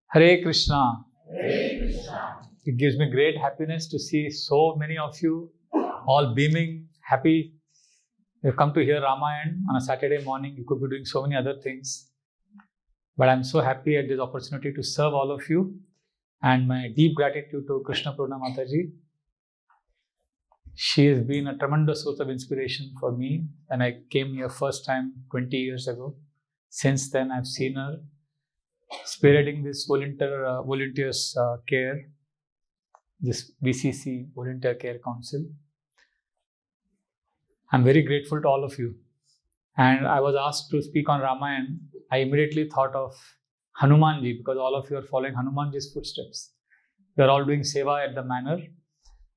Hare Krishna. It gives me great happiness to see so many of you all beaming, happy. You've come to hear Ramayan on a Saturday morning. You could be doing so many other things. But I'm so happy at this opportunity to serve all of you. And my deep gratitude to Krishna Purna Mataji. She has been a tremendous source of inspiration for me when I came here first time 20 years ago. Since then, I've seen her spearheading this volunteers care, this VCC, Volunteer Care Council. I'm very grateful to all of you. And I was asked to speak on Ramayan. I immediately thought of Hanumanji, because all of you are following Hanumanji's footsteps. We are all doing seva at the manor.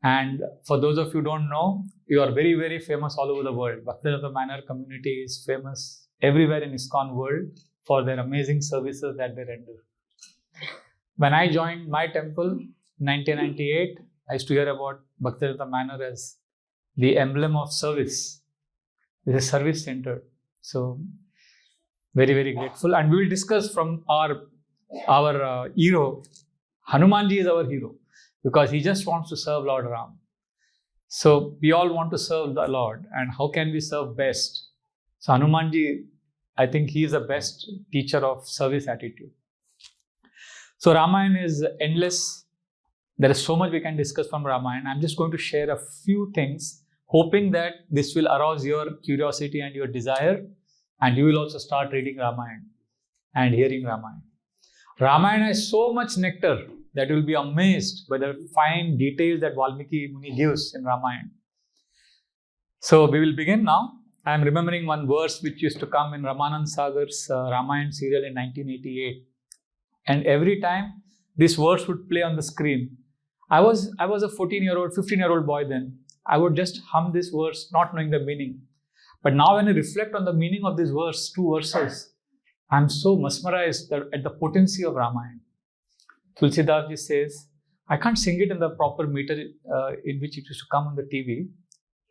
And for those of you who don't know, you are very, very famous all over the world. Bhaktas of the Manor community is famous everywhere in ISKCON world for their amazing services that they render. When I joined my temple in 1998, I used to hear about Bhaktas of the Manor as the emblem of service. It is service centered. So, very, very grateful. And we will discuss from our hero. Hanumanji is our hero because he just wants to serve Lord Ram. So, we all want to serve the Lord. And how can we serve best? So, Hanumanji, I think he is the best teacher of service attitude. So, Ramayan is endless. There is so much we can discuss from Ramayan. I'm just going to share a few things, hoping that this will arouse your curiosity and your desire, and you will also start reading Ramayan and hearing Ramayan. Ramayan has so much nectar that you will be amazed by the fine details that Valmiki Muni gives in Ramayan. So we will begin now. I am remembering one verse which used to come in Ramanand Sagar's Ramayan serial in 1988. And every time this verse would play on the screen, I was a 14-year-old, 15-year-old boy then. I would just hum this verse, not knowing the meaning. But now when I reflect on the meaning of this verse, two verses, I'm so mesmerized at the potency of Ramayan. Tulsidas says, I can't sing it in the proper meter in which it used to come on the TV,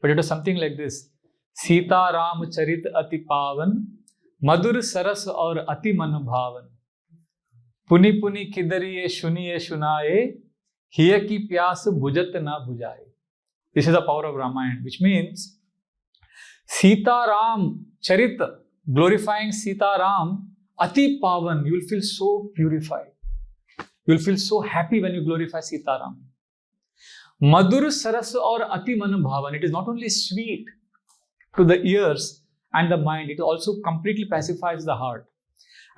but it was something like this. Sita Ram Charit Ati Pavan, Madhur Saras aur Ati Manu Bhavan. Puni Puni Kidariye Shuniye Shunaye, Hiya ki Pyas Bujat na Bujaye. This is the power of Ramayan, which means Sita Ram Charit, glorifying Sita Ram, Ati Pavan, you will feel so purified. You will feel so happy when you glorify Sita Ram. Madhur Saras aur Ati Manu Bhavan, it is not only sweet to the ears and the mind, it also completely pacifies the heart.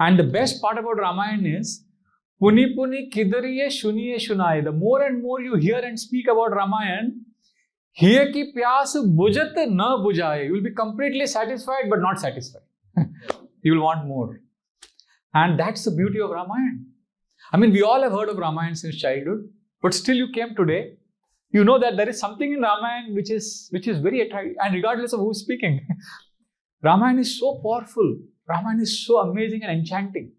And the best part about Ramayan is, Puni Puni Kidariye Shuniye Shunaye. The more and more you hear and speak about Ramayan, Hiya ki pyas bujat na bujaye. You will be completely satisfied but not satisfied. You will want more. And that's the beauty of Ramayan. I mean, we all have heard of Ramayan since childhood, but still you came today. You know that there is something in Ramayan which is very attractive, and regardless of who is speaking. Ramayan is so powerful. Ramayan is so amazing and enchanting.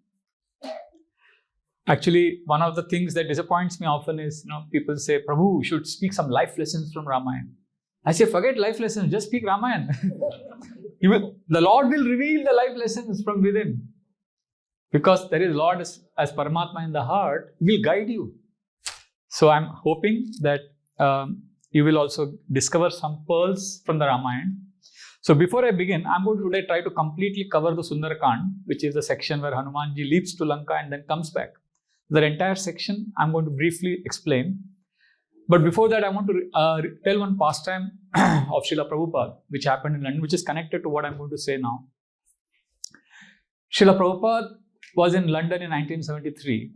Actually, one of the things that disappoints me often is, people say, Prabhu, you should speak some life lessons from Ramayan. I say, forget life lessons, just speak Ramayan. The Lord will reveal the life lessons from within. Because there is Lord as Paramatma in the heart, will guide you. So I'm hoping that you will also discover some pearls from the Ramayan. So before I begin, I'm going to today try to completely cover the Sundar Kand, which is the section where Hanumanji leaps to Lanka and then comes back. The entire section I'm going to briefly explain. But before that, I want to tell one pastime of Srila Prabhupada, which happened in London, which is connected to what I'm going to say now. Srila Prabhupada was in London in 1973.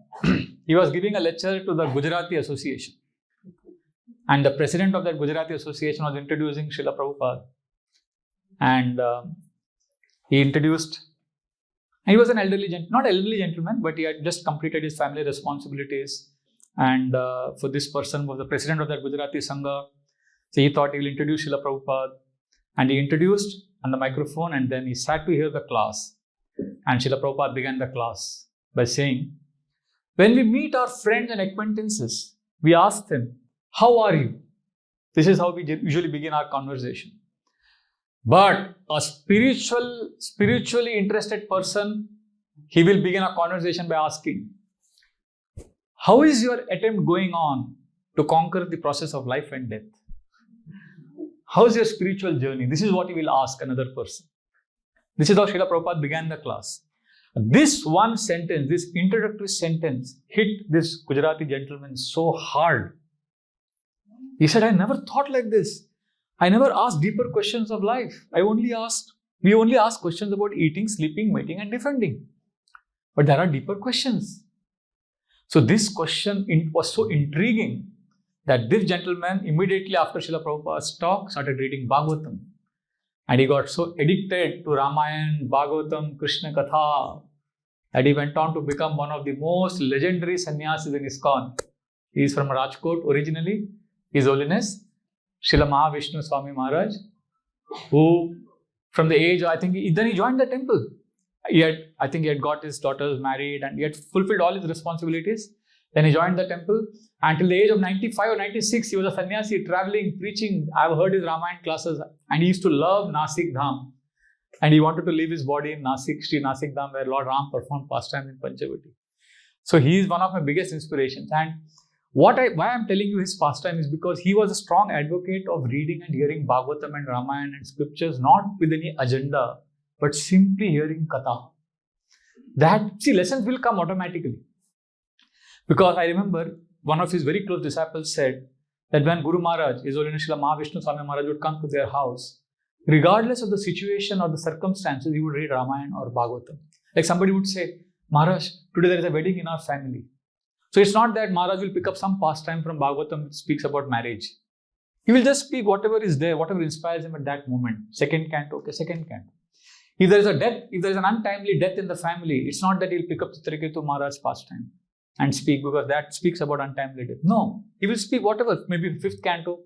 He was giving a lecture to the Gujarati Association. And the president of that Gujarati Association was introducing Srila Prabhupada. And he introduced, he was an not elderly gentleman, but he had just completed his family responsibilities. And for this person was the president of that Gujarati Sangha. So he thought he will introduce Srila Prabhupada. And he introduced on the microphone, and then he sat to hear the class. And Srila Prabhupada began the class by saying, when we meet our friends and acquaintances, we ask them, how are you? This is how we usually begin our conversation. But a spiritually interested person, he will begin a conversation by asking, How is your attempt going on to conquer the process of life and death? How is your spiritual journey? This is what you will ask another person. This is how Srila Prabhupada began the class. This one sentence, this introductory sentence, hit this Gujarati gentleman so hard. He said, I never thought like this. I never asked deeper questions of life. We only ask questions about eating, sleeping, mating, and defending. But there are deeper questions. So this question was so intriguing that this gentleman, immediately after Srila Prabhupada's talk, started reading Bhagavatam. And he got so addicted to Ramayan, Bhagavatam, Krishna Katha, that he went on to become one of the most legendary sannyasis in ISKCON. He is from Rajkot originally. His Holiness, Srila Mahavishnu Swami Maharaj, who from the age, then he joined the temple. He had got his daughters married and he had fulfilled all his responsibilities. Then he joined the temple. Until the age of 95 or 96, he was a sannyasi traveling, preaching. I've heard his Ramayan classes and he used to love Nasik Dham. And he wanted to leave his body in Nasik, Sri Nasik Dham, where Lord Ram performed pastimes in Panchavati. So he is one of my biggest inspirations. And why I'm telling you his pastime is because he was a strong advocate of reading and hearing Bhagavatam and Ramayan and scriptures, not with any agenda, but simply hearing Katha. Lessons will come automatically. Because I remember one of his very close disciples said that when Guru Maharaj, His Holiness Srila Mahavishnu Swami Maharaj would come to their house, regardless of the situation or the circumstances, he would read Ramayan or Bhagavatam. Like somebody would say, Maharaj, today there is a wedding in our family. So it's not that Maharaj will pick up some pastime from Bhagavatam which speaks about marriage. He will just speak whatever is there, whatever inspires him at that moment. Second canto, okay, second canto. If there is a death, if there is an untimely death in the family, it's not that he'll pick up Chitraketu Maharaj's pastime and speak because that speaks about untimely death. No, he will speak whatever, maybe fifth canto,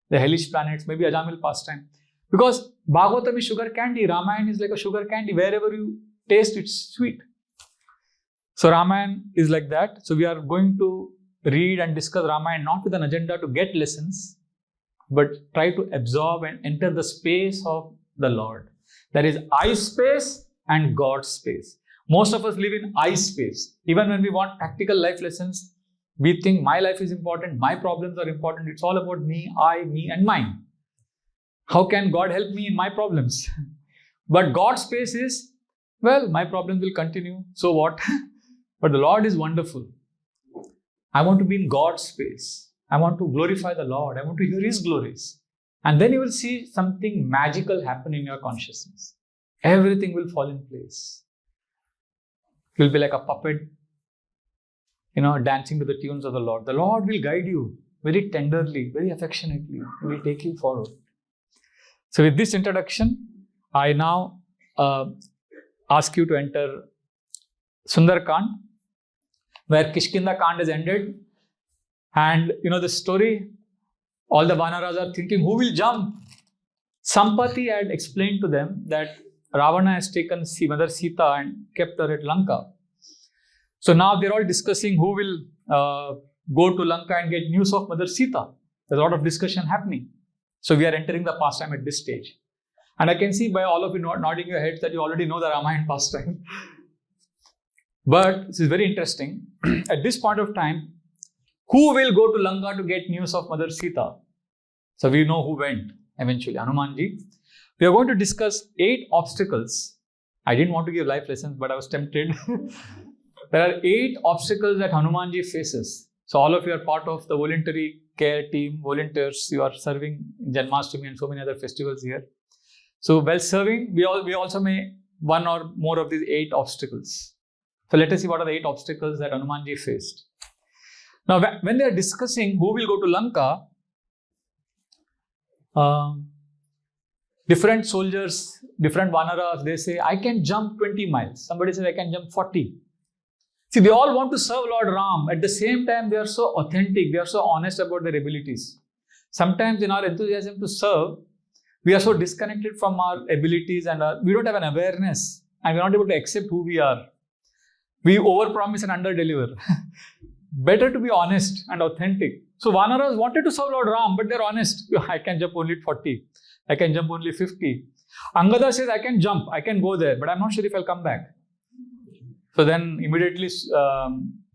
the hellish planets, maybe Ajamil pastime. Because Bhagavatam is sugar candy, Ramayan is like a sugar candy. Wherever you taste, it's sweet. So Ramayan is like that. So we are going to read and discuss Ramayan not with an agenda to get lessons, but try to absorb and enter the space of the Lord. There is I space and God space. Most of us live in I space. Even when we want practical life lessons, we think my life is important, my problems are important. It's all about me, I, me and mine. How can God help me in my problems? But God's space is, well, my problems will continue. So what? But the Lord is wonderful. I want to be in God's space. I want to glorify the Lord. I want to hear His glories. And then you will see something magical happen in your consciousness. Everything will fall in place. You will be like a puppet, dancing to the tunes of the Lord. The Lord will guide you very tenderly, very affectionately. He will take you forward. So with this introduction, I now ask you to enter Sundar Kand, where Kishkinda Kand is ended. And the story, all the Vanaras are thinking, who will jump? Sampati had explained to them that Ravana has taken Mother Sita and kept her at Lanka. So now they're all discussing who will go to Lanka and get news of Mother Sita. There's a lot of discussion happening. So we are entering the pastime at this stage. And I can see by all of you nodding your heads that you already know the Ramayan pastime. But this is very interesting. At this point of time, who will go to Lanka to get news of Mother Sita? So we know who went eventually, Hanumanji. We are going to discuss 8 obstacles. I didn't want to give life lessons, but I was tempted. There are 8 obstacles that Hanumanji faces. So all of you are part of the voluntary care team, volunteers. You are serving in Janmashtami and so many other festivals here. So while serving, we also may one or more of these 8 obstacles. So let us see what are the 8 obstacles that Hanumanji faced. Now, when they are discussing who will go to Lanka, different soldiers, different Vanaras, they say, I can jump 20 miles. Somebody says, I can jump 40. See, they all want to serve Lord Ram. At the same time, they are so authentic. They are so honest about their abilities. Sometimes in our enthusiasm to serve, we are so disconnected from our abilities and we don't have an awareness and we are not able to accept who we are. We overpromise and underdeliver. Better to be honest and authentic. So Vanaras wanted to serve Lord Ram, but they're honest. I can jump only 40. I can jump only 50. Angada says, I can jump. I can go there, but I'm not sure if I'll come back. So then immediately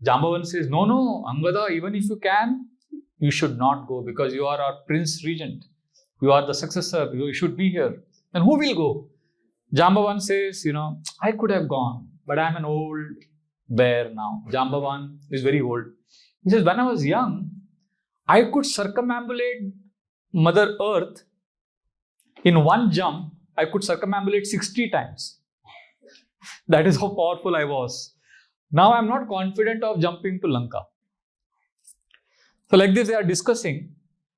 Jambavan says, no, Angada, even if you can, you should not go because you are our prince regent. You are the successor. You should be here. Then who will go? Jambavan says, I could have gone, but I am an old bear now. Jambavan is very old. He says, when I was young, I could circumambulate Mother Earth in one jump. I could circumambulate 60 times. That is how powerful I was. Now I am not confident of jumping to Lanka. So like this they are discussing,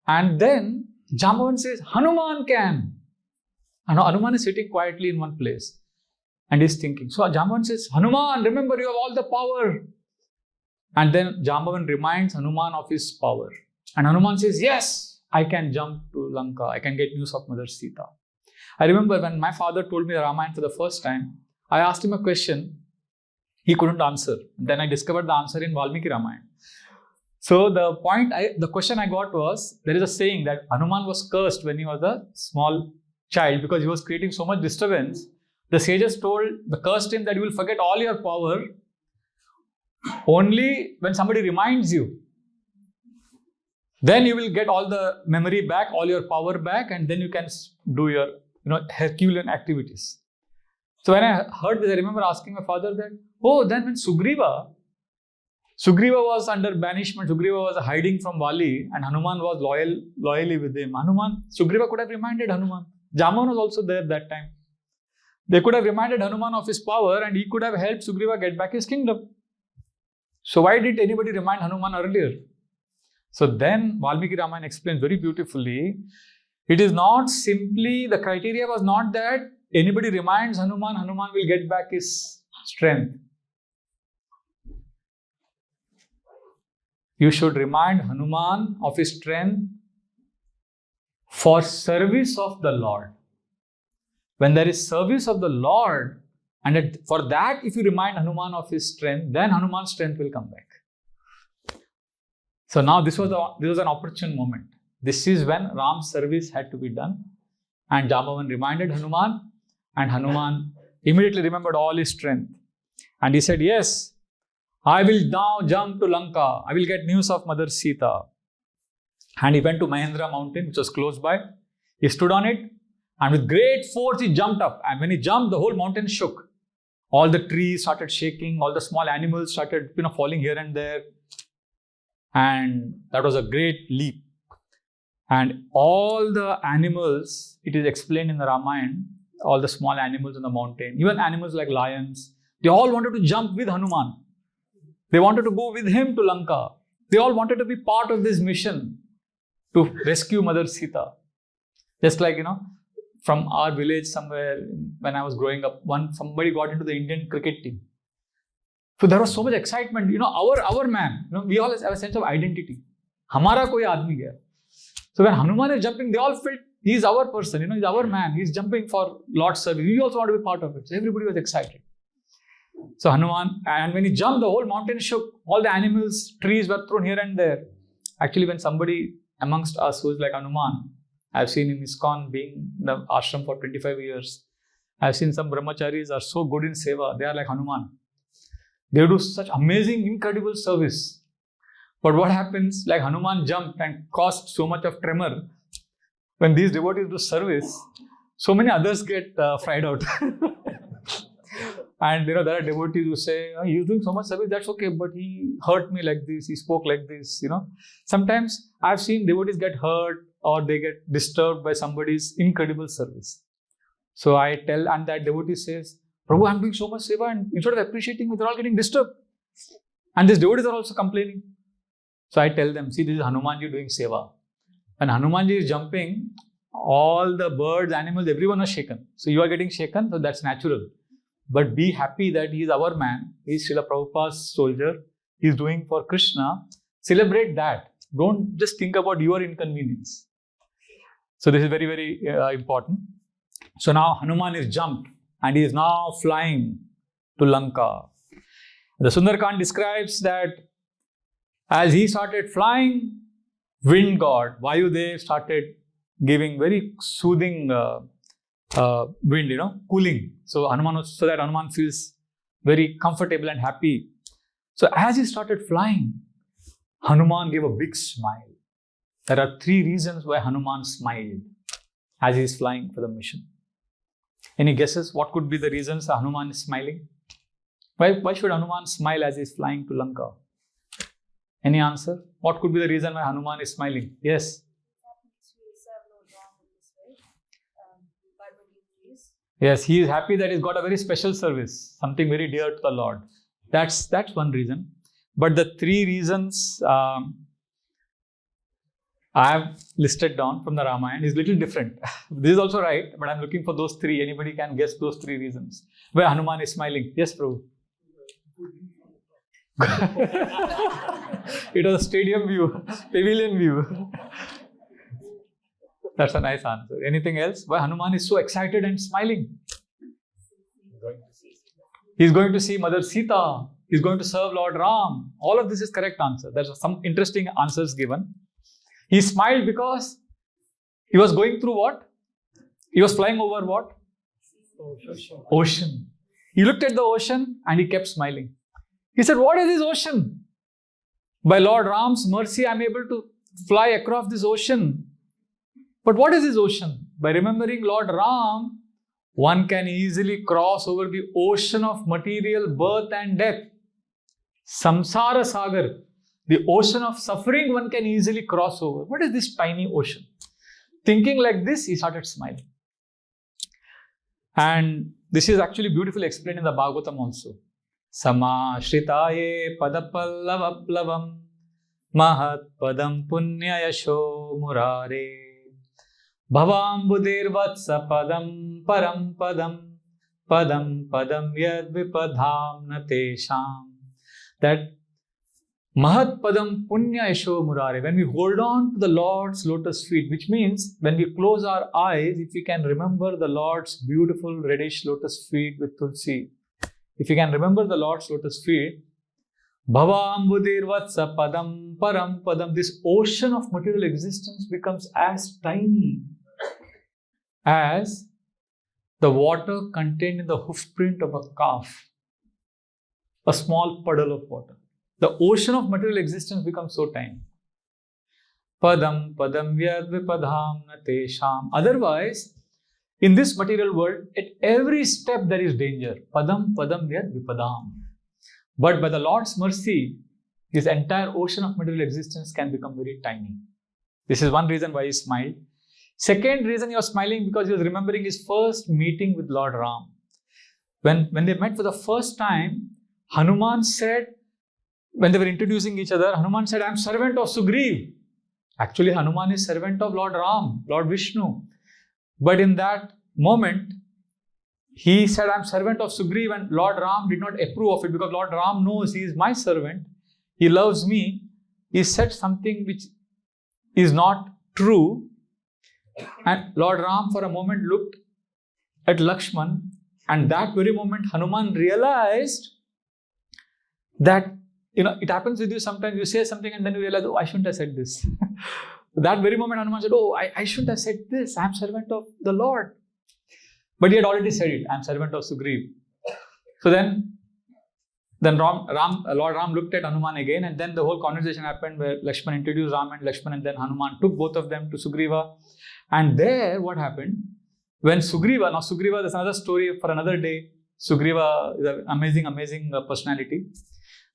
and then Jambavan says, Hanuman can. And Hanuman is sitting quietly in one place and is thinking. So Jambavan says, Hanuman, remember you have all the power. And then Jambavan reminds Hanuman of his power. And Hanuman says, yes, I can jump to Lanka. I can get news of Mother Sita. I remember when my father told me the Ramayan for the first time, I asked him a question. He couldn't answer. Then I discovered the answer in Valmiki Ramayan. So the question I got was, there is a saying that Hanuman was cursed when he was a small child because he was creating so much disturbance. The sages cursed him that you will forget all your power only when somebody reminds you. Then you will get all the memory back, all your power back, and then you can do your Herculean activities. So when I heard this, I remember asking my father that, then when Sugriva was under banishment, Sugriva was hiding from Vali, and Hanuman was loyally with him. Sugriva could have reminded Hanuman. Jambavan was also there that time. They could have reminded Hanuman of his power and he could have helped Sugriva get back his kingdom. So why did anybody remind Hanuman earlier? So then Valmiki Ramayan explains very beautifully, it is not simply, the criteria was not that anybody reminds Hanuman will get back his strength. You should remind Hanuman of his strength for service of the Lord. When there is service of the Lord, and for that if you remind Hanuman of his strength, then Hanuman's strength will come back. So now this was an opportune moment. This is when Ram's service had to be done. And Jambavan reminded Hanuman, and Hanuman immediately remembered all his strength. And he said, yes, I will now jump to Lanka. I will get news of Mother Sita. And he went to Mahendra mountain, which was close by. He stood on it, and with great force he jumped up. And when he jumped, the whole mountain shook. All the trees started shaking. All the small animals started falling here and there. And that was a great leap. And all the animals, it is explained in the Ramayan, all the small animals on the mountain, even animals like lions, they all wanted to jump with Hanuman. They wanted to go with him to Lanka. They all wanted to be part of this mission to rescue Mother Sita. Just like, from our village somewhere, when I was growing up, somebody got into the Indian cricket team. So there was so much excitement. Our man, we all have a sense of identity. Hamara koi aadmi gaya. So when Hanuman is jumping, they all felt he is our person, he's our man. He's jumping for Lord's service. We also want to be part of it. So everybody was excited. So Hanuman, and when he jumped, the whole mountain shook. All the animals, trees were thrown here and there. Actually, when somebody amongst us who is like Hanuman, I've seen in ISKCON being in the ashram for 25 years. I've seen some brahmacharis are so good in seva. They are like Hanuman. They do such amazing, incredible service. But what happens, like Hanuman jumped and caused so much of tremor. When these devotees do service, so many others get fried out. And there are devotees who say, he's doing so much service, that's okay, but he hurt me like this, he spoke like this, Sometimes I've seen devotees get hurt or they get disturbed by somebody's incredible service. So I tell, and that devotee says, Prabhu, I'm doing so much seva, and instead of appreciating me, they're all getting disturbed. And these devotees are also complaining. So I tell them, see, this is Hanumanji doing seva. When Hanumanji is jumping, all the birds, animals, everyone are shaken. So you are getting shaken, so that's natural. But be happy that he is our man. He is Srila Prabhupada's soldier. He is doing for Krishna. Celebrate that. Don't just think about your inconvenience. So this is very, very important. So now Hanuman is jumped and he is now flying to Lanka. The Sundarkand describes that as he started flying, wind god, Vayudev, started giving very soothing wind, cooling. So that Hanuman feels very comfortable and happy. So as he started flying, Hanuman gave a big smile. There are 3 reasons why Hanuman smiled as he is flying for the mission. Any guesses? What could be the reasons Hanuman is smiling? Why should Hanuman smile as he is flying to Lanka? Any answer? What could be the reason why Hanuman is smiling? Yes. Yes, he is happy that he's got a very special service, something very dear to the Lord. That's one reason. But the 3 reasons I have listed down from the Ramayan is little different. This is also right, but I'm looking for those 3. Anybody can guess those 3 reasons where Hanuman is smiling? Yes, Prabhu. It was a stadium view, pavilion view. That's a nice answer. Anything else? Why Hanuman is so excited and smiling? He's going to see Mother Sita. He's going to serve Lord Ram. All of this is correct answer. There's some interesting answers given. He smiled because he was going through what? He was flying over what? Ocean. He looked at the ocean and he kept smiling. He said, what is this ocean? By Lord Ram's mercy, I'm able to fly across this ocean. But what is this ocean? By remembering Lord Ram, one can easily cross over the ocean of material birth and death. Samsara Sagar, the ocean of suffering, one can easily cross over. What is this tiny ocean? Thinking like this, he started smiling. And this is actually beautifully explained in the Bhagavatam also. Sama Shritaye Padapallavaplavam Mahat Padam Punya Yasho Murare Bhavambudir Vatsa Padam Param Padam Padam Padam Yad Vipadham Natesham. That Mahat Padam Punya Yasho Murare, when we hold on to the Lord's lotus feet, which means when we close our eyes, if we can remember the Lord's beautiful reddish lotus feet with Tulsi, if you can remember the Lord's lotus feet, Bhavaambudir Vatsa Padam Param Padam, this ocean of material existence becomes as tiny as the water contained in the hoof print of a calf, a small puddle of water. The ocean of material existence becomes so tiny. Padam Padam Yad Vipadham Natesham. Otherwise, in this material world, at every step there is danger. Padam Padam Yad Vipadham. But by the Lord's mercy, this entire ocean of material existence can become very tiny. This is one reason why he smiled. Second reason he was smiling because he was remembering his first meeting with Lord Ram. When they met for the first time, Hanuman said, when they were introducing each other, Hanuman said, I'm servant of Sugriv. Actually, Hanuman is servant of Lord Ram, Lord Vishnu. But in that moment, he said, I'm servant of Sugriv, and Lord Ram did not approve of it because Lord Ram knows he is my servant. He loves me. He said something which is not true. And Lord Ram for a moment looked at Lakshman, and that very moment Hanuman realized that, it happens with you sometimes. You say something and then you realize, oh, I shouldn't have said this. That very moment Hanuman said, oh, I shouldn't have said this. I am servant of the Lord. But he had already said it. I am servant of Sugriv. So then Lord Ram looked at Hanuman again, and then the whole conversation happened where Lakshman introduced Ram and Lakshman, and then Hanuman took both of them to Sugriva. And there what happened? When Sugriva, there's another story for another day. Sugriva is an amazing personality.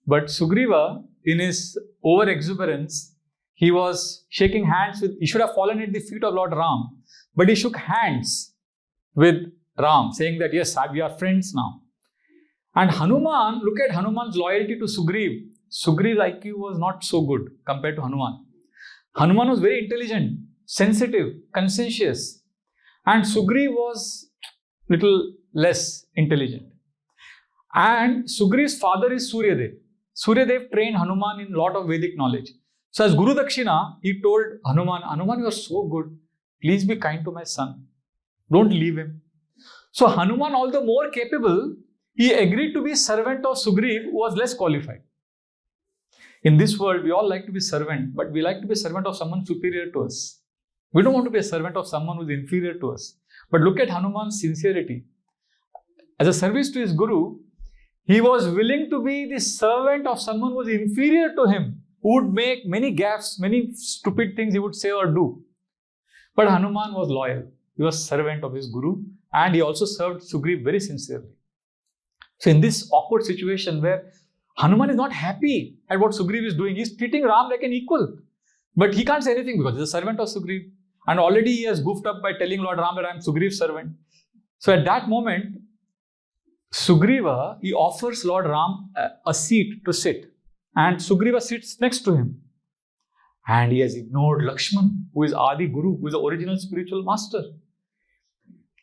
But Sugriva, in his over-exuberance, he was shaking hands he should have fallen at the feet of Lord Ram, but he shook hands with Ram, saying that, yes, we are friends now. And Hanuman, look at Hanuman's loyalty to Sugriv. Sugriv's IQ was not so good compared to Hanuman. Hanuman was very intelligent, sensitive, conscientious. And Sugriv was little less intelligent. And Sugriv's father is Suryadev. Suryadev trained Hanuman in a lot of Vedic knowledge. So as Guru Dakshina, he told Hanuman, you are so good. Please be kind to my son. Don't leave him. So Hanuman, all the more capable, he agreed to be servant of Sugriv, who was less qualified. In this world, we all like to be servant, but we like to be servant of someone superior to us. We don't want to be a servant of someone who is inferior to us. But look at Hanuman's sincerity. As a service to his Guru, He was willing to be the servant of someone who was inferior to him, who would make many gaffes, many stupid things he would say or do. But Hanuman was loyal. He was servant of his guru, and he also served Sugriv very sincerely. So in this awkward situation where Hanuman is not happy at what Sugriv is doing, he's treating Ram like an equal. But he can't say anything because he's a servant of Sugriv. And already he has goofed up by telling Lord Ram that I am Sugriv's servant. So at that moment, Sugriva, he offers Lord Ram a seat to sit. And Sugriva sits next to him. And he has ignored Lakshman, who is Adi Guru, who is the original spiritual master.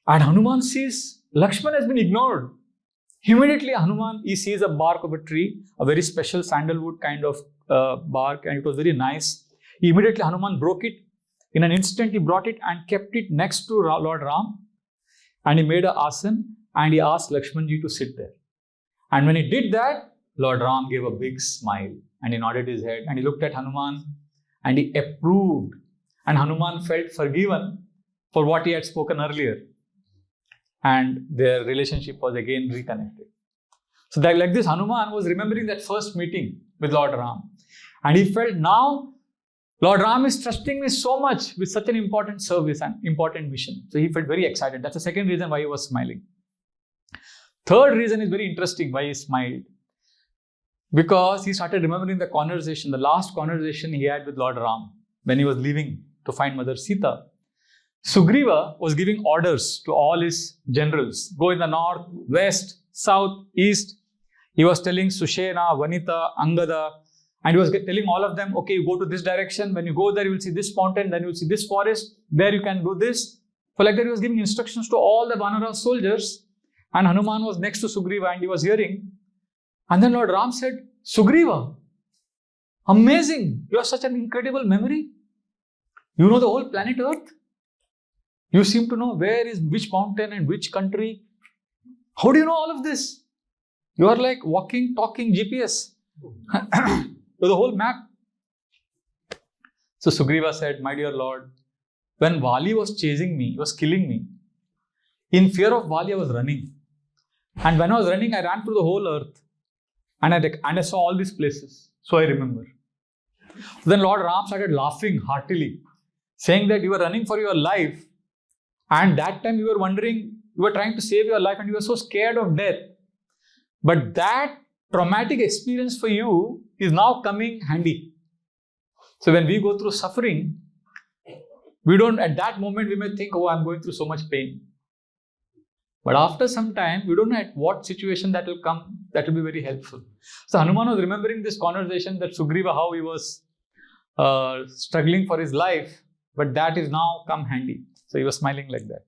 And Hanuman sees Lakshman has been ignored. Immediately Hanuman, he sees a bark of a tree, a very special sandalwood kind of bark, and it was very nice. Immediately Hanuman broke it. In an instant he brought it and kept it next to Lord Ram. And he made an asan and he asked Lakshmanji to sit there. And when he did that, Lord Ram gave a big smile and he nodded his head and he looked at Hanuman and he approved. And Hanuman felt forgiven for what he had spoken earlier. And their relationship was again reconnected. So that, like this, Hanuman was remembering that first meeting with Lord Ram. And he felt now, Lord Ram is trusting me so much with such an important service and important mission. So he felt very excited. That's the second reason why he was smiling. Third reason is very interesting why he smiled. Because he started remembering the conversation, the last conversation he had with Lord Ram when he was leaving to find Mother Sita. Sugriva was giving orders to all his generals. Go in the north, west, south, east. He was telling Sushena, Vanita, Angada, and he was telling all of them, okay, you go to this direction. When you go there, you will see this mountain, then you will see this forest. There you can do this. So like that, he was giving instructions to all the Vanara soldiers. And Hanuman was next to Sugriva and he was hearing. And then Lord Ram said, Sugriva, amazing. You have such an incredible memory. You know the whole planet Earth. You seem to know where is which mountain and which country. How do you know all of this? You are like walking, talking GPS. To the whole map. So Sugriva said, my dear Lord, when Vali was chasing me, he was killing me. In fear of Vali, I was running. And when I was running, I ran through the whole earth. And I saw all these places. So I remember. Then Lord Ram started laughing heartily, saying that you were running for your life. And that time you were wondering, you were trying to save your life and you were so scared of death. But that traumatic experience for you is now coming handy. So when we go through suffering, we don't, at that moment we may think, oh, I'm going through so much pain. But after some time, we don't know at what situation that will come, that will be very helpful. So Hanuman was remembering this conversation that Sugriva, how he was struggling for his life, but that is now come handy. So he was smiling like that.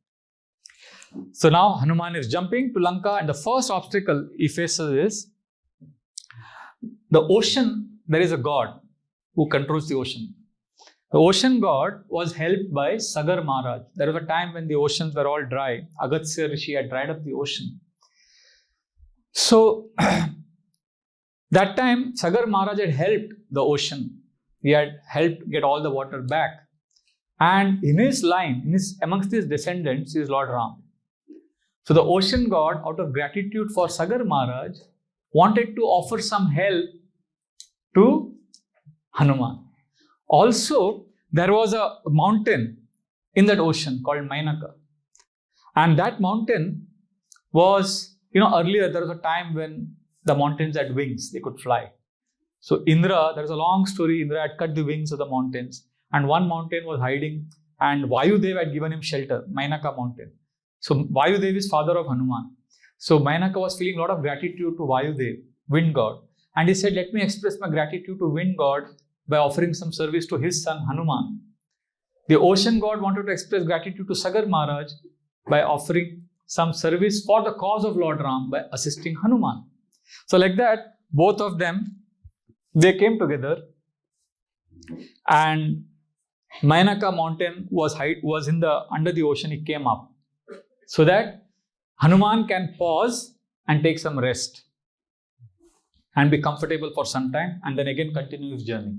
So now Hanuman is jumping to Lanka, and the first obstacle he faces is the ocean. There is a god who controls the ocean. The ocean god was helped by Sagar Maharaj. There was a time when the oceans were all dry. Agastya Rishi had dried up the ocean. So that time Sagar Maharaj had helped the ocean. He had helped get all the water back. And in his line, amongst his descendants is Lord Ram. So the ocean god, out of gratitude for Sagar Maharaj, wanted to offer some help to Hanuman. Also, there was a mountain in that ocean called Mainaka. And that mountain was, earlier there was a time when the mountains had wings, they could fly. So Indra, there is a long story, Indra had cut the wings of the mountains. And one mountain was hiding, and Vayudev had given him shelter, Mainaka mountain. So Vayudev is father of Hanuman. So Mainaka was feeling a lot of gratitude to Vayudev, wind god. And he said, let me express my gratitude to wind god by offering some service to his son Hanuman. The ocean god wanted to express gratitude to Sagar Maharaj by offering some service for the cause of Lord Ram by assisting Hanuman. So like that, both of them, they came together, and Mainaka mountain was under the ocean. It came up so that Hanuman can pause and take some rest and be comfortable for some time, and then again continue his journey.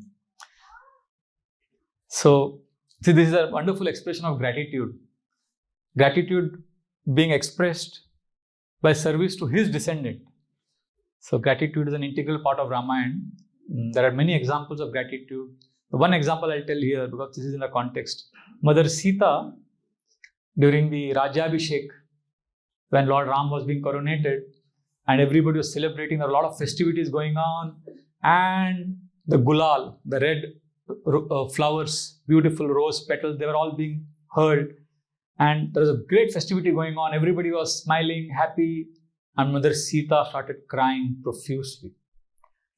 So, see, this is a wonderful expression of gratitude. Gratitude being expressed by service to his descendant. So gratitude is an integral part of Ramayana. There are many examples of gratitude. The one example I'll tell here, because this is in the context. Mother Sita, during the Rajyabhishek, when Lord Ram was being coronated, and everybody was celebrating, there were a lot of festivities going on, and the gulal, the red flowers, beautiful rose petals, they were all being hurled, and there was a great festivity going on. Everybody was smiling, happy, and Mother Sita started crying profusely.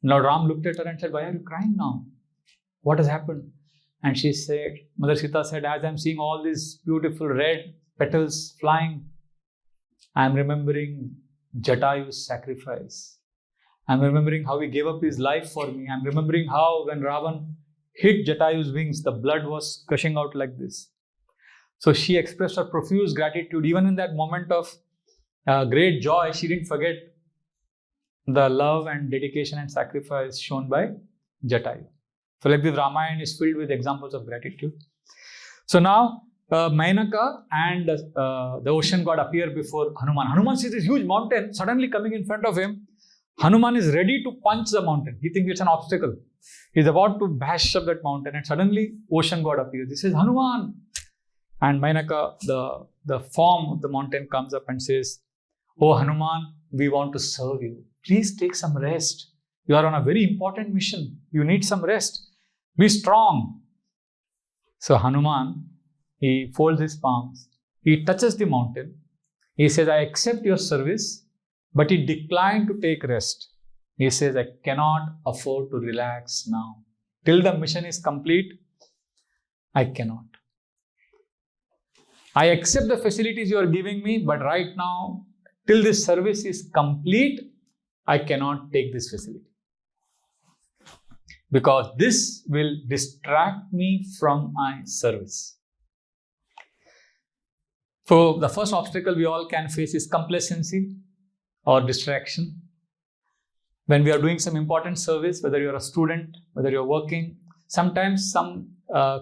Lord Ram looked at her and said, "Why are you crying now? What has happened?" And she said, Mother Sita said, "As I'm seeing all these beautiful red petals flying, I'm remembering Jatayu's sacrifice. I'm remembering how he gave up his life for me. I'm remembering how when Ravana hit Jatayu's wings, the blood was gushing out like this." So she expressed her profuse gratitude. Even in that moment of great joy, she didn't forget the love and dedication and sacrifice shown by Jatayu. So like this, Ramayana is filled with examples of gratitude. So now Mainaka and the ocean god appear before Hanuman. Hanuman sees this huge mountain suddenly coming in front of him. Hanuman is ready to punch the mountain. He thinks it's an obstacle. He's about to bash up that mountain, and suddenly ocean god appears. He says, "Hanuman!" And Mainaka, the form of the mountain, comes up and says, "Oh Hanuman, we want to serve you. Please take some rest. You are on a very important mission. You need some rest. Be strong." So Hanuman, he folds his palms. He touches the mountain. He says, "I accept your service," but he declined to take rest. He says, "I cannot afford to relax now. Till the mission is complete, I cannot. I accept the facilities you are giving me, but right now, till this service is complete, I cannot take this facility. Because this will distract me from my service." So the first obstacle we all can face is complacency or distraction. When we are doing some important service, whether you're a student, whether you're working, sometimes some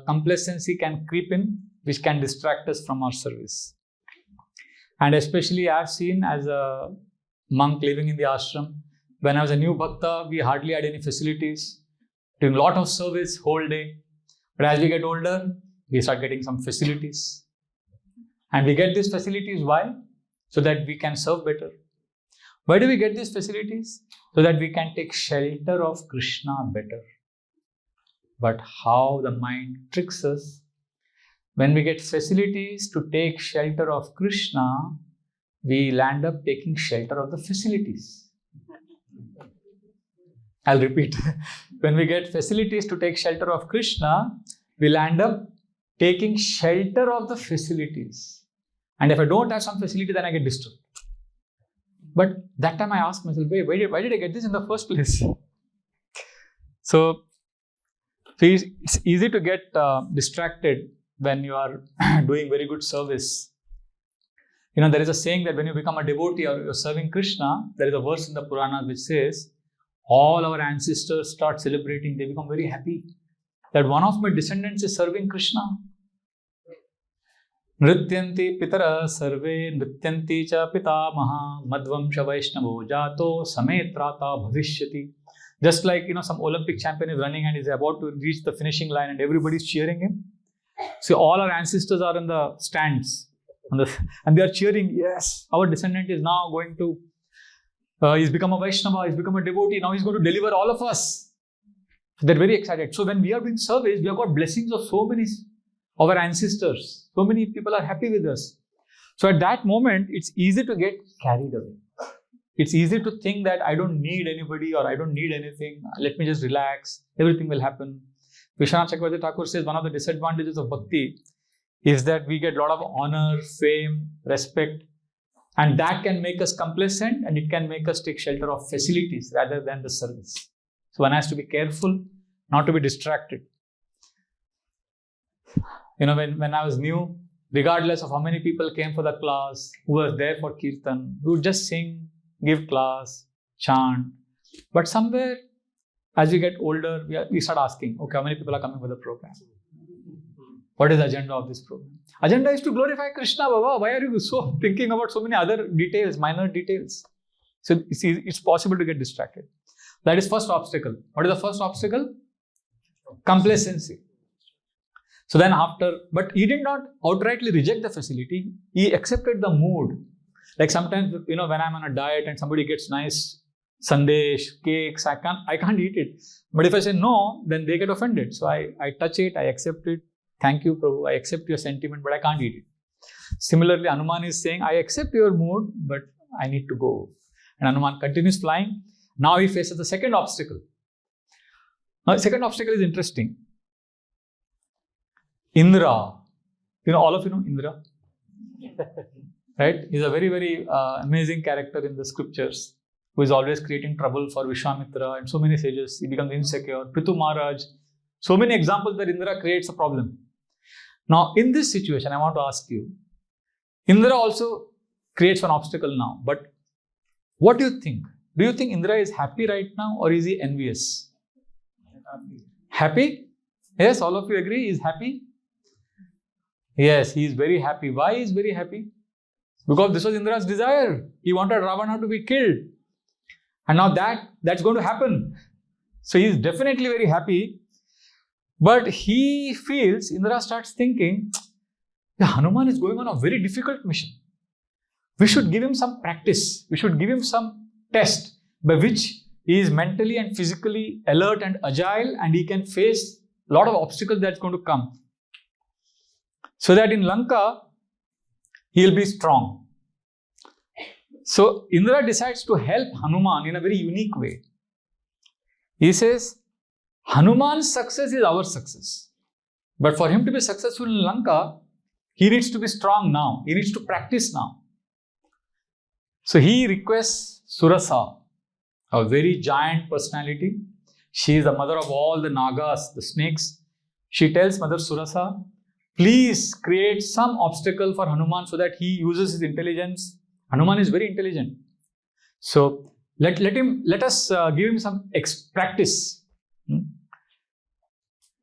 complacency can creep in, which can distract us from our service. And especially I've seen as a monk living in the ashram, when I was a new bhakta, we hardly had any facilities, doing a lot of service whole day. But as we get older, we start getting some facilities. And we get these facilities, why? So that we can serve better. Why do we get these facilities? So that we can take shelter of Krishna better. But how the mind tricks us. When we get facilities to take shelter of Krishna, we land up taking shelter of the facilities. I'll repeat. When we get facilities to take shelter of Krishna, we'll end up taking shelter of the facilities. And if I don't have some facility, then I get disturbed. But that time I asked myself, why did I get this in the first place? So it's easy to get distracted when you are doing very good service. You know, there is a saying that when you become a devotee or you're serving Krishna, there is a verse in the Puranas which says, all our ancestors start celebrating, they become very happy that one of my descendants is serving Krishna. Nrityanti pitara sarve nrityanti cha pitamaha madvamsha vaishnavo jato sametrata bhavishyati. Just like, you know, some Olympic champion is running and is about to reach the finishing line and everybody's cheering him. So all our ancestors are in the stands and they are cheering, yes, our descendant is now going to, he's become a Vaishnava, he's become a devotee, now he's going to deliver all of us. They're very excited. So when we are doing service, we have got blessings of so many of our ancestors. So many people are happy with us. So at that moment, it's easy to get carried away. It's easy to think that I don't need anybody or I don't need anything. Let me just relax. Everything will happen. Vishwanath Chakravarti Thakur says one of the disadvantages of bhakti is that we get a lot of honor, fame, respect, and that can make us complacent and it can make us take shelter of facilities rather than the service. So one has to be careful not to be distracted. You know, when I was new, regardless of how many people came for the class, who was there for kirtan, we would just sing, give class, chant. But somewhere, as we get older, we start asking, okay, how many people are coming for the program? What is the agenda of this program? Agenda is to glorify Krishna, Baba. Why are you so thinking about so many other details, minor details? So it's possible to get distracted. That is first obstacle. What is the first obstacle? Complacency. So then but he did not outrightly reject the facility. He accepted the mood. Like sometimes, when I'm on a diet and somebody gets nice sandesh, cakes, I can't eat it. But if I say no, then they get offended. So I touch it, I accept it. Thank you, Prabhu. I accept your sentiment, but I can't eat it. Similarly, Hanuman is saying, I accept your mood, but I need to go. And Hanuman continues flying. Now he faces the second obstacle. Now, the second obstacle is interesting. Indra. All of you know Indra? Right? He's a very, very amazing character in the scriptures who is always creating trouble for Vishwamitra and so many sages. He becomes insecure. Prithu Maharaj. So many examples that Indra creates a problem. Now, in this situation, I want to ask you, Indra also creates an obstacle now. But what do you think? Do you think Indra is happy right now or is he envious? Happy? Yes, all of you agree? He is happy? Yes, he is very happy. Why is very happy? Because this was Indra's desire. He wanted Ravana to be killed. And now that's going to happen. So he is definitely very happy. But he feels, Indra starts thinking, Hanuman is going on a very difficult mission. We should give him some practice. We should give him some test by which he is mentally and physically alert and agile and he can face a lot of obstacles that's going to come. So that in Lanka, he'll be strong. So Indra decides to help Hanuman in a very unique way. He says, Hanuman's success is our success. But for him to be successful in Lanka, he needs to be strong now. He needs to practice now. So he requests Surasa, a very giant personality. She is the mother of all the Nagas, the snakes. She tells Mother Surasa, please create some obstacle for Hanuman so that he uses his intelligence. Hanuman is very intelligent. So let us give him some practice.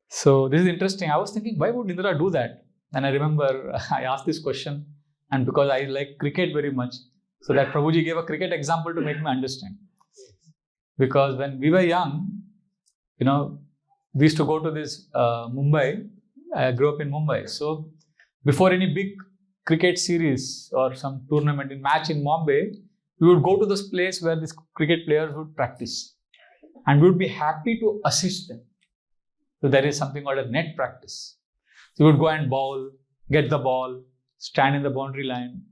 So this is interesting. I was thinking, why would Indra do that? And I remember I asked this question, and because I like cricket very much, so that Prabhuji gave a cricket example to make me understand. Because when we were young, we used to go to this Mumbai. I grew up in Mumbai. So before any big cricket series or some tournament match in Mumbai, we would go to this place where these cricket players would practice. And we would be happy to assist them. So there is something called a net practice. So we would go and bowl, get the ball, stand in the boundary line,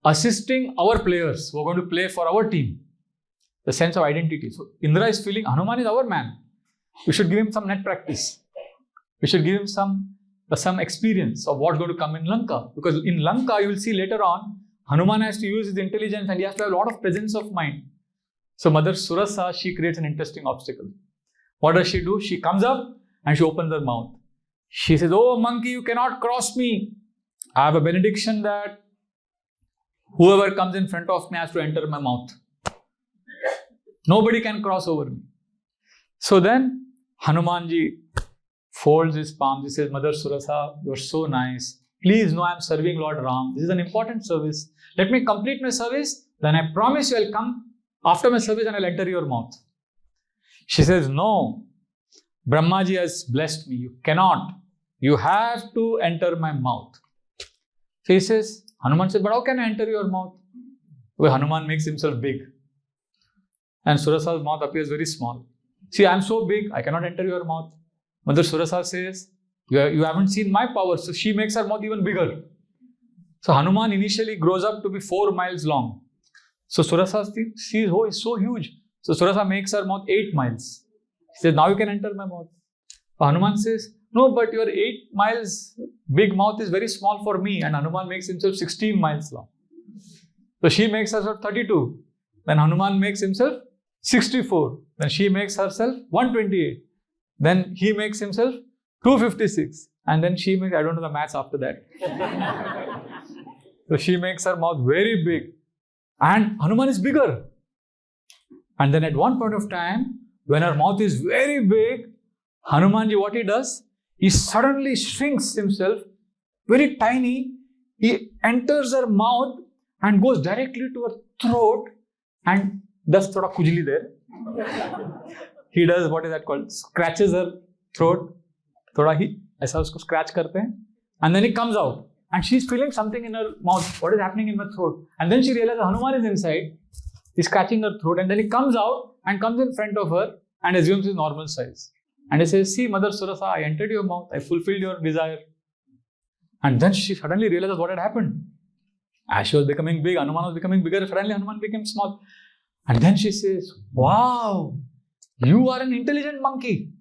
assisting our players who are going to play for our team. The sense of identity. So Indra is feeling Hanuman is our man. We should give him some net practice. We should give him some experience of what's going to come in Lanka. Because in Lanka, you will see later on, Hanuman has to use his intelligence and he has to have a lot of presence of mind. So Mother Surasa, she creates an interesting obstacle. What does she do? She comes up and she opens her mouth. She says, oh monkey, you cannot cross me. I have a benediction that whoever comes in front of me has to enter my mouth. Nobody can cross over me. So then Hanumanji folds his palms. He says, Mother Surasa, you are so nice. Please know I am serving Lord Ram. This is an important service. Let me complete my service. Then I promise you I'll come after my service and I'll enter your mouth. She says, no. Brahmaji has blessed me. You cannot. You have to enter my mouth. So he says, Hanuman says, but how can I enter your mouth? Well, Hanuman makes himself big. And Surasa's mouth appears very small. See, I am so big, I cannot enter your mouth. Mother Surasa says, you haven't seen my power. So she makes her mouth even bigger. So Hanuman initially grows up to be 4 miles long. So Surasa sees, oh, it's so huge. So Surasa makes her mouth 8 miles. She says, now you can enter my mouth. So Hanuman says, no, but your 8 miles big mouth is very small for me. And Hanuman makes himself 16 miles long. So she makes herself 32. Then Hanuman makes himself 64. Then she makes herself 128. Then he makes himself 256. And then she makes, I don't know the maths after that. So she makes her mouth very big. And Hanuman is bigger. And then at one point of time, when her mouth is very big, Hanumanji, what he does, he suddenly shrinks himself, very tiny. He enters her mouth and goes directly to her throat and does thoda kujli there. He does, what is that called? Scratches her throat. Thoda hi aisa usko scratch karte hain. And then it comes out. And she's feeling something in her mouth. What is happening in my throat? And then she realizes Hanuman is inside. He's scratching her throat. And then he comes out and comes in front of her and assumes his normal size. And he says, see, Mother Surasa, I entered your mouth. I fulfilled your desire. And then she suddenly realizes what had happened. As she was becoming big, Hanuman was becoming bigger. Suddenly Hanuman became small. And then she says, wow, you are an intelligent monkey.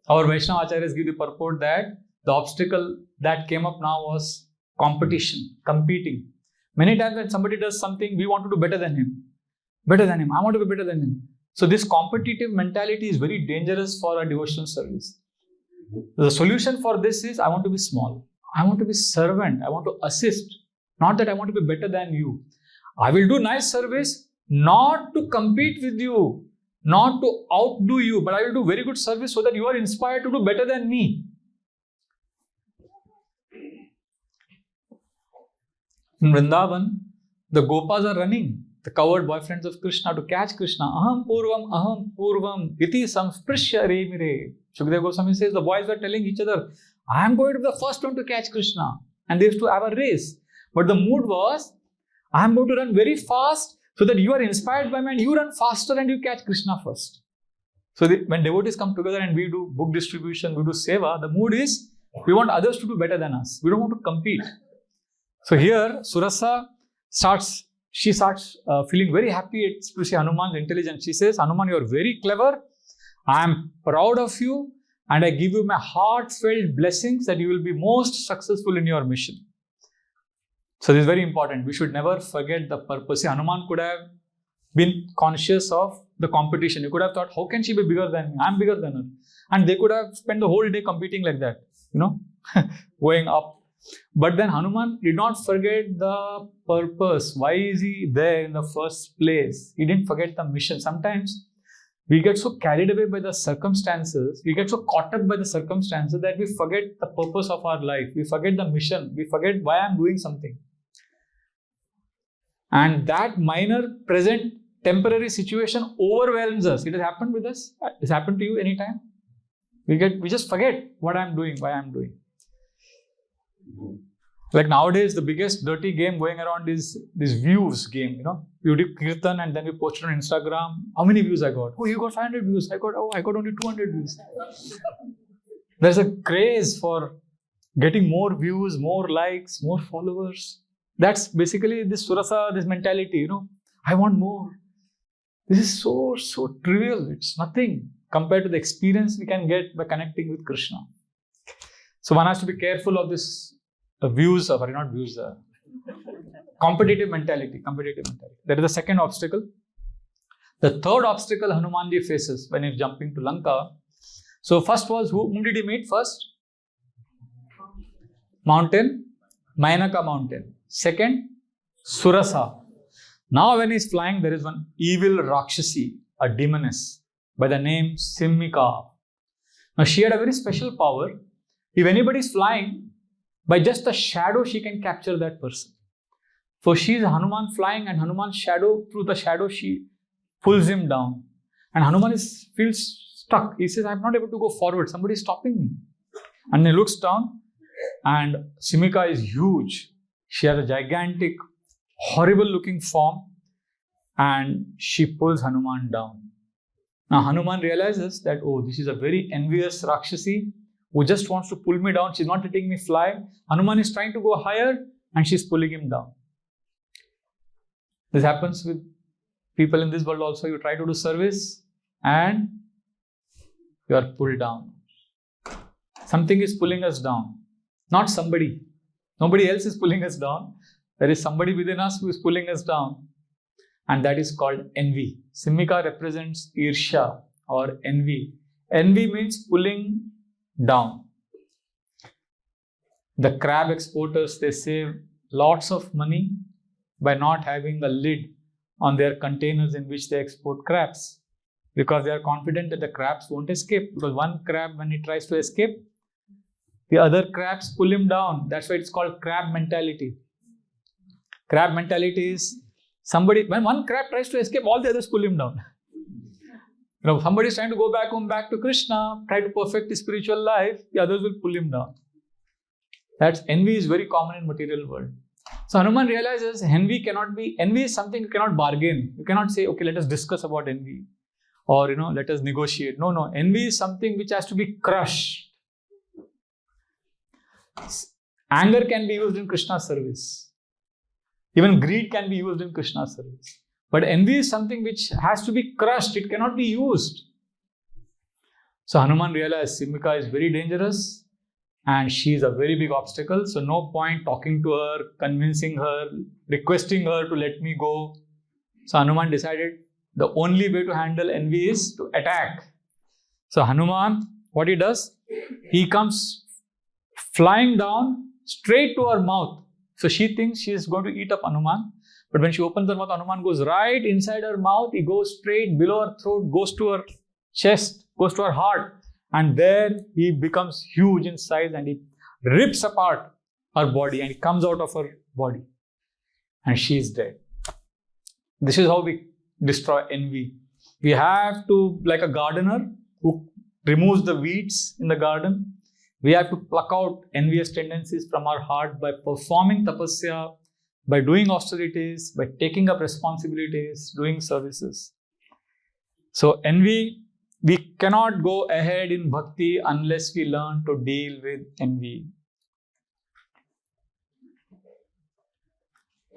Our Vaishnava Acharyas give the purport that the obstacle that came up now was competition, competing. Many times when somebody does something, we want to do better than him. Better than him. I want to be better than him. So this competitive mentality is very dangerous for a devotional service. The solution for this is, I want to be small. I want to be servant. I want to assist. Not that I want to be better than you. I will do nice service, not to compete with you, not to outdo you, but I will do very good service so that you are inspired to do better than me. In Vrindavan, the Gopas are running, the coward boyfriends of Krishna, to catch Krishna. Aham purvam, iti samsprishya remire. Shukadeva Goswami says the boys were telling each other, I am going to be the first one to catch Krishna. And they used to have a race. But the mood was, I am going to run very fast so that you are inspired by me and you run faster and you catch Krishna first. So when devotees come together and we do book distribution, we do seva, the mood is, we want others to do better than us. We don't want to compete. So here, Surasa starts feeling very happy to see Hanuman's intelligence. She says, Hanuman, you are very clever. I am proud of you and I give you my heartfelt blessings that you will be most successful in your mission. So this is very important. We should never forget the purpose. See, Hanuman could have been conscious of the competition. He could have thought, how can she be bigger than me? I am bigger than her. And they could have spent the whole day competing like that, going up. But then Hanuman did not forget the purpose. Why is he there in the first place? He didn't forget the mission. Sometimes we get so carried away by the circumstances, we get so caught up by the circumstances that we forget the purpose of our life. We forget the mission. We forget why I'm doing something. And that minor, present, temporary situation overwhelms us. It has happened with us. It has happened to you anytime. We just forget what I'm doing, why I'm doing. Like nowadays, the biggest dirty game going around is this views game, You do kirtan and then you post it on Instagram. How many views I got? Oh, you got 500 views. I got only 200 views. There's a craze for getting more views, more likes, more followers. That's basically this Surasa, this mentality, I want more. This is so trivial. It's nothing compared to the experience we can get by connecting with Krishna. So one has to be careful of this competitive mentality. That is the second obstacle. The third obstacle Hanumanji faces when he's jumping to Lanka. So first was, whom did he meet first? Mountain, Mainaka mountain. Second, Surasa. Now when he's flying, there is one evil rakshasi, a demoness, by the name Sinhika. Now she had a very special power. If anybody is flying, by just a shadow, she can capture that person. So she is Hanuman flying and Hanuman's shadow, through the shadow, she pulls him down. And Hanuman feels stuck. He says, I'm not able to go forward. Somebody is stopping me. And he looks down and Sinhika is huge. She has a gigantic, horrible looking form and she pulls Hanuman down. Now Hanuman realizes that, this is a very envious rakshasi who just wants to pull me down. She's not letting me fly. Hanuman is trying to go higher and she's pulling him down. This happens with people in this world also. You try to do service and you are pulled down. Something is pulling us down. Not somebody. Nobody else is pulling us down. There is somebody within us who is pulling us down. And that is called envy. Sinhika represents Irsha or envy. Envy means pulling down. The crab exporters, they save lots of money by not having a lid on their containers in which they export crabs, because they are confident that the crabs won't escape. Because one crab, when he tries to escape, the other crabs pull him down. That's why it's called crab mentality. Crab mentality is, When one crab tries to escape, all the others pull him down. Somebody is trying to go back home, back to Krishna, try to perfect his spiritual life, the others will pull him down. Envy is very common in material world. So Hanuman realizes envy is something you cannot bargain. You cannot say, okay, let us discuss about envy. Or, let us negotiate. No. Envy is something which has to be crushed. Anger can be used in Krishna's service. Even greed can be used in Krishna's service. But envy is something which has to be crushed. It cannot be used. So Hanuman realized Sinhika is very dangerous and she is a very big obstacle. So no point talking to her, convincing her, requesting her to let me go. So Hanuman decided the only way to handle envy is to attack. So Hanuman, what he does? He comes flying down straight to her mouth. So she thinks she is going to eat up Hanuman. But when she opens her mouth, Hanuman goes right inside her mouth. He goes straight below her throat, goes to her chest, goes to her heart. And there he becomes huge in size and he rips apart her body and he comes out of her body. And she is dead. This is how we destroy envy. We have to, like a gardener who removes the weeds in the garden, we have to pluck out envious tendencies from our heart by performing tapasya, by doing austerities, by taking up responsibilities, doing services. So envy, we cannot go ahead in bhakti unless we learn to deal with envy.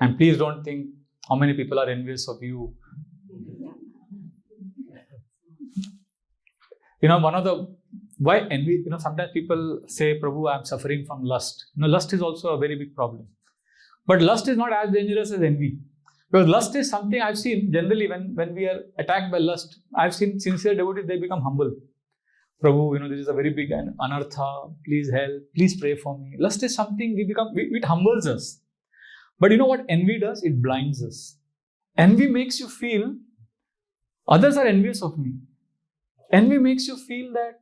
And please don't think how many people are envious of you. Why envy? Sometimes people say, Prabhu, I am suffering from lust. Lust is also a very big problem. But lust is not as dangerous as envy. Because lust is something I've seen generally when we are attacked by lust. I've seen sincere devotees, they become humble. Prabhu, this is a very big anartha. Please help. Please pray for me. Lust is something it humbles us. But you know what envy does? It blinds us. Envy makes you feel others are envious of me. Envy makes you feel that,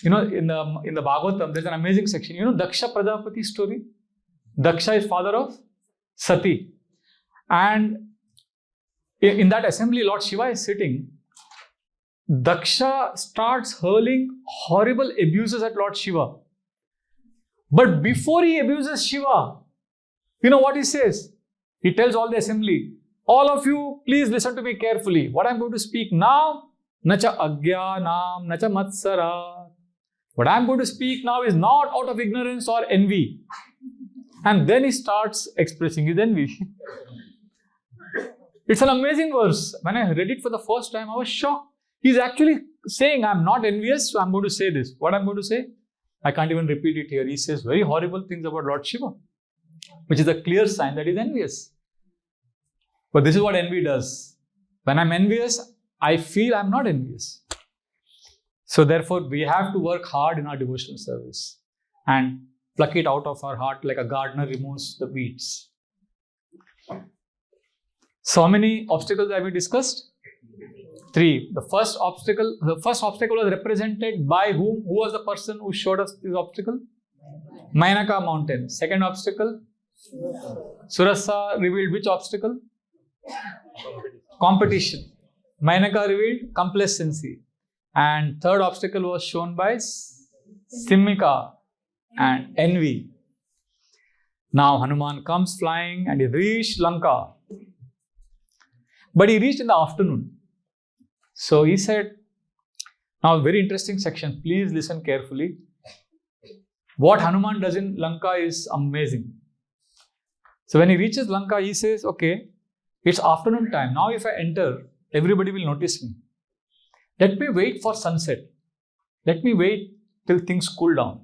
in the Bhagavatam, there's an amazing section. Daksha Prajapati story. Daksha is father of Sati. And in that assembly, Lord Shiva is sitting. Daksha starts hurling horrible abuses at Lord Shiva. But before he abuses Shiva, you know what he says? He tells all the assembly, all of you, please listen to me carefully. What I'm going to speak now, nacha agyanam, nacha matsara. What I'm going to speak now is not out of ignorance or envy. And then he starts expressing his envy. It's an amazing verse. When I read it for the first time, I was shocked. He's actually saying, I'm not envious, so I'm going to say this. What I'm going to say? I can't even repeat it here. He says very horrible things about Lord Shiva, which is a clear sign that he's envious. But this is what envy does. When I'm envious, I feel I'm not envious. So therefore, we have to work hard in our devotional service and pluck it out of our heart like a gardener removes the weeds. So how many obstacles have we discussed? 3. The first obstacle was represented by whom? Who was the person who showed us this obstacle? Mainaka mountain. Second obstacle? Surasa revealed which obstacle? Competition. Mainaka revealed complacency. And third obstacle was shown by Sinhika and envy. Now Hanuman comes flying and he reached Lanka. But he reached in the afternoon. So he said, now a very interesting section, please listen carefully. What Hanuman does in Lanka is amazing. So when he reaches Lanka, he says, okay, it's afternoon time. Now if I enter, everybody will notice me. Let me wait for sunset. Let me wait till things cool down.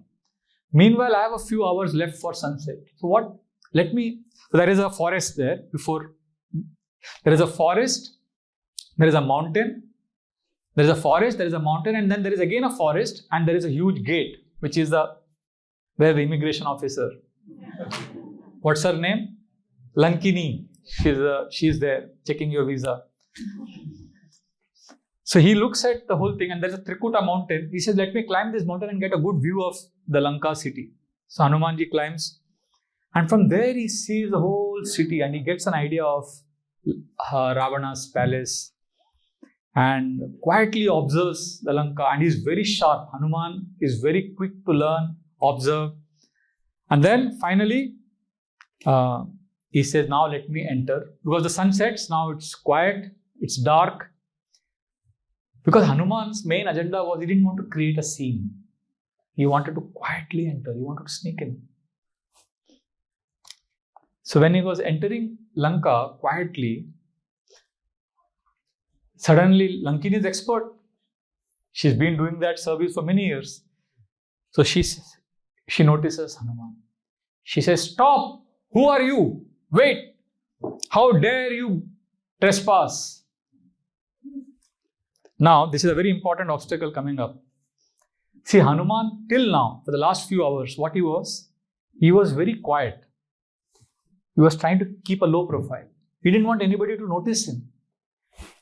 Meanwhile, I have a few hours left for sunset. So there is a forest there before. There is a forest, there is a mountain, there is a forest, there is a mountain, and then there is again a forest, and there is a huge gate, which is where the immigration officer. What's her name? Lankini. She's there checking your visa. So he looks at the whole thing, and there's a Trikuta mountain. He says, let me climb this mountain and get a good view of the Lanka city. So Hanumanji climbs, and from there he sees the whole whole city and he gets an idea of Ravana's palace and quietly observes the Lanka, and he's very sharp. Hanuman is very quick to learn, observe. And then finally, he says, now let me enter. Because the sun sets, now it's quiet, it's dark. Because Hanuman's main agenda was he didn't want to create a scene. He wanted to quietly enter, he wanted to sneak in. So when he was entering Lanka quietly, suddenly Lankini is expert. She's been doing that service for many years. So she notices Hanuman. She says, stop! Who are you? Wait! How dare you trespass? Now, this is a very important obstacle coming up. See, Hanuman, till now, for the last few hours, what he was very quiet. He was trying to keep a low profile. He didn't want anybody to notice him.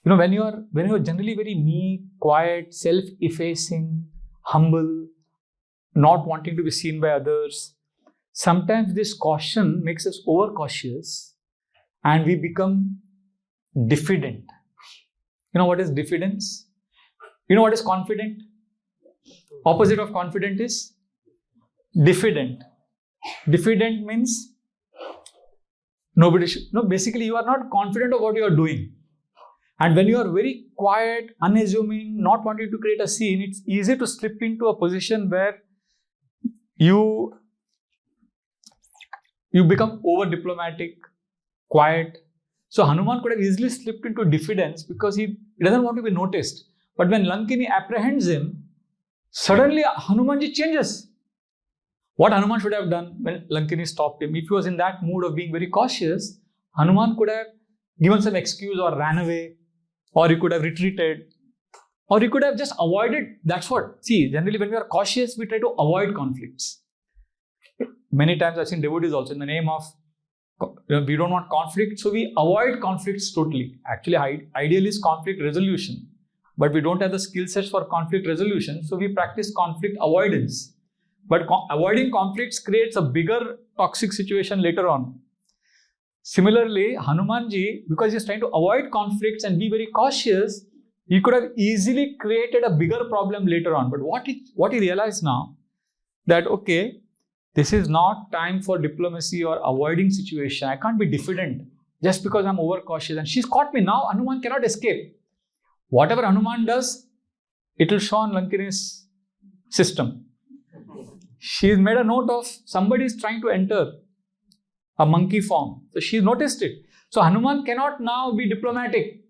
You know, when you are generally very meek, quiet, self-effacing, humble, not wanting to be seen by others, sometimes this caution makes us overcautious and we become diffident. You know what is diffidence? You know what is confident? Opposite of confident is diffident. Diffident means nobody should. No, basically you are not confident of what you are doing. And when you are very quiet, unassuming, not wanting to create a scene, it's easy to slip into a position where you become over diplomatic, quiet. So Hanuman could have easily slipped into diffidence because he doesn't want to be noticed. But when Lankini apprehends him, suddenly Hanumanji changes. What Hanuman should have done when Lankini stopped him? If he was in that mood of being very cautious, Hanuman could have given some excuse or ran away, or he could have retreated, or he could have just avoided. That's what. See, generally when we are cautious, we try to avoid conflicts. Many times I've seen devotees also in the name of, we don't want conflict, so we avoid conflicts totally. Actually, ideally is conflict resolution, but we don't have the skill sets for conflict resolution, so we practice conflict avoidance. But avoiding conflicts creates a bigger toxic situation later on. Similarly, Hanumanji, because he's trying to avoid conflicts and be very cautious, he could have easily created a bigger problem later on. But what he realized now, that okay, this is not time for diplomacy or avoiding situation. I can't be diffident just because I'm overcautious. And she's caught me now. Hanuman cannot escape. Whatever Hanuman does, it will show on Lankini's system. She's made a note of somebody is trying to enter a monkey form. So she noticed it. So Hanuman cannot now be diplomatic.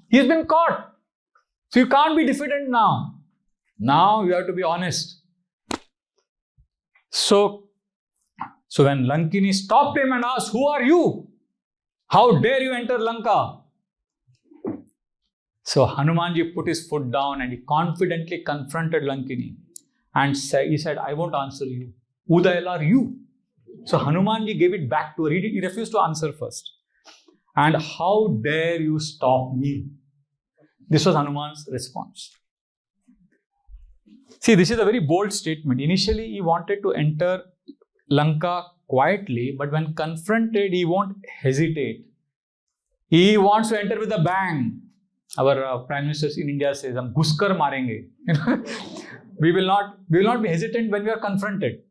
He's been caught. So you can't be diffident now. Now you have to be honest. So when Lankini stopped him and asked, who are you? How dare you enter Lanka? So Hanumanji put his foot down and he confidently confronted Lankini and he said, I won't answer you. Who the hell are you? So Hanumanji gave it back to her. He refused to answer first. And how dare you stop me? This was Hanuman's response. See, this is a very bold statement. Initially, he wanted to enter Lanka quietly, but when confronted, he won't hesitate. He wants to enter with a bang. Our Prime Minister in India says, "Hum ghuskar marenge." We will not be hesitant when we are confronted.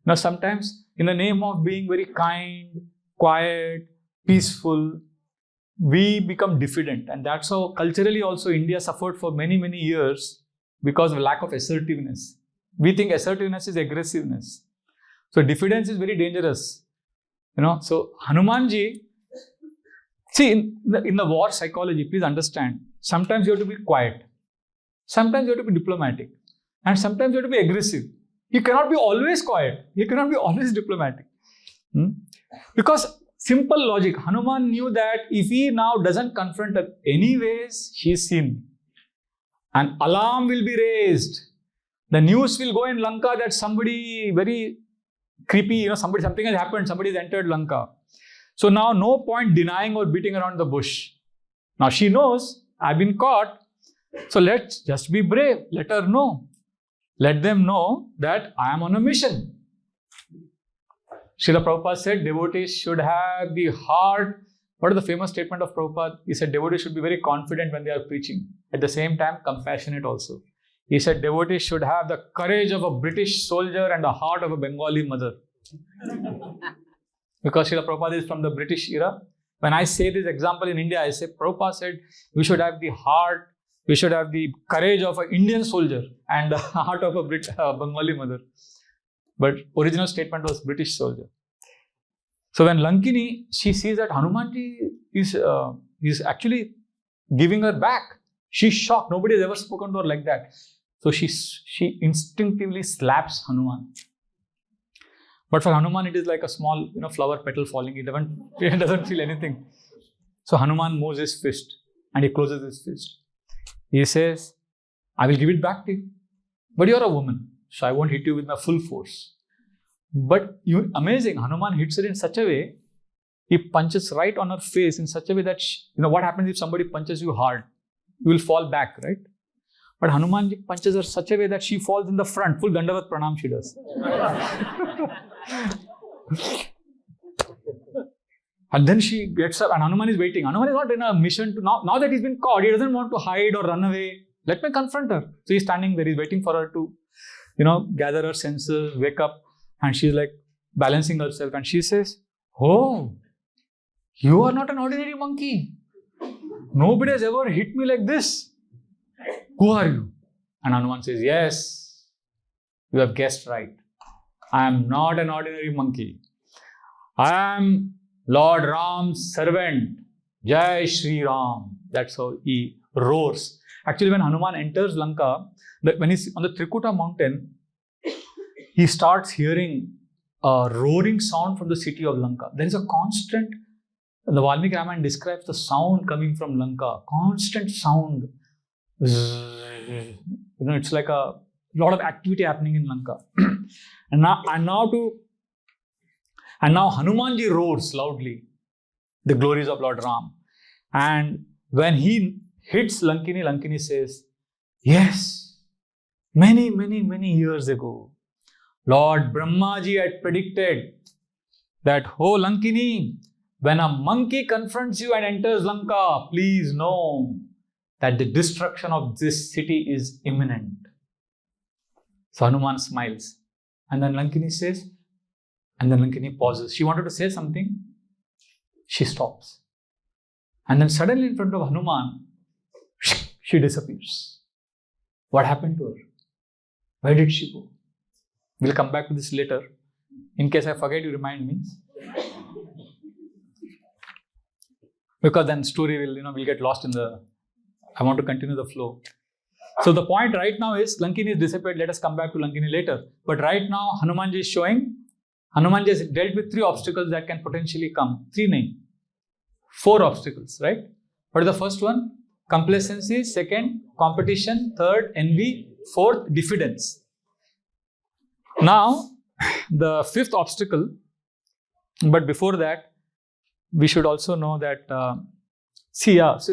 Now, sometimes in the name of being very kind, quiet, peaceful, we become diffident. And that's how culturally also India suffered for many, many years because of lack of assertiveness. We think assertiveness is aggressiveness. So diffidence is very dangerous. So Hanumanji, see in the war psychology, please understand, sometimes you have to be quiet. Sometimes you have to be diplomatic. And sometimes you have to be aggressive. You cannot be always quiet. You cannot be always diplomatic. Because simple logic, Hanuman knew that if he now doesn't confront her anyways, she is seen. An alarm will be raised. The news will go in Lanka that somebody very creepy, something has happened, somebody has entered Lanka. So now no point denying or beating around the bush. Now she knows, I've been caught. So let's just be brave. Let her know. Let them know that I am on a mission. Srila Prabhupada said devotees should have the heart. What is the famous statement of Prabhupada? He said devotees should be very confident when they are preaching. At the same time, compassionate also. He said devotees should have the courage of a British soldier and the heart of a Bengali mother. Because Srila Prabhupada is from the British era. When I say this example in India, I say Prabhupada said we should have the heart, we should have the courage of an Indian soldier and the heart of a Bengali mother. But original statement was British soldier. So when Lankini, she sees that Hanumanji is actually giving her back. She's shocked. Nobody has ever spoken to her like that. So she instinctively slaps Hanuman. But for Hanuman, it is like a small, flower petal falling. It doesn't feel anything. So Hanuman moves his fist and he closes his fist. He says, I will give it back to you. But you're a woman, so I won't hit you with my full force. But amazing, Hanuman hits her in such a way, he punches right on her face in such a way that, what happens if somebody punches you hard? You will fall back, right? But Hanumanji punches her such a way that she falls in the front. Full Dandavat Pranam she does. And then she gets up and Hanuman is waiting. Hanuman is not in a mission to, now that he's been caught, he doesn't want to hide or run away. Let me confront her. So he's standing there, he's waiting for her to, gather her senses, wake up. And she's like balancing herself and she says, oh, you are not an ordinary monkey. Nobody has ever hit me like this. Who are you? And Hanuman says, yes, you have guessed right. I am not an ordinary monkey. I am Lord Ram's servant. Jai Shri Ram. That's how he roars. Actually, when Hanuman enters Lanka, when he's on the Trikuta mountain, he starts hearing a roaring sound from the city of Lanka. There is a constant, the Valmiki Ramayan describes the sound coming from Lanka. Constant sound. It's like a lot of activity happening in Lanka. and now Hanumanji roars loudly the glories of Lord Ram. And when he hits Lankini, Lankini says, yes, many years ago, Lord Brahmaji had predicted that, oh Lankini, when a monkey confronts you and enters Lanka, please know that the destruction of this city is imminent. So Hanuman smiles. And then Lankini says, and then Lankini pauses. She wanted to say something. She stops. And then suddenly in front of Hanuman, she disappears. What happened to her? Where did she go? We'll come back to this later. In case I forget, you remind me. Because then story will, we'll get lost in I want to continue the flow. So the point right now is Lankini is disappeared. Let us come back to Lankini later. But right now, Hanumanji is showing, Hanumanji has dealt with 3 obstacles that can potentially come. 4 obstacles, right? What is the first one? Complacency. Second, competition. Third, envy. Fourth, diffidence. Now, the 5th obstacle, but before that, we should also know that,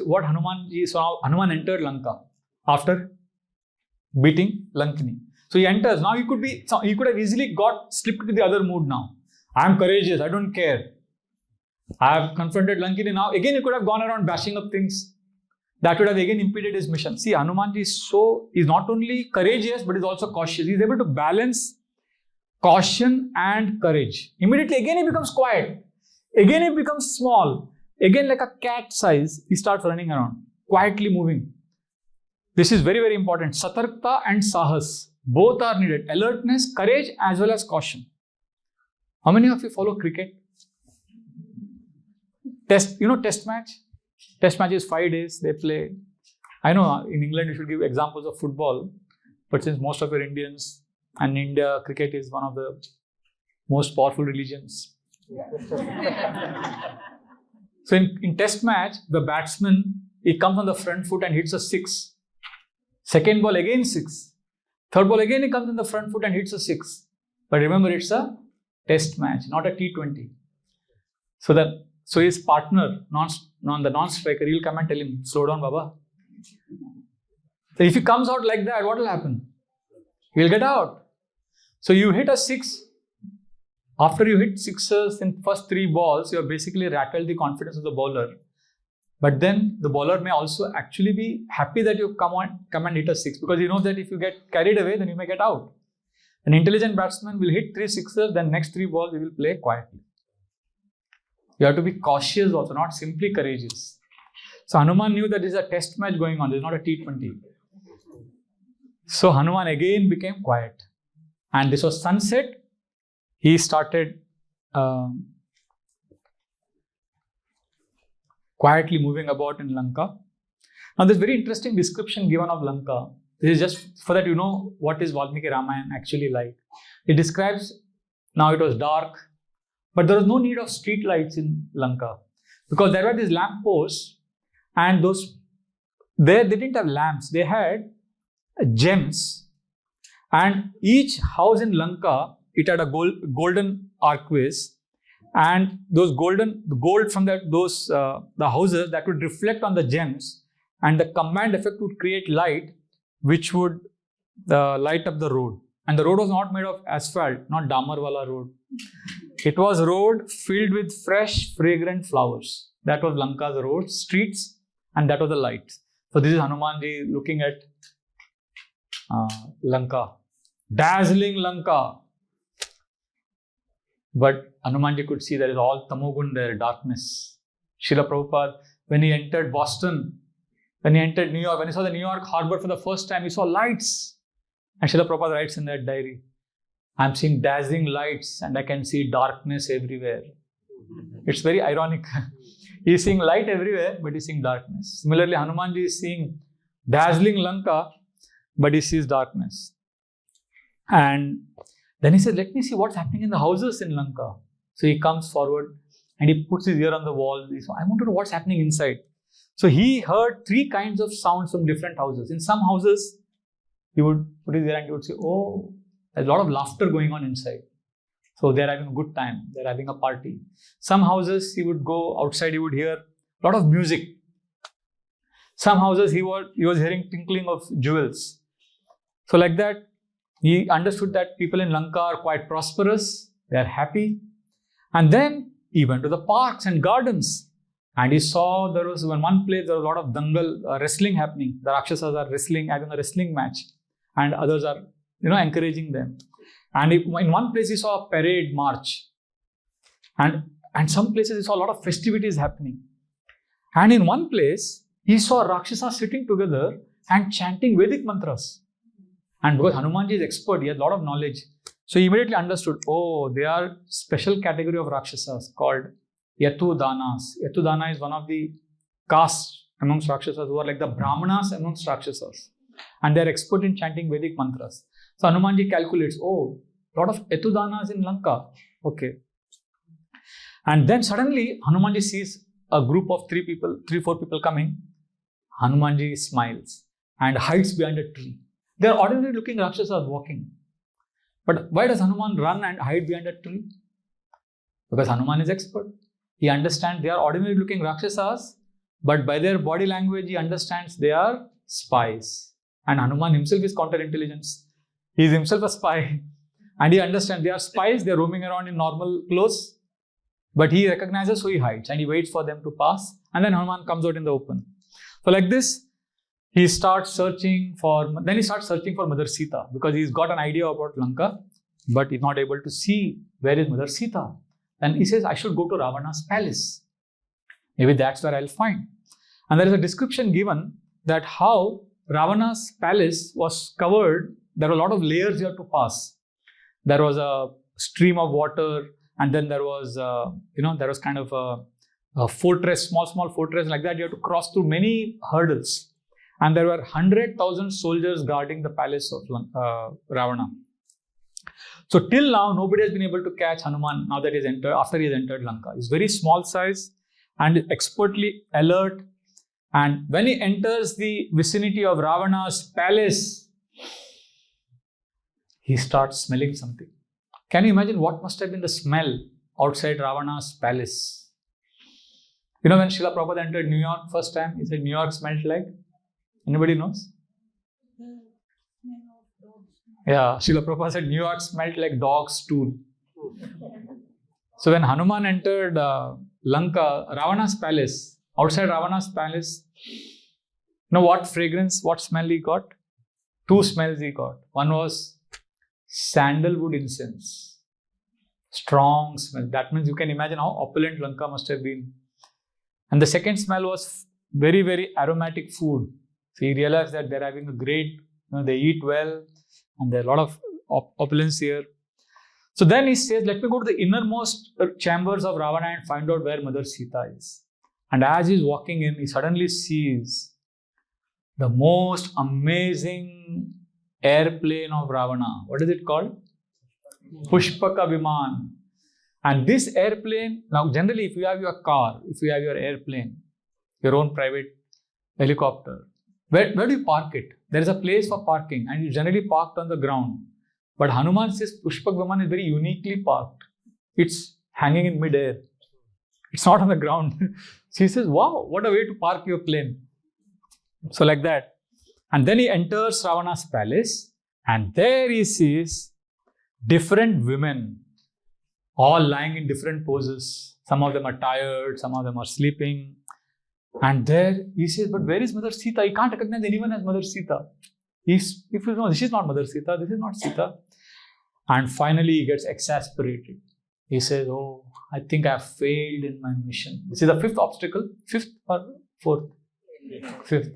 what Hanuman entered Lanka after beating Lankini. So he enters. Now he could have easily slipped to the other mood now. I am courageous, I don't care. I have confronted Lankini now. Again, he could have gone around bashing up things. That would have again impeded his mission. See, Hanumanji is not only courageous, but is also cautious. He is able to balance caution and courage. Immediately, again he becomes quiet. Again he becomes small. Again, like a cat size, he starts running around, quietly moving. This is very, very important. Satarkta and sahas, both are needed. Alertness, courage, as well as caution. How many of you follow cricket? Test match? Test match is 5 days, they play. I know in England you should give examples of football, but since most of you are Indians, and in India, cricket is one of the most powerful religions. So in test match, the batsman, he comes on the front foot and hits a 6. Second ball again 6. Third ball again he comes on the front foot and hits a 6. But remember, it's a test match, not a T20. So his partner, the non-striker, he'll come and tell him, slow down, Baba. So if he comes out like that, what will happen? He'll get out. So you hit a 6, After you hit sixes in first 3 balls, you have basically rattled the confidence of the bowler. But then the bowler may also actually be happy that you come and hit a 6, because he knows that if you get carried away, then you may get out. An intelligent batsman will hit 3 sixes, then next 3 balls he will play quietly. You have to be cautious also, not simply courageous. So Hanuman knew that this is a test match going on, this is not a T20. So Hanuman again became quiet. And this was sunset. He started quietly moving about in Lanka. Now, there's very interesting description given of Lanka. This is just for that you know what is Valmiki Ramayan actually like. It describes, now it was dark, but there was no need of street lights in Lanka, because there were these lamp posts, and they didn't have lamps, they had gems, and each house in Lanka, it had a golden archways, and those gold from the houses that would reflect on the gems, and the combined effect would create light, which would light up the road. And the road was not made of asphalt, not damar wala road. It was road filled with fresh, fragrant flowers. That was Lanka's road, streets, and that was the light. So this is Hanumanji looking at Lanka. Dazzling Lanka. But Hanumanji could see there is all tamogun there, darkness. Srila Prabhupada, when he entered Boston, when he entered New York, when he saw the New York harbor for the first time, he saw lights. And Srila Prabhupada writes in that diary, I'm seeing dazzling lights and I can see darkness everywhere. It's very ironic. He's seeing light everywhere, but he's seeing darkness. Similarly, Hanumanji is seeing dazzling Lanka, but he sees darkness. And then he said, let me see what's happening in the houses in Lanka. So he comes forward and he puts his ear on the wall. He says, I want to know what's happening inside. So he heard 3 kinds of sounds from different houses. In some houses, he would put his ear and he would say, oh, there's a lot of laughter going on inside. So they're having a good time. They're having a party. Some houses, he would go outside, he would hear a lot of music. Some houses, he was hearing tinkling of jewels. So like that, he understood that people in Lanka are quite prosperous. They are happy. And then he went to the parks and gardens. And he saw there was one place, there was a lot of dangal, wrestling happening. The rakshasas are wrestling, having a wrestling match. And others are, encouraging them. And in one place, he saw a parade march. And some places, he saw a lot of festivities happening. And in one place, he saw rakshasas sitting together and chanting Vedic mantras. And because Hanumanji is expert, he has a lot of knowledge. So he immediately understood, they are special category of rakshasas called Yatudanas. Yatudana is one of the castes amongst rakshasas who are like the brahmanas amongst rakshasas. And they are expert in chanting Vedic mantras. So Hanumanji calculates, a lot of Yatudanas in Lanka. Okay. And then suddenly Hanumanji sees a group of 3-4 people coming. Hanumanji smiles and hides behind a tree. They are ordinary looking rakshasas walking. But why does Hanuman run and hide behind a tree? Because Hanuman is expert. He understands they are ordinary looking rakshasas, but by their body language, he understands they are spies. And Hanuman himself is counterintelligence. He is himself a spy. And he understands they are spies, they are roaming around in normal clothes. But he recognizes, so he hides and he waits for them to pass. And then Hanuman comes out in the open. So like this, he starts searching for Mother Sita, because he's got an idea about Lanka, but he's not able to see where is Mother Sita. And he says, I should go to Ravana's palace. Maybe that's where I'll find. And there is a description given that how Ravana's palace was covered. There were a lot of layers you have to pass. There was a stream of water, and then there was, there was kind of a fortress, small fortress like that. You have to cross through many hurdles. And there were 100,000 soldiers guarding the palace of Ravana. So till now, nobody has been able to catch Hanuman after he has entered Lanka. He's very small size and expertly alert. And when he enters the vicinity of Ravana's palace, he starts smelling something. Can you imagine what must have been the smell outside Ravana's palace? When Srila Prabhupada entered New York first time, he said New York smelled like? Anybody knows? Yeah, Srila Prabhupada said New York smelled like dog stool. So when Hanuman entered Lanka, Ravana's palace, outside Ravana's palace, you know what fragrance, what smell he got? Two smells he got. One was sandalwood incense. Strong smell. That means you can imagine how opulent Lanka must have been. And the second smell was very, very aromatic food. So he realized that they're having a great, they eat well and there are a lot of opulence here. So then he says, let me go to the innermost chambers of Ravana and find out where Mother Sita is. And as he's walking in, he suddenly sees the most amazing airplane of Ravana. What is it called? Pushpaka Viman. And this airplane, now generally if you have your car, if you have your airplane, your own private helicopter, where do you park it? There is a place for parking and you generally parked on the ground. But Hanuman says Pushpak Viman is very uniquely parked. It's hanging in mid-air. It's not on the ground. So he says, wow, what a way to park your plane. So like that. And then he enters Ravana's palace and there he sees different women, all lying in different poses. Some of them are tired, some of them are sleeping. And there he says, but where is Mother Sita? He can't recognize anyone as Mother Sita. If you know, this is not Mother Sita, this is not Sita. And finally he gets exasperated. He says, oh, I think I have failed in my mission. This is the fifth obstacle. Fifth or fourth? Fifth.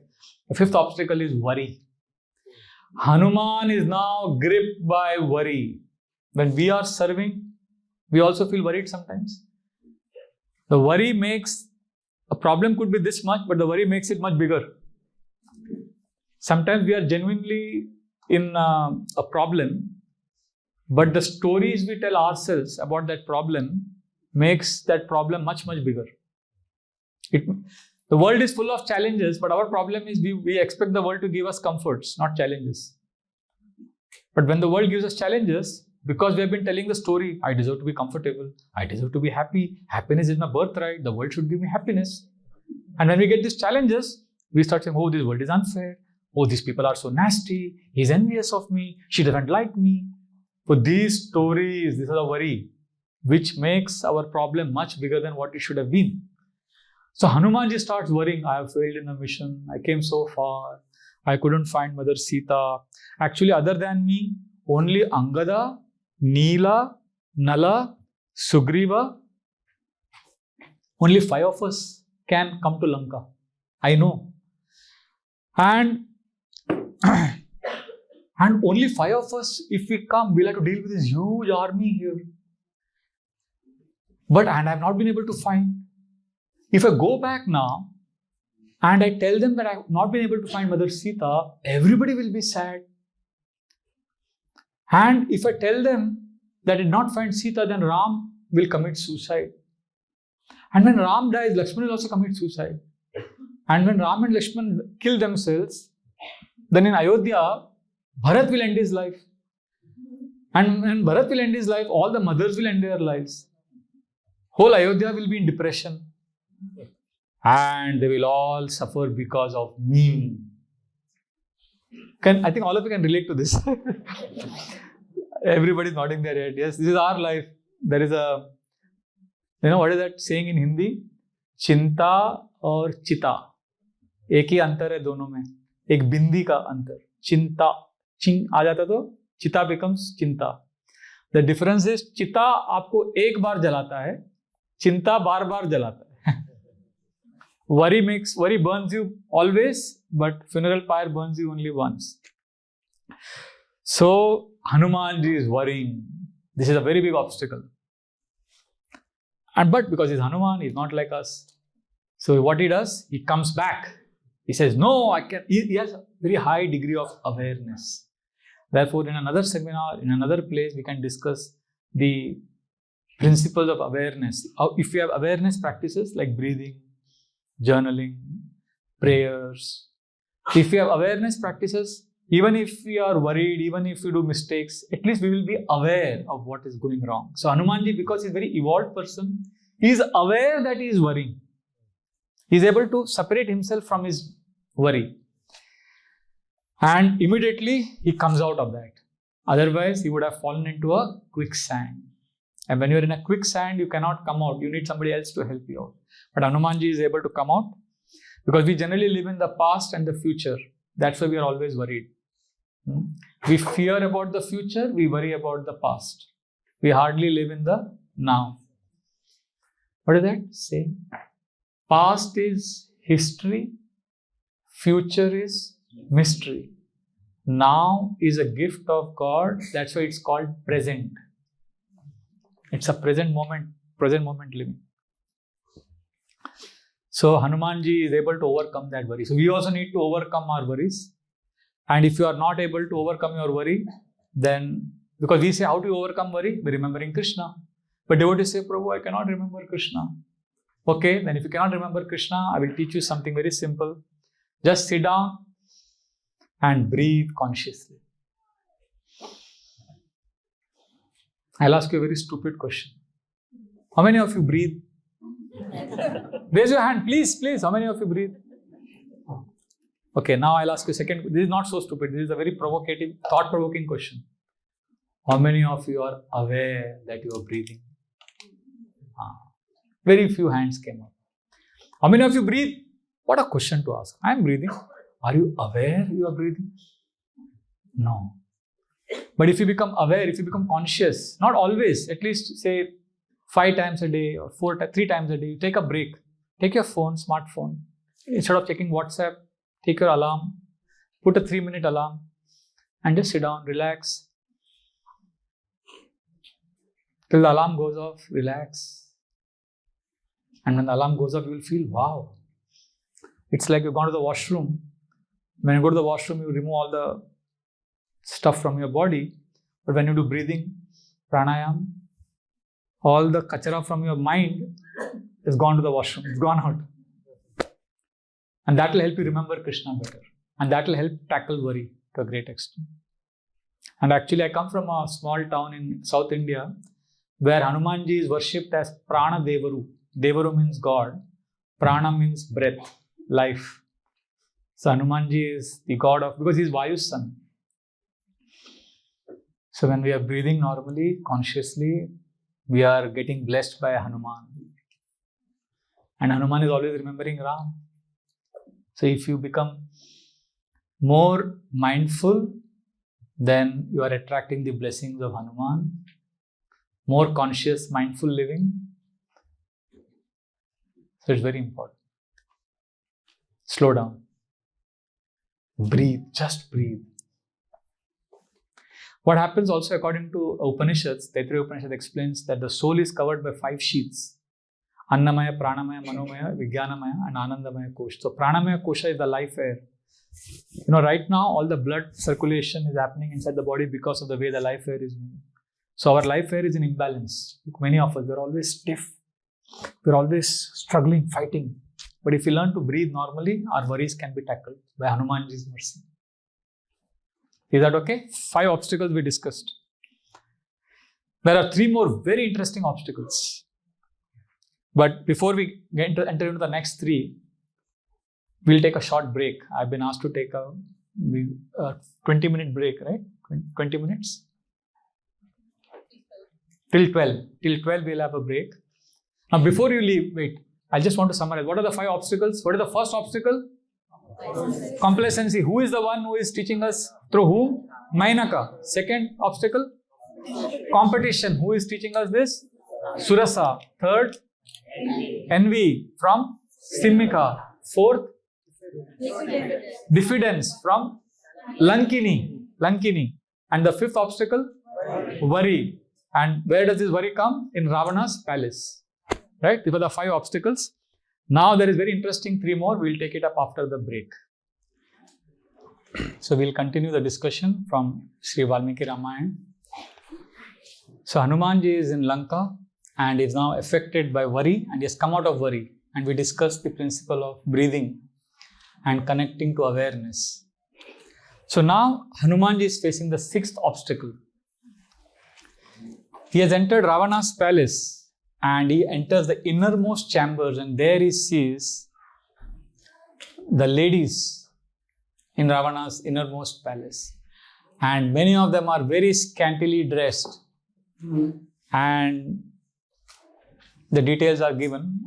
The fifth obstacle is worry. Hanuman is now gripped by worry. When we are serving, we also feel worried sometimes. The worry makes, a problem could be this much, but the worry makes it much bigger. Sometimes we are genuinely in a problem, but the stories we tell ourselves about that problem makes that problem much, much bigger. The world is full of challenges, but our problem is we expect the world to give us comforts, not challenges. But when the world gives us challenges, because we have been telling the story, I deserve to be comfortable, I deserve to be happy, happiness is my birthright, the world should give me happiness. And when we get these challenges, we start saying, oh, this world is unfair, oh, these people are so nasty, he's envious of me, she doesn't like me. So these stories, this is a worry, which makes our problem much bigger than what it should have been. So Hanumanji starts worrying, I have failed in the mission, I came so far, I couldn't find Mother Sita. Actually, other than me, only Angada, Neela, Nala, Sugriva, only 5 of us can come to Lanka. I know. And only 5 of us, if we come, we'll have to deal with this huge army here. And I have not been able to find. If I go back now and I tell them that I have not been able to find Mother Sita, everybody will be sad. And if I tell them that I did not find Sita, then Ram will commit suicide. And when Ram dies, Lakshman will also commit suicide. And when Ram and Lakshman kill themselves, then in Ayodhya, Bharat will end his life. And when Bharat will end his life, all the mothers will end their lives. Whole Ayodhya will be in depression. And they will all suffer because of me. I think all of you can relate to this. Everybody is nodding their head. Yes, this is our life. There is a, what is that saying in Hindi? Chinta और चिता एक ही अंतर है दोनों में, एक बिंदी का अंतर. चिंता चिंग आ जाता तो चिता becomes चिंता. The difference is चिता आपको एक बार जलाता है, चिंता बार बार जलाता है. Worry burns you always, but funeral pyre burns you only once. So Hanumanji is worrying. This is a very big obstacle. But because he's Hanuman, he's not like us. So what he does, he comes back. He says, no, I can. He has a very high degree of awareness. Therefore, in another seminar, in another place, we can discuss the principles of awareness. If we have awareness practices like breathing, journaling, prayers. If we have awareness practices, even if we are worried, even if we do mistakes, at least we will be aware of what is going wrong. So Hanumanji, because he's a very evolved person, he is aware that he is worrying. He is able to separate himself from his worry. And immediately he comes out of that. Otherwise, he would have fallen into a quicksand. And when you're in a quicksand, you cannot come out. You need somebody else to help you out. But Hanumanji is able to come out because we generally live in the past and the future. That's why we are always worried. We fear about the future, we worry about the past. We hardly live in the now. What does that say? Past is history, future is mystery. Now is a gift of God. That's why it's called present. It's a present moment living. So Hanumanji is able to overcome that worry. So we also need to overcome our worries. And if you are not able to overcome your worry, then, because we say, how do you overcome worry? By remembering Krishna. But devotees say, Prabhu, I cannot remember Krishna. Okay, then if you cannot remember Krishna, I will teach you something very simple. Just sit down and breathe consciously. I'll ask you a very stupid question. How many of you breathe? Raise your hand, please. How many of you breathe? Okay, now I'll ask you a second. This is not so stupid. This is a very provocative, thought-provoking question. How many of you are aware that you are breathing? Very few hands came up. How many of you breathe? What a question to ask. I am breathing. Are you aware you are breathing? No. But if you become aware, if you become conscious, not always, at least say 5 times a day or 3 times a day, you take a break. Take your phone, smartphone. Instead of checking WhatsApp, take your alarm, put a 3-minute alarm and just sit down, relax. Till the alarm goes off, relax. And when the alarm goes off, you will feel, wow. It's like you've gone to the washroom. When you go to the washroom, you remove all the stuff from your body. But when you do breathing, pranayam, all the kachara from your mind is gone to the washroom. It's gone out. And that will help you remember Krishna better. And that will help tackle worry to a great extent. And actually, I come from a small town in South India where Hanumanji is worshipped as Prana Devaru. Devaru means God. Prana means breath, life. So Hanumanji is the god of, because he is Vayu's son. So when we are breathing normally, consciously, we are getting blessed by Hanuman. And Hanuman is always remembering Ram. So if you become more mindful, then you are attracting the blessings of Hanuman. More conscious, mindful living. So it's very important. Slow down. Breathe. Just breathe. What happens also according to Upanishads, Taittiriya Upanishad explains that the soul is covered by 5 sheaths. Annamaya, Pranamaya, Manomaya, Vijnanamaya and Anandamaya Kosha. So Pranamaya Kosha is the life air. Right now all the blood circulation is happening inside the body because of the way the life air is moving. So our life air is in imbalance. Many of us, we're always stiff. We're always struggling, fighting. But if we learn to breathe normally, our worries can be tackled by Hanumanji's mercy. Is that okay? 5 obstacles we discussed. There are 3 more very interesting obstacles. But before we enter into the next 3, we'll take a short break. I've been asked to take a 20-minute break, right? 20 minutes? Till 12. Till 12 we'll have a break. Now before you leave, wait. I just want to summarize. What are the 5 obstacles? What is the first obstacle? Complacency. Who is the one who is teaching us? Through whom? Mainaka. Second obstacle? Competition. Who is teaching us this? Surasa. Third? Envy. From? Sinhika. Fourth? Diffidence. From? Lankini. And the 5th obstacle? Worry. And where does this worry come? In Ravana's palace. Right? These were the 5 obstacles. Now there is very interesting 3 more. We'll take it up after the break. So we'll continue the discussion from Sri Valmiki Ramayan. So Hanumanji is in Lanka and is now affected by worry and he has come out of worry. And we discussed the principle of breathing and connecting to awareness. So now Hanumanji is facing the 6th obstacle. He has entered Ravana's palace and he enters the innermost chambers and there he sees the ladies in Ravana's innermost palace. And many of them are very scantily dressed. and the details are given.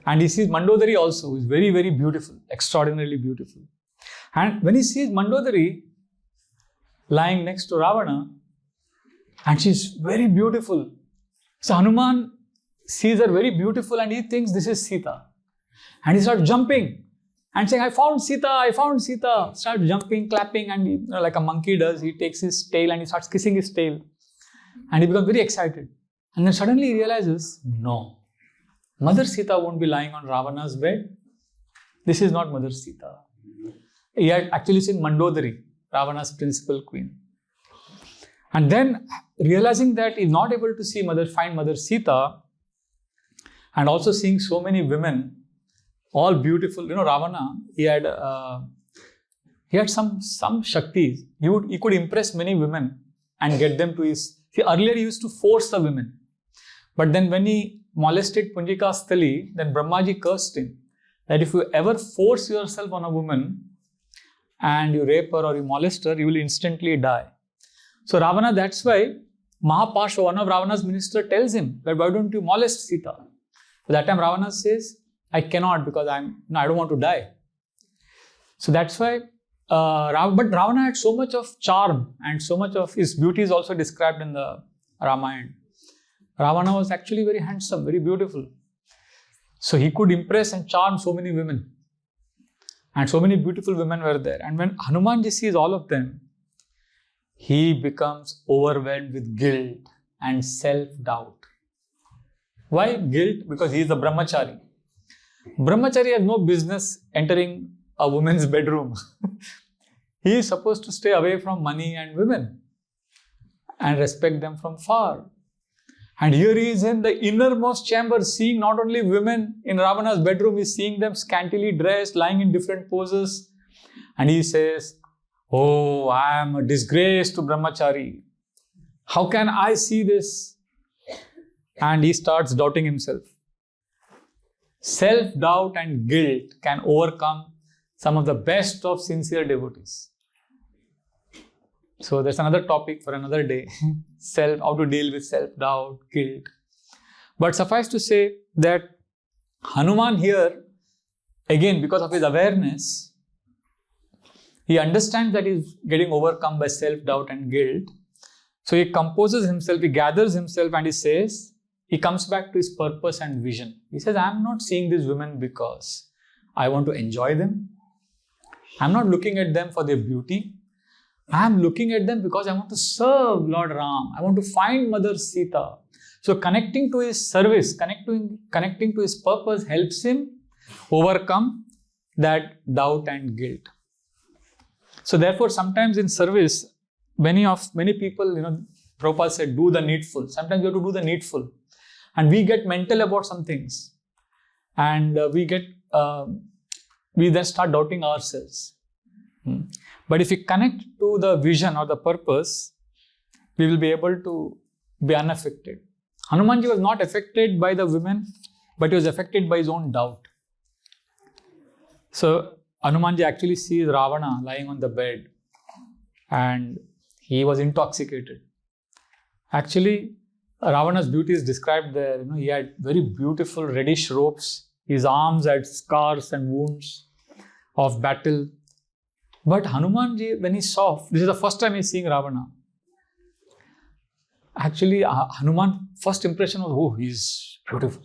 And he sees Mandodari also, who is very, very beautiful, extraordinarily beautiful. And when he sees Mandodari lying next to Ravana, and she's very beautiful, so Hanuman sees her very beautiful and he thinks this is Sita. And he starts jumping and saying, I found Sita, I found Sita. Starts jumping, clapping, and he, like a monkey does, he takes his tail and he starts kissing his tail. And he becomes very excited. And then suddenly he realizes, no, Mother Sita won't be lying on Ravana's bed. This is not Mother Sita. He had actually seen Mandodari, Ravana's principal queen. And then realizing that he's not able to find Mother Sita, and also seeing so many women, all beautiful. Ravana, he had some shaktis. He could impress many women and get them to his. See, earlier he used to force the women, but then when he molested Punjika Sthali, then Brahmaji cursed him that if you ever force yourself on a woman and you rape her or you molest her, you will instantly die. So Ravana, that's why Mahapashva, one of Ravana's minister, tells him that why don't you molest Sita? So that time Ravana says, I cannot because I don't want to die. So that's why, but Ravana had so much of charm and so much of his beauty is also described in the Ramayana. Ravana was actually very handsome, very beautiful. So he could impress and charm so many women. And so many beautiful women were there. And when Hanumanji sees all of them, he becomes overwhelmed with guilt and self-doubt. Why guilt? Because he is a brahmachari. Brahmachari has no business entering a woman's bedroom. He is supposed to stay away from money and women and respect them from far. And here he is in the innermost chamber, seeing not only women in Ravana's bedroom, he is seeing them scantily dressed, lying in different poses. And he says, oh, I am a disgrace to brahmachari. How can I see this? And he starts doubting himself. Self-doubt and guilt can overcome some of the best of sincere devotees. So that's another topic for another day. How to deal with self-doubt, guilt. But suffice to say that Hanuman here, again, because of his awareness, he understands that he's getting overcome by self-doubt and guilt. So he composes himself, he gathers himself and he says, he comes back to his purpose and vision. He says, I'm not seeing these women because I want to enjoy them. I'm not looking at them for their beauty. I'm looking at them because I want to serve Lord Ram. I want to find Mother Sita. So connecting to his service, connecting to his purpose helps him overcome that doubt and guilt. So therefore, sometimes in service, many people, Prabhupada said, do the needful. Sometimes you have to do the needful. And we get mental about some things. And we then start doubting ourselves. But if we connect to the vision or the purpose, we will be able to be unaffected. Hanumanji was not affected by the women, but he was affected by his own doubt. So Hanumanji actually sees Ravana lying on the bed and he was intoxicated. Actually, Ravana's beauty is described there. He had very beautiful reddish robes. His arms had scars and wounds of battle. But Hanumanji, when he saw, this is the first time he's seeing Ravana. Actually, Hanuman, first impression was, oh, he's beautiful.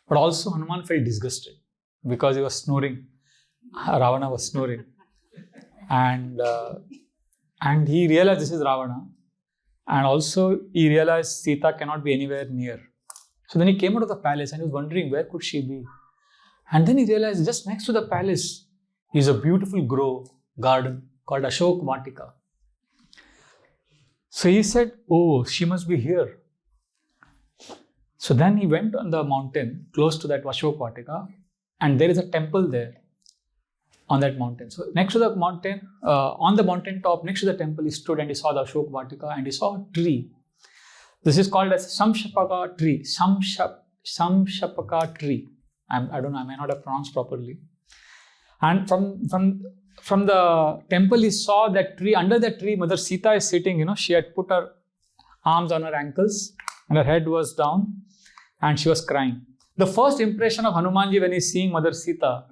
But also Hanuman felt disgusted because he was snoring. Ravana was snoring. And he realized this is Ravana. And also he realized Sita cannot be anywhere near. So then he came out of the palace and he was wondering where could she be. And then he realized just next to the palace is a beautiful garden called Ashoka Vatika. So he said, oh, she must be here. So then he went on the mountain close to that Ashoka Vatika, and there is a temple there on that mountain. So next to the mountain, on the mountain top, next to the temple, he stood and he saw the Ashoka Vatika and he saw a tree. This is called as Samshapaka tree. Samshapaka tree. I don't know, I may not have pronounced properly. And from the temple, he saw that tree. Under that tree, Mother Sita is sitting. She had put her arms on her ankles, and her head was down, and she was crying. The first impression of Hanumanji when he's seeing Mother Sita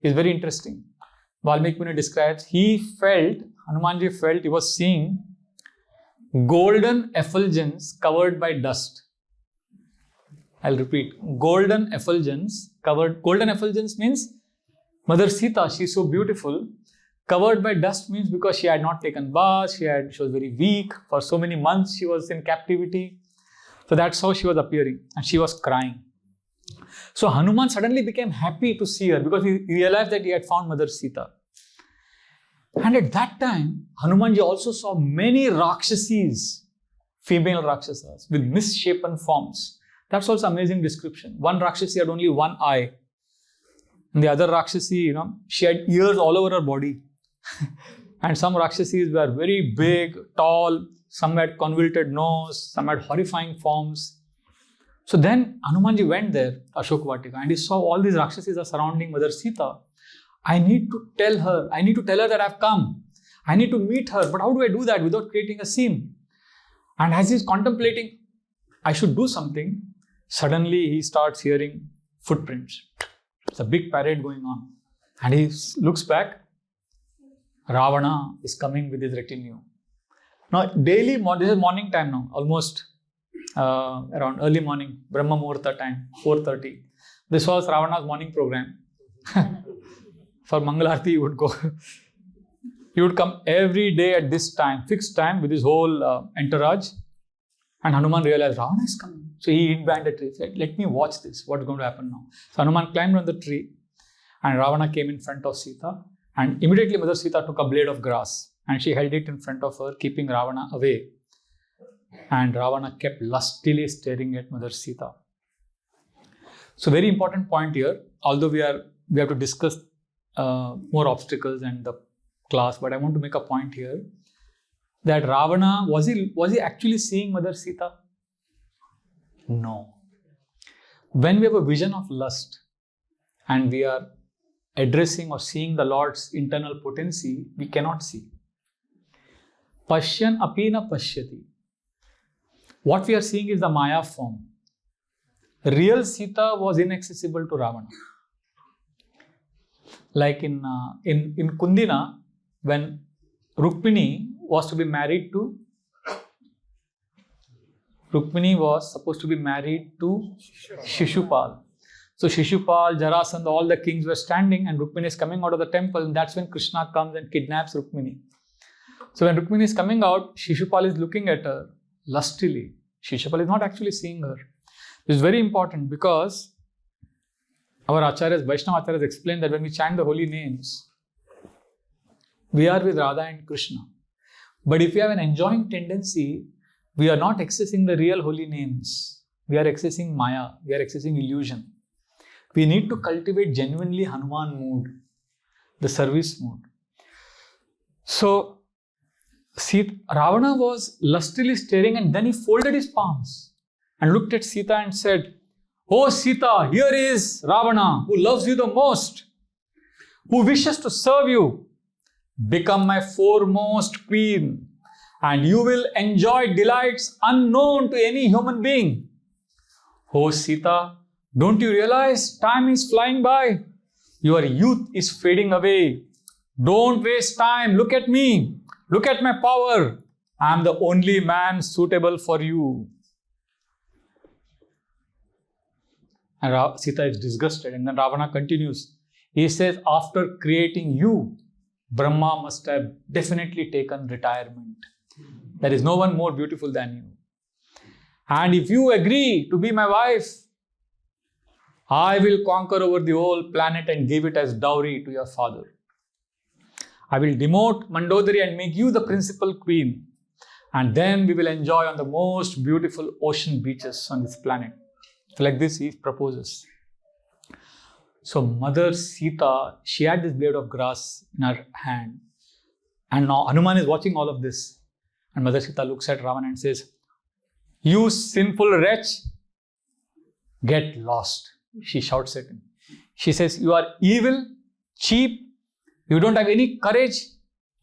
is very interesting. Valmiki Muni describes, Hanumanji felt he was seeing golden effulgence covered by dust. I'll repeat, golden effulgence means Mother Sita, she's so beautiful. Covered by dust means because she had not taken bath, she was very weak. For so many months she was in captivity. So that's how she was appearing, and she was crying. So Hanuman suddenly became happy to see her because he realized that he had found Mother Sita. And at that time, Hanumanji also saw many rakshasis, female rakshasas, with misshapen forms. That's also amazing description. One rakshasi had only one eye. And the other rakshasi, she had ears all over her body. And some rakshasis were very big, tall, some had convoluted nose, some had horrifying forms. So then Hanumanji went there, Ashoka Vatika, and he saw all these rakshasis are surrounding Mother Sita. I need to tell her that I've come. I need to meet her. But how do I do that without creating a scene? And as he's contemplating, I should do something, suddenly he starts hearing footprints. It's a big parade going on. And he looks back. Ravana is coming with his retinue. Now, this is morning time now, almost around early morning, Brahma Muhurta time, 4:30. This was Ravana's morning program. For Mangalarti, he would go. He would come every day at this time, fixed time, with his whole entourage. And Hanuman realized Ravana is coming. So he hid behind a tree. He said, let me watch this. What's going to happen now? So Hanuman climbed on the tree, and Ravana came in front of Sita. And immediately Mother Sita took a blade of grass and she held it in front of her, keeping Ravana away. And Ravana kept lustily staring at Mother Sita. So very important point here, although we have to discuss more obstacles and the class, but I want to make a point here that Ravana, was he actually seeing Mother Sita? No. When we have a vision of lust and we are addressing or seeing the Lord's internal potency, we cannot see. Pashyan apina pashyati. What we are seeing is the Maya form. Real Sita was inaccessible to Ravana. Like in Kundina, when Rukmini was supposed to be married to Shishupal. So Shishupal, Jarasandha, all the kings were standing and Rukmini is coming out of the temple, and that's when Krishna comes and kidnaps Rukmini. So when Rukmini is coming out, Shishupal is looking at her lustily. Shishupal is not actually seeing her. This is very important because our Acharyas, Vaishnava Acharyas explain that when we chant the holy names, we are with Radha and Krishna. But if we have an enjoying tendency, we are not accessing the real holy names. We are accessing Maya. We are accessing illusion. We need to cultivate genuinely Hanuman mood, the service mood. So, Ravana was lustily staring, and then he folded his palms and looked at Sita and said, "Oh Sita, here is Ravana, who loves you the most, who wishes to serve you. Become my foremost queen, and you will enjoy delights unknown to any human being. Oh Sita, don't you realize time is flying by? Your youth is fading away. Don't waste time. Look at me. Look at my power. I am the only man suitable for you." And Sita is disgusted. And then Ravana continues. He says, after creating you, Brahma must have definitely taken retirement. There is no one more beautiful than you. And if you agree to be my wife, I will conquer over the whole planet and give it as dowry to your father. I will demote Mandodari and make you the principal queen. And then we will enjoy on the most beautiful ocean beaches on this planet. So like this, he proposes. So Mother Sita, she had this blade of grass in her hand. And now Hanuman is watching all of this. And Mother Sita looks at Ravana and says, "You sinful wretch, get lost." She shouts at him. She says, "You are evil, cheap, you don't have any courage,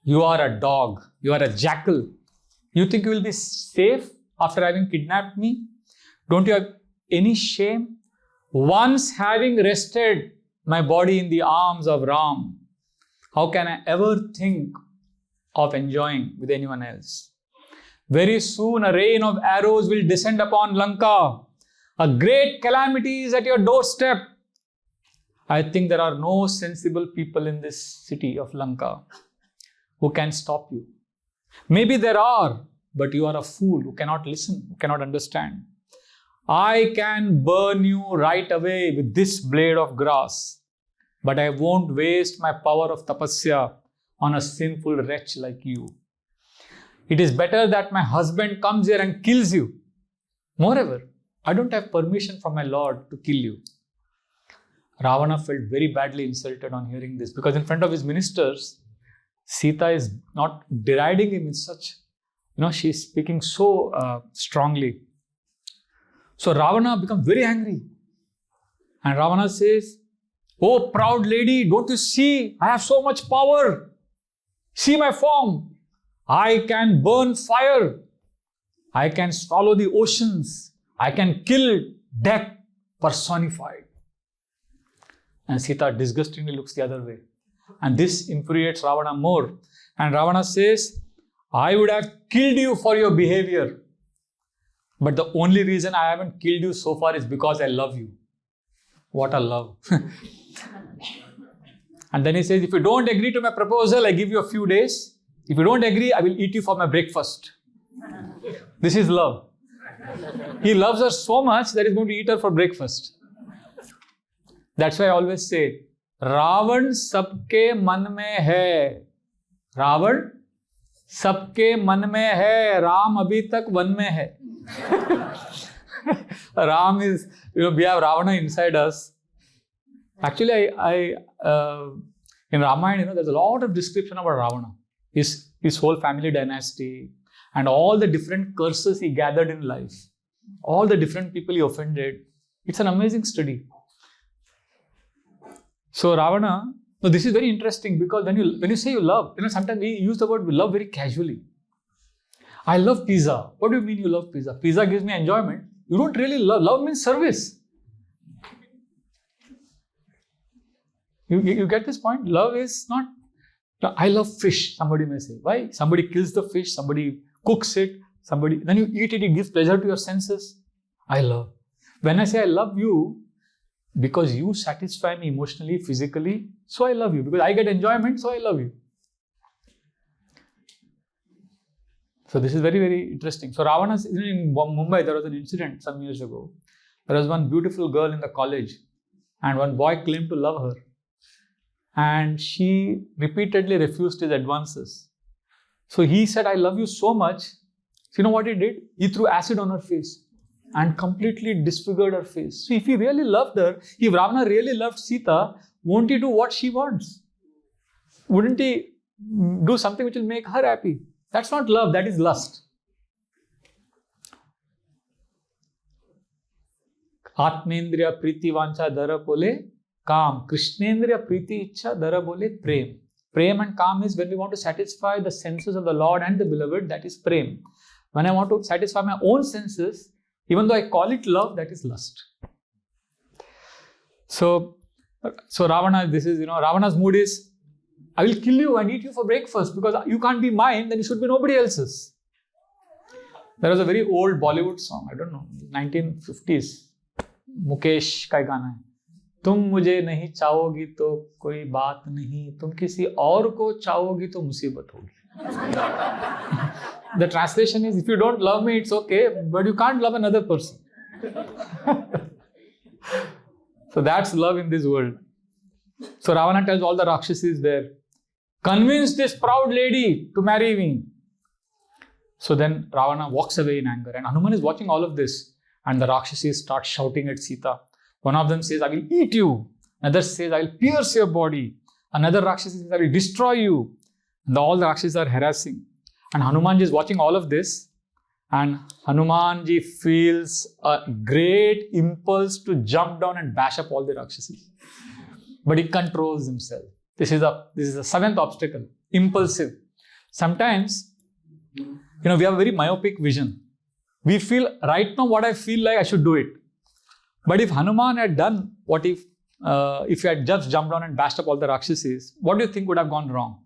you are a dog, you are a jackal. You think you will be safe after having kidnapped me? Don't you have any shame? Once having rested my body in the arms of Ram, how can I ever think of enjoying with anyone else? Very soon a rain of arrows will descend upon Lanka. A great calamity is at your doorstep. I think there are no sensible people in this city of Lanka who can stop you. Maybe there are, but you are a fool who cannot listen, who cannot understand. I can burn you right away with this blade of grass, but I won't waste my power of tapasya on a sinful wretch like you. It is better that my husband comes here and kills you. Moreover, I don't have permission from my Lord to kill you. Ravana felt very badly insulted on hearing this, because in front of his ministers, Sita is not deriding him in such, she is speaking so strongly. So Ravana becomes very angry. And Ravana says, "Oh, proud lady, don't you see? I have so much power. See my form. I can burn fire. I can swallow the oceans. I can kill death personified." And Sita disgustingly looks the other way. And this infuriates Ravana more. And Ravana says, "I would have killed you for your behavior. But the only reason I haven't killed you so far is because I love you." What a love. And then he says, "If you don't agree to my proposal, I give you a few days. If you don't agree, I will eat you for my breakfast." This is love. He loves her so much that he's going to eat her for breakfast. That's why I always say, Ravan sabke man mein hai. Ravan sabke man mein hai. Ram abhi tak van mein hai. Ram is, we have Ravana inside us. Actually, in Ramayana, there's a lot of description about Ravana. His whole family dynasty and all the different curses he gathered in life. All the different people he offended. It's an amazing study. So Ravana, this is very interesting, because when you say you love, sometimes we use the word love very casually. I love pizza. What do you mean you love pizza? Pizza gives me enjoyment. You don't really love. Love means service. You get this point? Love is not, I love fish, somebody may say. Why? Somebody kills the fish, somebody cooks it, then you eat it, it gives pleasure to your senses. I love. When I say I love you, because you satisfy me emotionally, physically, so I love you. Because I get enjoyment, so I love you. So this is very, very interesting. So Ravana, in Mumbai, there was an incident some years ago. There was one beautiful girl in the college, and one boy claimed to love her. And she repeatedly refused his advances. So he said, "I love you so much." So you know what he did? He threw acid on her face and completely disfigured her face. So if he really loved her, if Ravana really loved Sita, won't he do what she wants? Wouldn't he do something which will make her happy? That's not love, that is lust. Atmendriya priti vancha dara bole Kam. Krishnendriya priti ichha dara bole prem. Prem and Kam is when we want to satisfy the senses of the Lord and the beloved, that is prem. When I want to satisfy my own senses, even though I call it love, that is lust. So Ravana, Ravana's mood is, I will kill you and eat you for breakfast, because you can't be mine, then you should be nobody else's. There was a very old Bollywood song, I don't know, 1950s. Mukesh का गाना है. तुम मुझे नहीं चाहोगी तो कोई बात नहीं, तुम किसी और को चाहोगी तो मुसीबत होगी. The translation is, if you don't love me, it's okay, but you can't love another person. So that's love in this world. So Ravana tells all the rakshasis there, convince this proud lady to marry me. So then Ravana walks away in anger, and Hanuman is watching all of this, and the rakshasis start shouting at Sita. One of them says, I will eat you. Another says, I will pierce your body. Another rakshasa says, I will destroy you. And all the rakshasis are harassing. And Hanumanji is watching all of this, and Hanumanji feels a great impulse to jump down and bash up all the rakshasis. But he controls himself. This is the seventh obstacle, impulsive. Sometimes, we have a very myopic vision. we feel right now what I feel like I should do it. But if Hanuman had done what if he had just jumped down and bashed up all the rakshasis, what do you think would have gone wrong?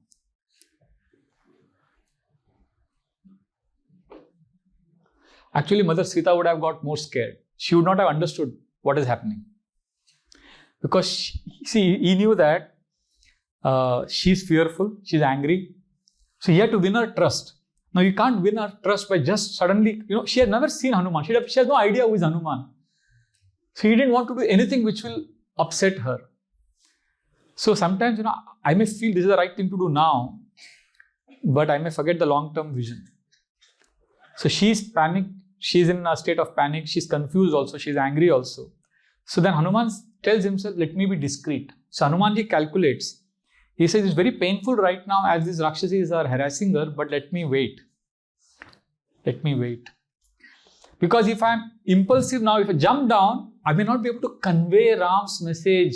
Actually, Mother Sita would have got more scared. She would not have understood what is happening. Because he knew that she's fearful, she's angry. So he had to win her trust. Now you can't win her trust by just suddenly, she had never seen Hanuman. She has no idea who is Hanuman. So he didn't want to do anything which will upset her. So sometimes, I may feel this is the right thing to do now, but I may forget the long-term vision. So she's panicked. She's in a state of panic. She's confused also. She's angry also. So then Hanuman tells himself, let me be discreet. So Hanumanji calculates. He says, it's very painful right now as these rakshasis are harassing her, but let me wait. Let me wait. Because if I'm impulsive now, if I jump down, I may not be able to convey Ram's message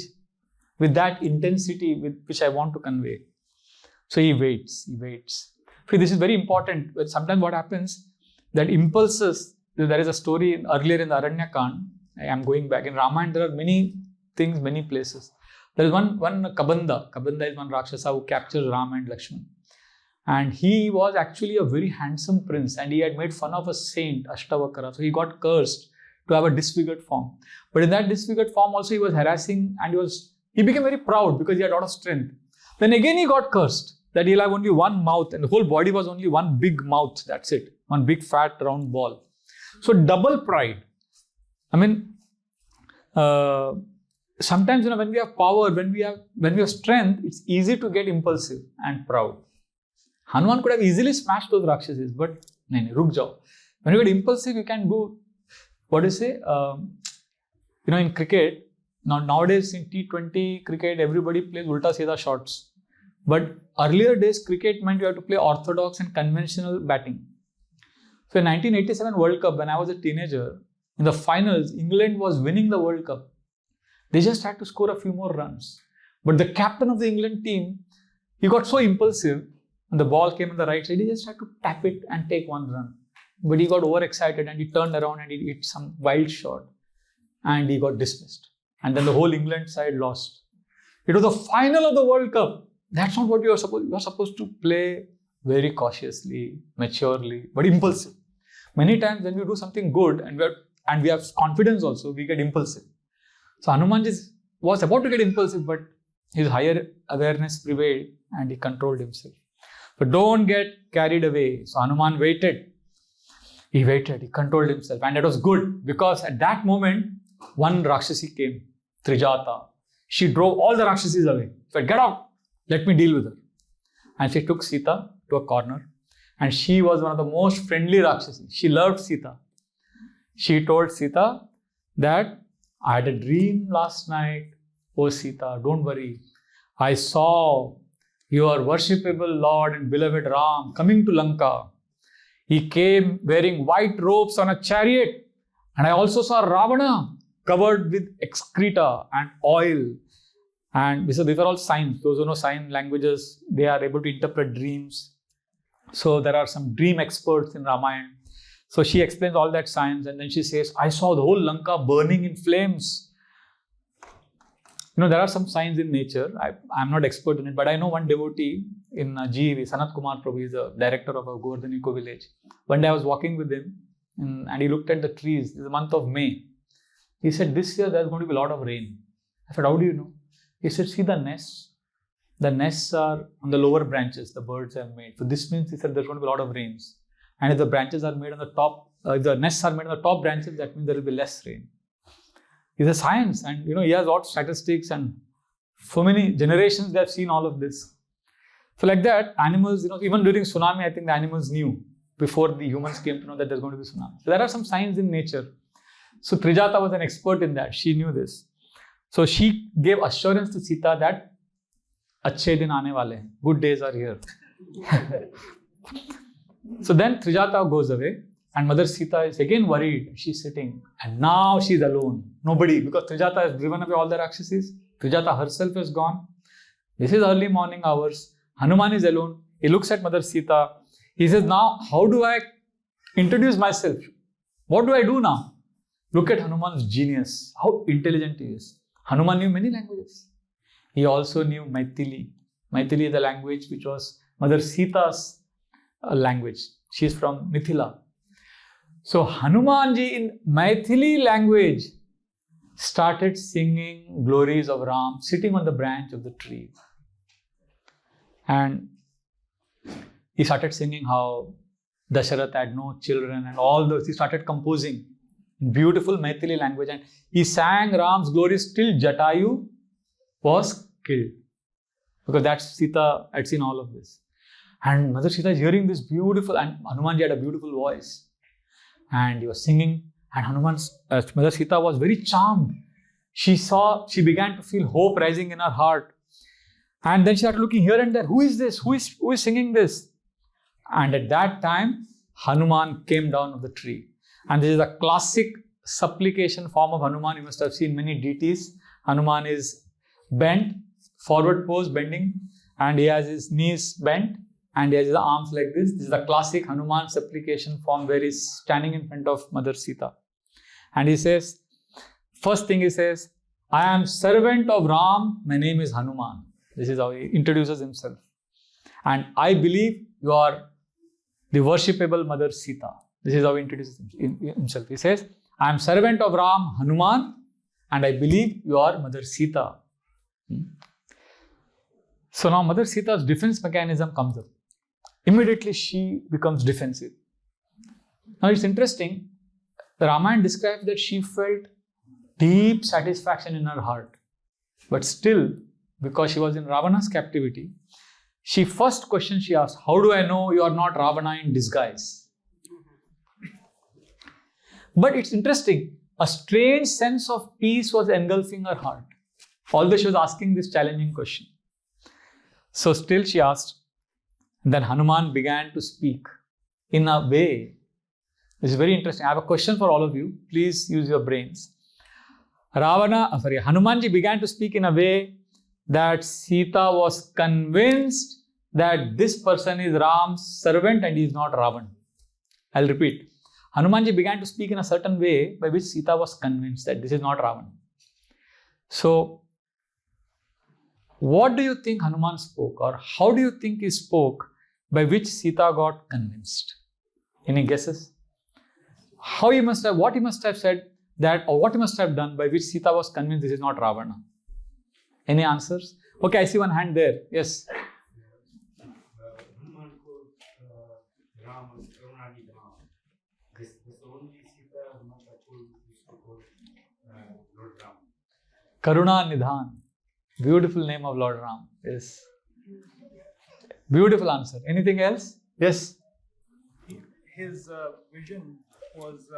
with that intensity with which I want to convey. So he waits. See, this is very important. Sometimes what happens, that impulses, there is a story earlier in the Aranyakand, I am going back. In Ramayana, there are many things, many places. There is one Kabanda. Kabanda is one Rakshasa who captures Ram and Lakshman. And he was actually a very handsome prince and he had made fun of a saint, Ashtavakara. So he got cursed to have a disfigured form. But in that disfigured form also he was harassing and he became very proud because he had a lot of strength. Then again he got cursed that he'll have only one mouth and the whole body was only one big mouth. That's it. One big fat round ball. So double pride. I mean, sometimes when we have power, when we have strength, it's easy to get impulsive and proud. Hanuman could have easily smashed those rakshasis, but ruk jao. When you get impulsive, you can do what do you say? In cricket, nowadays in T20 cricket, everybody plays ulta seedha shots. But earlier days, cricket meant you have to play orthodox and conventional batting. So in 1987 World Cup, when I was a teenager, in the finals, England was winning the World Cup. They just had to score a few more runs. But the captain of the England team, he got so impulsive, when the ball came on the right side, he just had to tap it and take one run. But he got overexcited and he turned around and he hit some wild shot. And he got dismissed. And then the whole England side lost. It was the final of the World Cup. That's not what you are supposed to. You are supposed to play very cautiously, maturely, but impulsive. Many times when we do something good and we have confidence also, we get impulsive. So Hanuman was about to get impulsive, but his higher awareness prevailed and he controlled himself. But don't get carried away. So Hanuman waited. He controlled himself. And it was good because at that moment, one Rakshasi came, Trijata. She drove all the Rakshasis away. Said, get out, let me deal with her. And she took Sita to a corner. And she was one of the most friendly Rakshasis. She loved Sita. She told Sita that I had a dream last night. Oh Sita, don't worry. I saw your worshipable Lord and beloved Ram coming to Lanka. He came wearing white robes on a chariot. And I also saw Ravana covered with excreta and oil. And these are all signs. Those who know sign languages, they are able to interpret dreams. So there are some dream experts in Ramayan. So she explains all that science and then she says, I saw the whole Lanka burning in flames. There are some signs in nature. I'm not expert in it, but I know one devotee in GEV, Sanat Kumar Prabhu, is the director of a Govardhan Eco Village. One day I was walking with him and he looked at the trees. It's the month of May. He said, this year there's going to be a lot of rain. I said, how do you know? He said, see the nests. The nests are on the lower branches the birds have made. So this means, he said, there's going to be a lot of rains. And if the branches are made on the top, if the nests are made on the top branches, that means there will be less rain. It's a science and he has lots of statistics and so many generations they have seen all of this. So like that, animals, even during tsunami, I think the animals knew before the humans came to know that there's going to be tsunami. So there are some signs in nature. So Trijata was an expert in that. She knew this. So she gave assurance to Sita that Achhe din aane wale hain. Good days are here. So then Trijata goes away and Mother Sita is again worried. She's sitting and now she's alone. Nobody, because Trijata has driven away all the Rakshasis. Trijata herself is gone. This is early morning hours. Hanuman is alone. He looks at Mother Sita. He says, now how do I introduce myself? What do I do now? Look at Hanuman's genius, how intelligent he is. Hanuman knew many languages. He also knew Maithili. Maithili is the language which was Mother Sita's language. She is from Mithila. So Hanumanji in Maithili language started singing glories of Ram sitting on the branch of the tree. And he started singing how Dasharatha had no children and all those. He started composing in beautiful Maithili language and he sang Ram's glories till Jatayu was killed. Because that's Sita had seen all of this. And Mother Sita is hearing this beautiful, and Hanumanji had a beautiful voice. And he was singing, and Mother Sita was very charmed. She began to feel hope rising in her heart. And then she started looking here and there. Who is this? Who is singing this? And at that time, Hanuman came down of the tree. And this is a classic supplication form of Hanuman. You must have seen many deities. Hanuman is bent, forward pose, bending, and he has his knees bent and he has his arms like this. This is the classic Hanuman supplication form where he's standing in front of Mother Sita. And he says, first thing he says, I am servant of Ram, my name is Hanuman. This is how he introduces himself. And I believe you are the worshipable Mother Sita. This is how he introduces himself. He says, I am servant of Ram, Hanuman, and I believe you are Mother Sita. So now Mother Sita's defense mechanism comes up. Immediately she becomes defensive. Now it's interesting, the Ramayan describes that she felt deep satisfaction in her heart. But still, because she was in Ravana's captivity, first question she asked, how do I know you are not Ravana in disguise? But it's interesting, a strange sense of peace was engulfing her heart, although she was asking this challenging question. So still she asked, and then Hanuman began to speak in a way. This is very interesting. I have a question for all of you. Please use your brains. Hanumanji began to speak in a way that Sita was convinced that this person is Ram's servant and he is not Ravan. I'll repeat. Hanumanji began to speak in a certain way by which Sita was convinced that this is not Ravan. So, what do you think Hanuman spoke, or how do you think he spoke by which Sita got convinced? Any guesses? What he must have said that, or what he must have done by which Sita was convinced this is not Ravana? Any answers? Okay, I see one hand there. Yes. Karuna Nidhan. Beautiful name of Lord Ram. Yes. Beautiful answer. Anything else? Yes. His vision was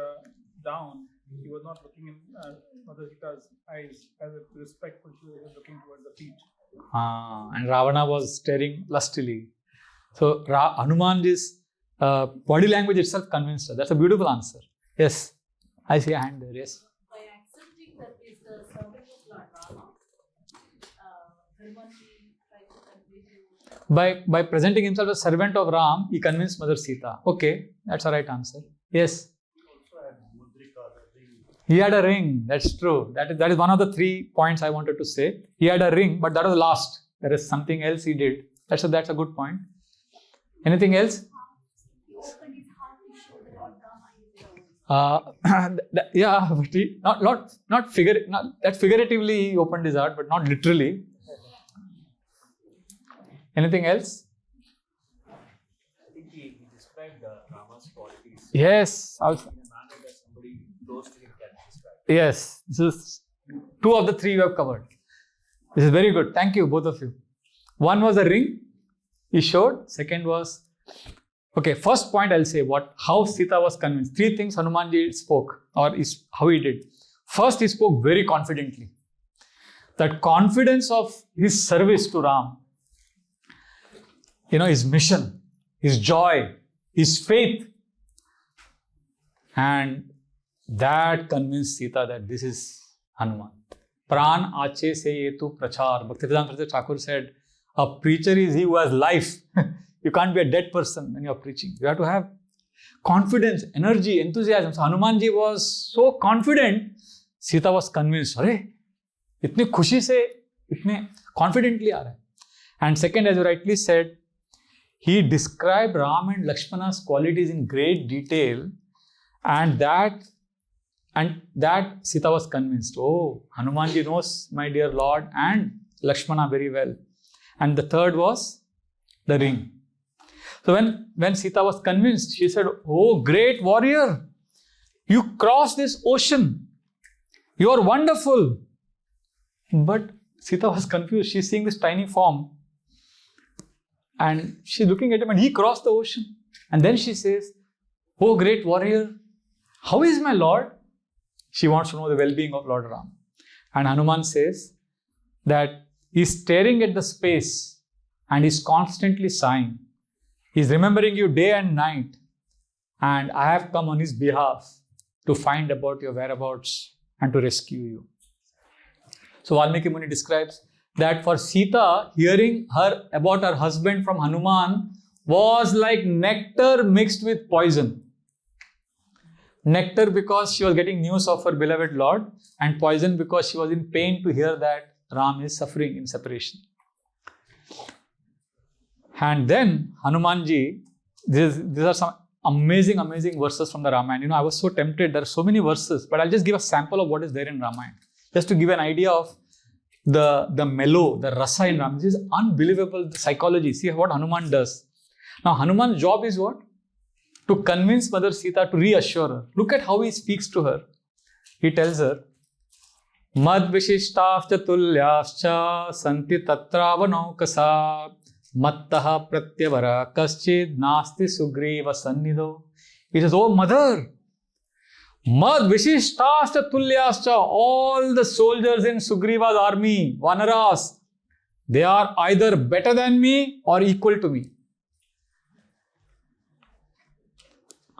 down. He was not looking in Mother Sita's eyes as if respectful. She was looking towards the feet. And Ravana was staring lustily. So Hanumanji's body language itself convinced her. That's a beautiful answer. Yes. I see a hand there. Yes. By accepting that is the servant of Lord Rama, Hanumanji tried to convey you. By presenting himself as servant of Ram, he convinced Mother Sita. Okay, that's the right answer. Yes. He had a ring. That's true. That is one of the 3 points I wanted to say. He had a ring, but that was last. There is something else he did. That's a good point. Anything else? He opened his heart to show that Lord Rama is the Yeah, but he, that figuratively he opened his heart, but not literally. Anything else? I think he described Rama's qualities. Yes. In a manner that somebody close to him can describe. Yes. This is 2 of the 3 we have covered. This is very good. Thank you, both of you. One was the ring he showed. Second was, okay, first point I'll say how Sita was convinced. 3 things Hanumanji spoke, or how he did. First, he spoke very confidently. That confidence of his service to Ram, his mission, his joy, his faith. And that convinced Sita that this is Hanuman. Pran ache se yetu prachar. Bhaktivedanta Thakur said, a preacher is he who has life. You can't be a dead person when you're preaching. You have to have confidence, energy, enthusiasm. So Hanumanji was so confident. Sita was convinced, अरे इतनी खुशी से इतने confidently आ रहा है. And second, as you rightly said, he described Ram and Lakshmana's qualities in great detail, and that Sita was convinced. Oh, Hanumanji knows my dear Lord and Lakshmana very well. And the third was the ring. So when Sita was convinced, she said, "Oh, great warrior, you crossed this ocean. You are wonderful." But Sita was confused. She's seeing this tiny form. And she's looking at him, and he crossed the ocean. And then she says, "Oh, great warrior, how is my Lord?" She wants to know the well-being of Lord Ram. And Hanuman says that he's staring at the space and he's constantly sighing. He's remembering you day and night. And I have come on his behalf to find about your whereabouts and to rescue you. So Valmiki Muni describes that for Sita, hearing about her husband from Hanuman was like nectar mixed with poison. Nectar because she was getting news of her beloved Lord, and poison because she was in pain to hear that Ram is suffering in separation. And then Hanumanji, these are some amazing verses from the Ramayan. I was so tempted. There are so many verses, but I'll just give a sample of what is there in Ramayan, just to give an idea of the mellow, the rasa in Ramayan. This is unbelievable, the psychology. See what Hanuman does. Now Hanuman's job is what? To convince Mother Sita, to reassure her. Look at how he speaks to her. He tells her, "Mad vishishtascha tulyascha santi tatravanokasa mattaha pratyavara kaschid nasti sugriva sannido." He says, "Oh mother, mad vishishtascha tulyascha, all the soldiers in Sugriva's army, Vanaras, they are either better than me or equal to me."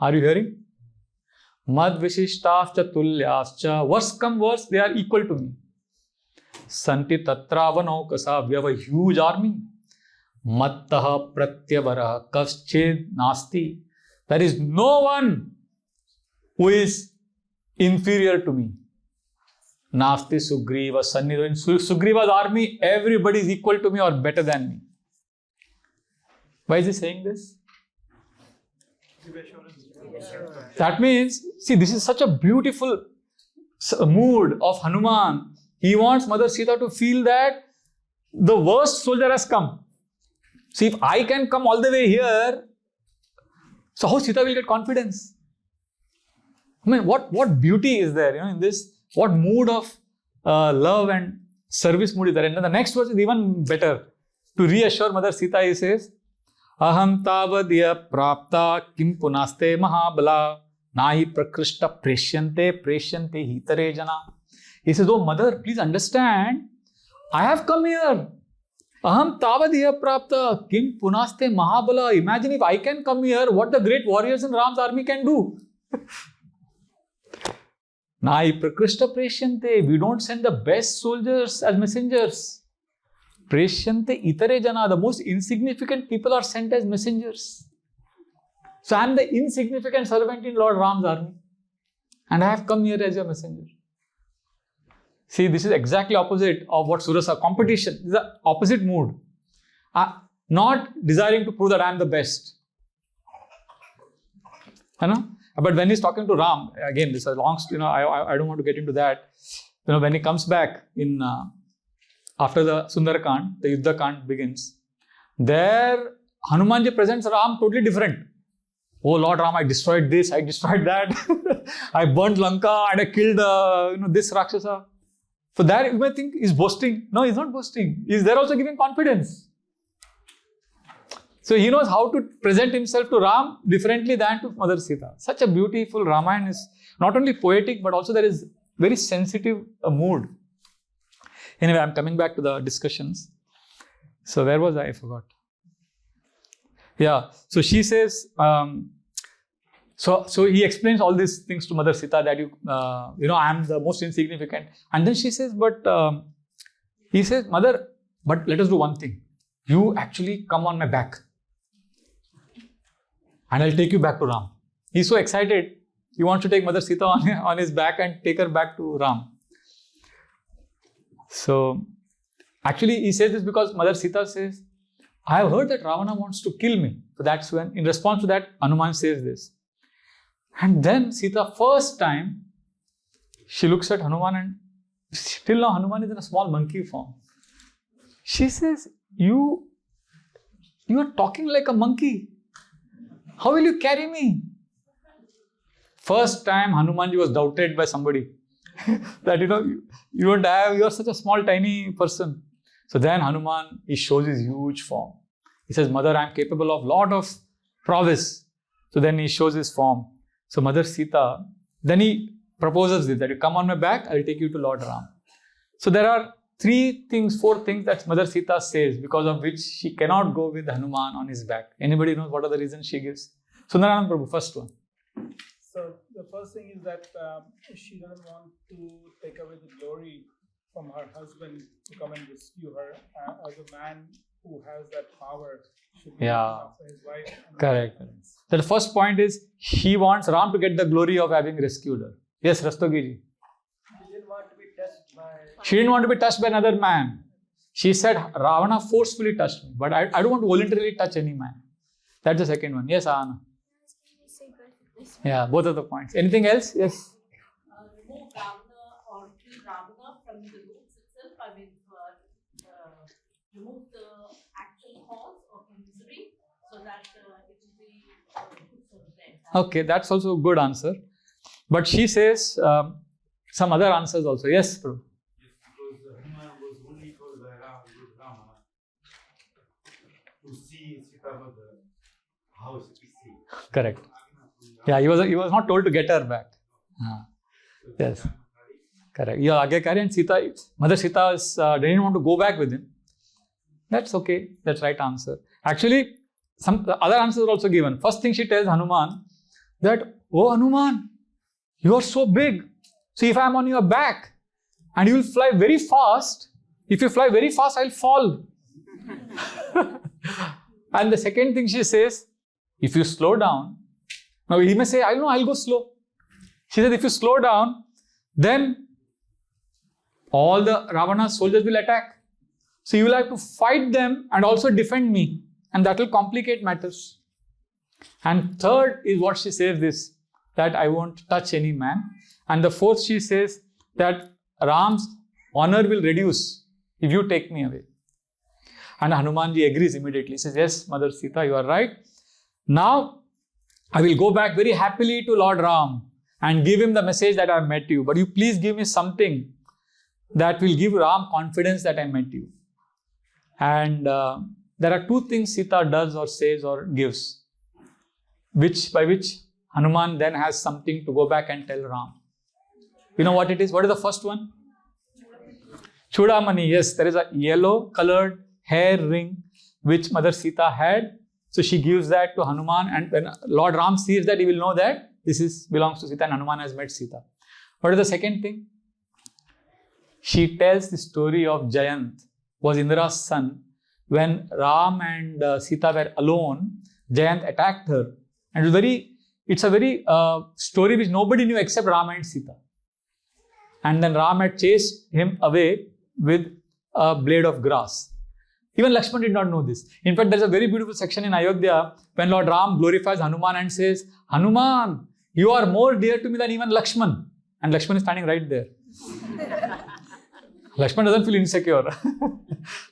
Are you hearing? Mad vishishtascha tulyascha. Worse come worse, they are equal to me. Santi tatravanokasa. We have a huge army. Mattaha pratyavara kaschid nasti. There is no one who is inferior to me. Nasti Sugriva Sannido. In Sugriva's army, everybody is equal to me or better than me. Why is he saying this? That means, see, this is such a beautiful mood of Hanuman. He wants Mother Sita to feel that the worst soldier has come. See, if I can come all the way here, so how Sita will get confidence? I mean, what beauty is there, in this? What mood of love and service mood is there? And then the next verse is even better. To reassure Mother Sita, he says, "Aham tavadya prapta kim punaste mahabala nahi prakrishta preshyante hitare jana." He says, "Oh mother, please understand, I have come here. Aham tavadya prapta kim punaste mahabala." Imagine if I can come here, what the great warriors in Ram's army can do. Nahi prakrishta preshyante. We don't send the best soldiers as messengers. Preshyante itare jana. The most insignificant people are sent as messengers. So I am the insignificant servant in Lord Ram's army. And I have come here as your messenger. See, this is exactly opposite of what Surasa, competition. This is the opposite mood. Not desiring to prove that I am the best. But when he's talking to Ram, again, this is a long, I don't want to get into that. When he comes back in after the Sundar Kand, the Yuddha Kand begins. There, Hanumanji presents Ram totally different. "Oh Lord Ram, I destroyed this, I destroyed that, I burnt Lanka, and I killed this rakshasa." For that, you may think he's boasting. No, he's not boasting. He's there also giving confidence. So he knows how to present himself to Ram differently than to Mother Sita. Such a beautiful Ramayan is not only poetic, but also there is very sensitive mood. Anyway, I'm coming back to the discussions. So where was I? I forgot. Yeah. So she says, so he explains all these things to Mother Sita that I am the most insignificant. And then she says, he says, "Mother, but let us do one thing. You actually come on my back. And I'll take you back to Ram." He's so excited. He wants to take Mother Sita on his back and take her back to Ram. So, actually, he says this because Mother Sita says, I have heard that Ravana wants to kill me. So that's when, in response to that, Hanuman says this. And then Sita, first time, she looks at Hanuman and still now Hanuman is in a small monkey form. She says, you are talking like a monkey. How will you carry me? First time Hanumanji was doubted by somebody. That you are such a small tiny person. So then Hanuman, he shows his huge form. He says, Mother, I am capable of lot of prowess. So then he shows his form. So Mother Sita, then he proposes this, that you come on my back, I will take you to Lord Ram. So there are 4 things that Mother Sita says, because of which she cannot go with Hanuman on his back. Anybody knows what are the reasons she gives? Sundaranand Prabhu, first one. So the first thing is that she doesn't want to take away the glory from her husband to come and rescue her. As a man who has that power, should be looking after his wife. Correct. So the first point is, he wants Ram to get the glory of having rescued her. Yes, Rastogiji. She didn't want to be touched by another man. She said, Ravana forcefully touched me, but I don't want to voluntarily touch any man. That's the second one. Yes, Anna. Yeah, both of the points. Anything else? Yes. Remove Ravana or kill Ravana from the roots itself. I mean, remove the actual cause of misery so that it will be good for them. Okay, that's also a good answer. But she says some other answers also. Yes, Prabhu. Because Hanuman was only told by Rama to see Sita mother, how she see. Correct. Yeah, he was not told to get her back. Yes. Correct. Yeah, Agyakari and Sita, Mother Sita didn't want to go back with him. That's okay. That's right answer. Actually, some other answers are also given. First thing she tells Hanuman that, oh Hanuman, you are so big. So if I am on your back and you will fly very fast, if you fly very fast, I'll fall. And the second thing she says, if you slow down, now he may say, I know, I'll go slow. She says, if you slow down, then all the Ravana's soldiers will attack. So you will have to fight them and also defend me. And that will complicate matters. And third is what she says this, that I won't touch any man. And the fourth, she says that Ram's honor will reduce if you take me away. And Hanumanji agrees immediately. He says, yes, Mother Sita, you are right. Now, I will go back very happily to Lord Ram and give him the message that I have met you. But you please give me something that will give Ram confidence that I met you. And there are 2 things Sita does or says or gives, by which Hanuman then has something to go back and tell Ram. You know what it is? What is the first one? Chudamani. Yes, there is a yellow colored hair ring which Mother Sita had. So she gives that to Hanuman, and when Lord Ram sees that, he will know that this belongs to Sita and Hanuman has met Sita. What is the second thing? She tells the story of Jayant, was Indra's son. When Ram and Sita were alone, Jayant attacked her. And it's a very story which nobody knew except Ram and Sita. And then Ram had chased him away with a blade of grass. Even Lakshman did not know this. In fact, there is a very beautiful section in Ayodhya when Lord Ram glorifies Hanuman and says, Hanuman, you are more dear to me than even Lakshman. And Lakshman is standing right there. Lakshman doesn't feel insecure.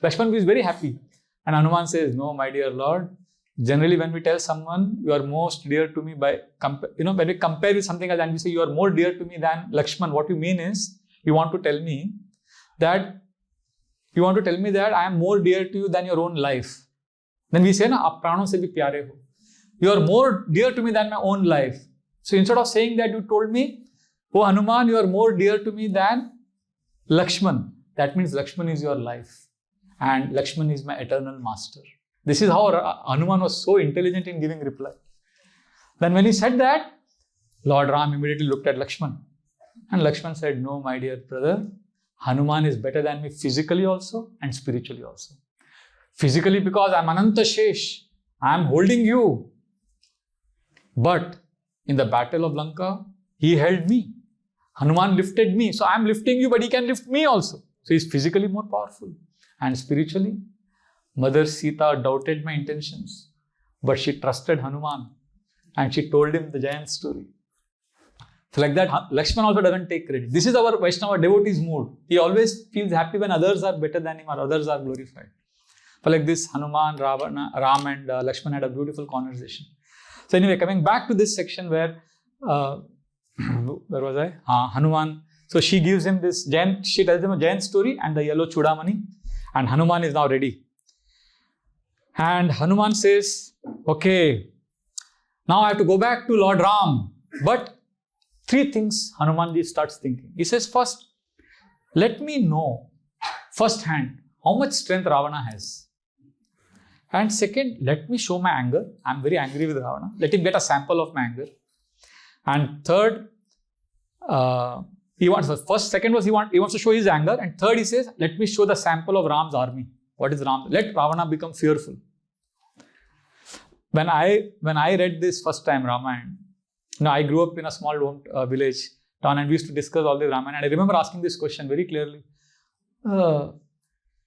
Lakshman is very happy. And Hanuman says, no, my dear Lord, generally when we tell someone you are most dear to me when we compare with something else and we say you are more dear to me than Lakshman, what you mean is, you want to tell me that I am more dear to you than your own life. Then we say, na, aap pranon se bhi pyare ho. You are more dear to me than my own life. So instead of saying that, you told me, oh Hanuman, you are more dear to me than Lakshman. That means Lakshman is your life. And Lakshman is my eternal master. This is how Hanuman was so intelligent in giving reply. Then when he said that, Lord Ram immediately looked at Lakshman. And Lakshman said, no, my dear brother, Hanuman is better than me physically also and spiritually also. Physically because I am Ananta Shesh. I am holding you. But In the battle of Lanka, he held me. Hanuman lifted me. So I am lifting you, but he can lift me also. So he is physically more powerful. And spiritually, Mother Sita doubted my intentions, but she trusted Hanuman and she told him the giant story. So like that, Lakshman also doesn't take credit. This is our Vaishnava devotee's mood. He always feels happy when others are better than him or others are glorified. But like this, Hanuman, Ravana, Ram and Lakshman had a beautiful conversation. So anyway, coming back to this section where was I? Hanuman. So she gives him this giant, she tells him a giant story and the yellow chudamani, and Hanuman is now ready. And Hanuman says, okay, now I have to go back to Lord Ram. But 3 things Hanumanji starts thinking. He says, first, let me know firsthand how much strength Ravana has. And second, let me show my anger. I'm very angry with Ravana. Let him get a sample of my anger. And third, second was he wants to show his anger. And third, he says, let me show the sample of Ram's army. What is Ram? Let Ravana become fearful. When I read this first time, Ramayan, I grew up in a small village town and we used to discuss all this Ramayan. And I remember asking this question very clearly.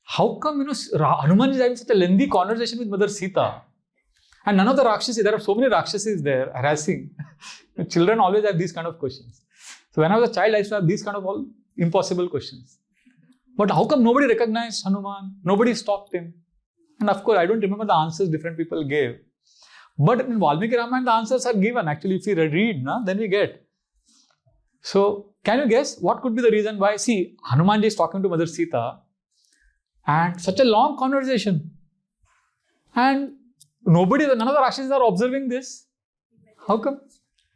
How come, Hanuman is having such a lengthy conversation with Mother Sita? And none of the rakshasis, there are so many rakshasis there harassing. Children always have these kind of questions. So when I was a child, I used to have these kind of all impossible questions. But how come nobody recognized Hanuman? Nobody stopped him. And of course, I don't remember the answers different people gave. But in Valmiki Ramayan, the answers are given. Actually, if we read, then we get. So, can you guess what could be the reason why? See, Hanumanji is talking to Mother Sita and such a long conversation. And none of the Rakshasas are observing this. How come?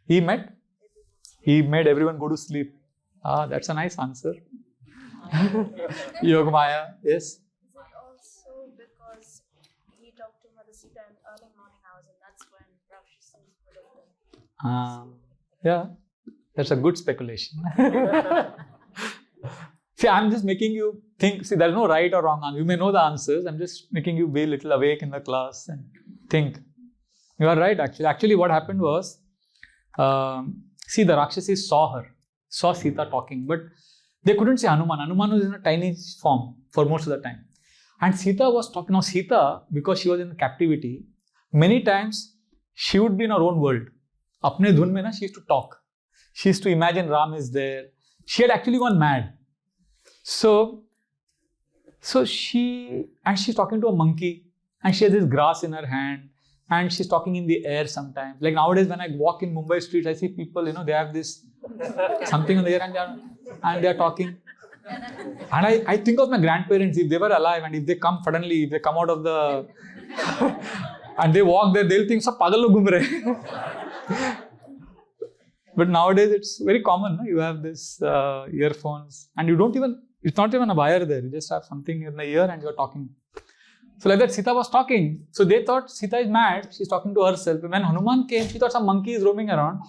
He made everyone go to sleep. That's a nice answer. Yogamaya, yes? Is it also because he talked to Mother Sita in early morning hours and that's when rakshasis would have been? Yeah, that's a good speculation. See, I'm just making you think. See, there's no right or wrong answer. You may know the answers. I'm just making you be a little awake in the class and think. You are right, actually. Actually, what happened was, see, the Rakshasas saw Sita talking, but they couldn't see Hanuman. Hanuman was in a tiny form for most of the time. And Sita was talking. Now, Sita, because she was in captivity, many times she would be in her own world. Apne dhun mein she used to talk. She used to imagine Ram is there. She had actually gone mad. So she's talking to a monkey and she has this grass in her hand and she's talking in the air sometimes. Like nowadays when I walk in Mumbai streets, I see people, they have this something in the air and they are talking. And I think of my grandparents, if they were alive and if they come suddenly, if they come out of the and they walk there, they'll think, "Sab pagal log ghum rahe." But nowadays it's very common. You have this earphones and it's not even a wire there. You just have something in the ear and you're talking. So like that, Sita was talking. So they thought Sita is mad. She's talking to herself. When Hanuman came, she thought some monkey is roaming around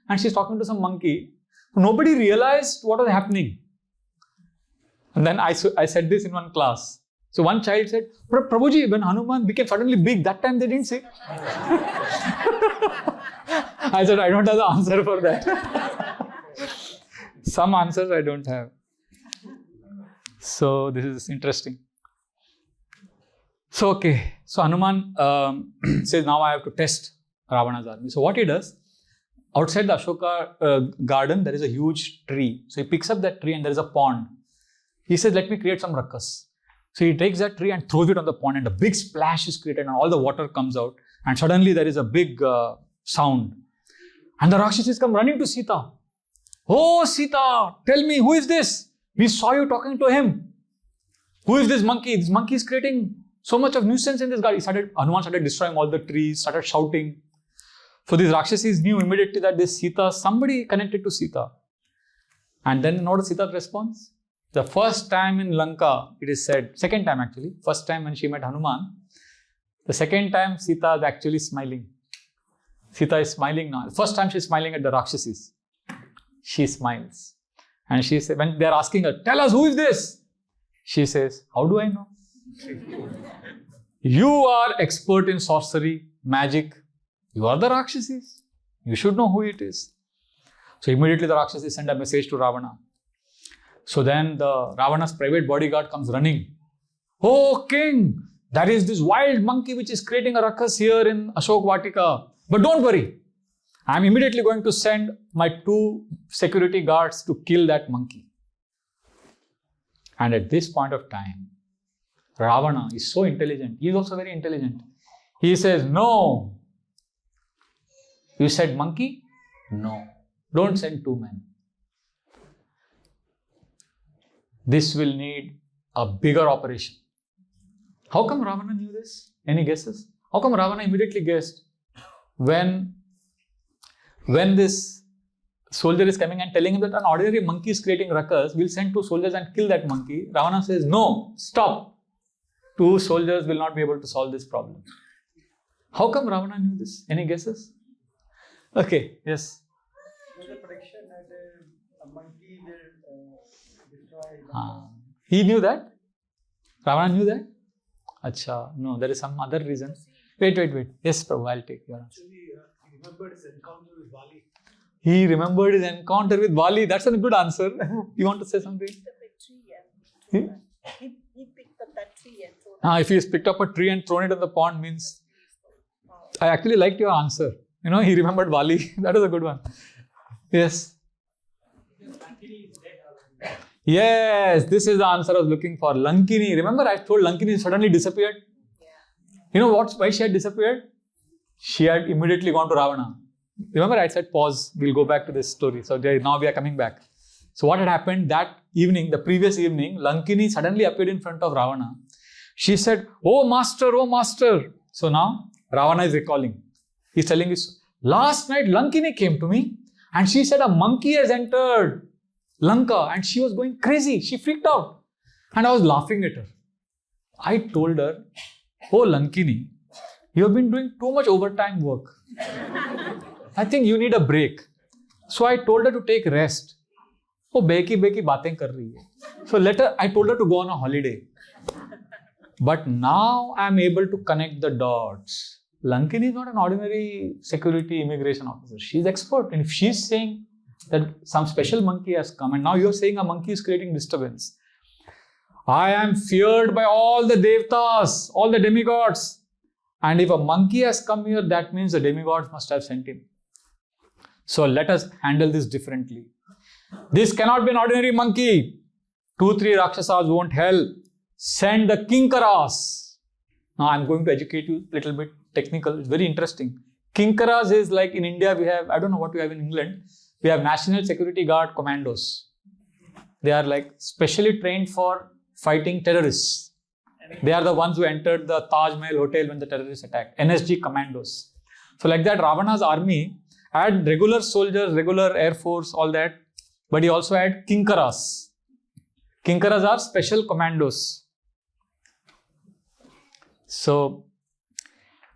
and she's talking to some monkey. Nobody realized what was happening. And then I said this in one class. So one child said, Prabhuji, when Hanuman became suddenly big, that time they didn't see. I said, I don't have the answer for that. Some answers I don't have. So this is interesting. So okay, so Hanuman says, now I have to test Ravana's army. So what he does, outside the Ashoka garden, there is a huge tree. So he picks up that tree and there is a pond. He says, let me create some ruckus. So he takes that tree and throws it on the pond and a big splash is created and all the water comes out. And suddenly there is a big sound. And the Rakshasas come running to Sita. Oh, Sita, tell me, who is this? We saw you talking to him. Who is this monkey? This monkey is creating so much of nuisance in this garden. Hanuman started destroying all the trees, started shouting. So these Rakshasas knew immediately that this Sita, somebody connected to Sita. And then what was Sita's response? The first time in Lanka, it is said, second time actually, first time when she met Hanuman, the second time Sita is actually smiling. Sita is smiling now. The first time she's smiling at the Rakshasas. She smiles. And she says, when they're asking her, tell us who is this? She says, how do I know? You are expert in sorcery, magic. You are the Rakshasas. You should know who it is. So immediately the Rakshasis send a message to Ravana. So then the Ravana's private bodyguard comes running. Oh king, there is this wild monkey which is creating a ruckus here in Ashoka Vatika. But don't worry, I am immediately going to send my 2 security guards to kill that monkey. And at this point of time, Ravana is so intelligent. He is also very intelligent. He says, no. You said monkey? No. Don't send 2 men. This will need a bigger operation. How come Ravana knew this? Any guesses? How come Ravana immediately guessed when this soldier is coming and telling him that an ordinary monkey is creating ruckus, we'll send 2 soldiers and kill that monkey. Ravana says, no, stop. 2 soldiers will not be able to solve this problem. How come Ravana knew this? Any guesses? Okay, yes. There's a prediction that a monkey will destroy. He knew that? Ravana knew that? Acha, no, there is some other reason. Wait. Yes, Prabhu, I'll take your answer. Actually, he remembered his encounter with Vali. He remembered his encounter with Vali. That's a good answer. You want to say something? He picked up that tree and threw it. If he has picked up a tree and thrown it in the pond means... I actually liked your answer. He remembered Vali. That is a good one. Yes. Yes, this is the answer I was looking for. Lankini. Remember I told Lankini suddenly disappeared? You know why she had disappeared? She had immediately gone to Ravana. Remember I said pause, we'll go back to this story. So now we are coming back. So what had happened that evening, the previous evening, Lankini suddenly appeared in front of Ravana. She said, oh master. So now Ravana is recalling. He's telling us, last night Lankini came to me and she said a monkey has entered Lanka and she was going crazy. She freaked out and I was laughing at her. I told her, oh Lankini, you have been doing too much overtime work. I think you need a break. So I told her to take rest. Oh, beki baatein kar rahi hai. So I told her to go on a holiday. But now I am able to connect the dots. Lankini is not an ordinary security immigration officer. She is expert. And if she is saying that some special monkey has come and now you are saying a monkey is creating disturbance. I am feared by all the devtas, all the demigods. And if a monkey has come here, that means the demigods must have sent him. So let us handle this differently. This cannot be an ordinary monkey. 2-3 rakshasas won't help. Send the kinkaras. Now I am going to educate you a little bit technical. It's very interesting. Kinkaras is like in India we have, I don't know what we have in England. We have National Security Guard commandos. They are like specially trained for fighting terrorists. They are the ones who entered the Taj Mahal hotel when the terrorists attacked. NSG commandos. So like that, Ravana's army had regular soldiers, regular air force, all that. But he also had kinkaras. Kinkaras are special commandos. So,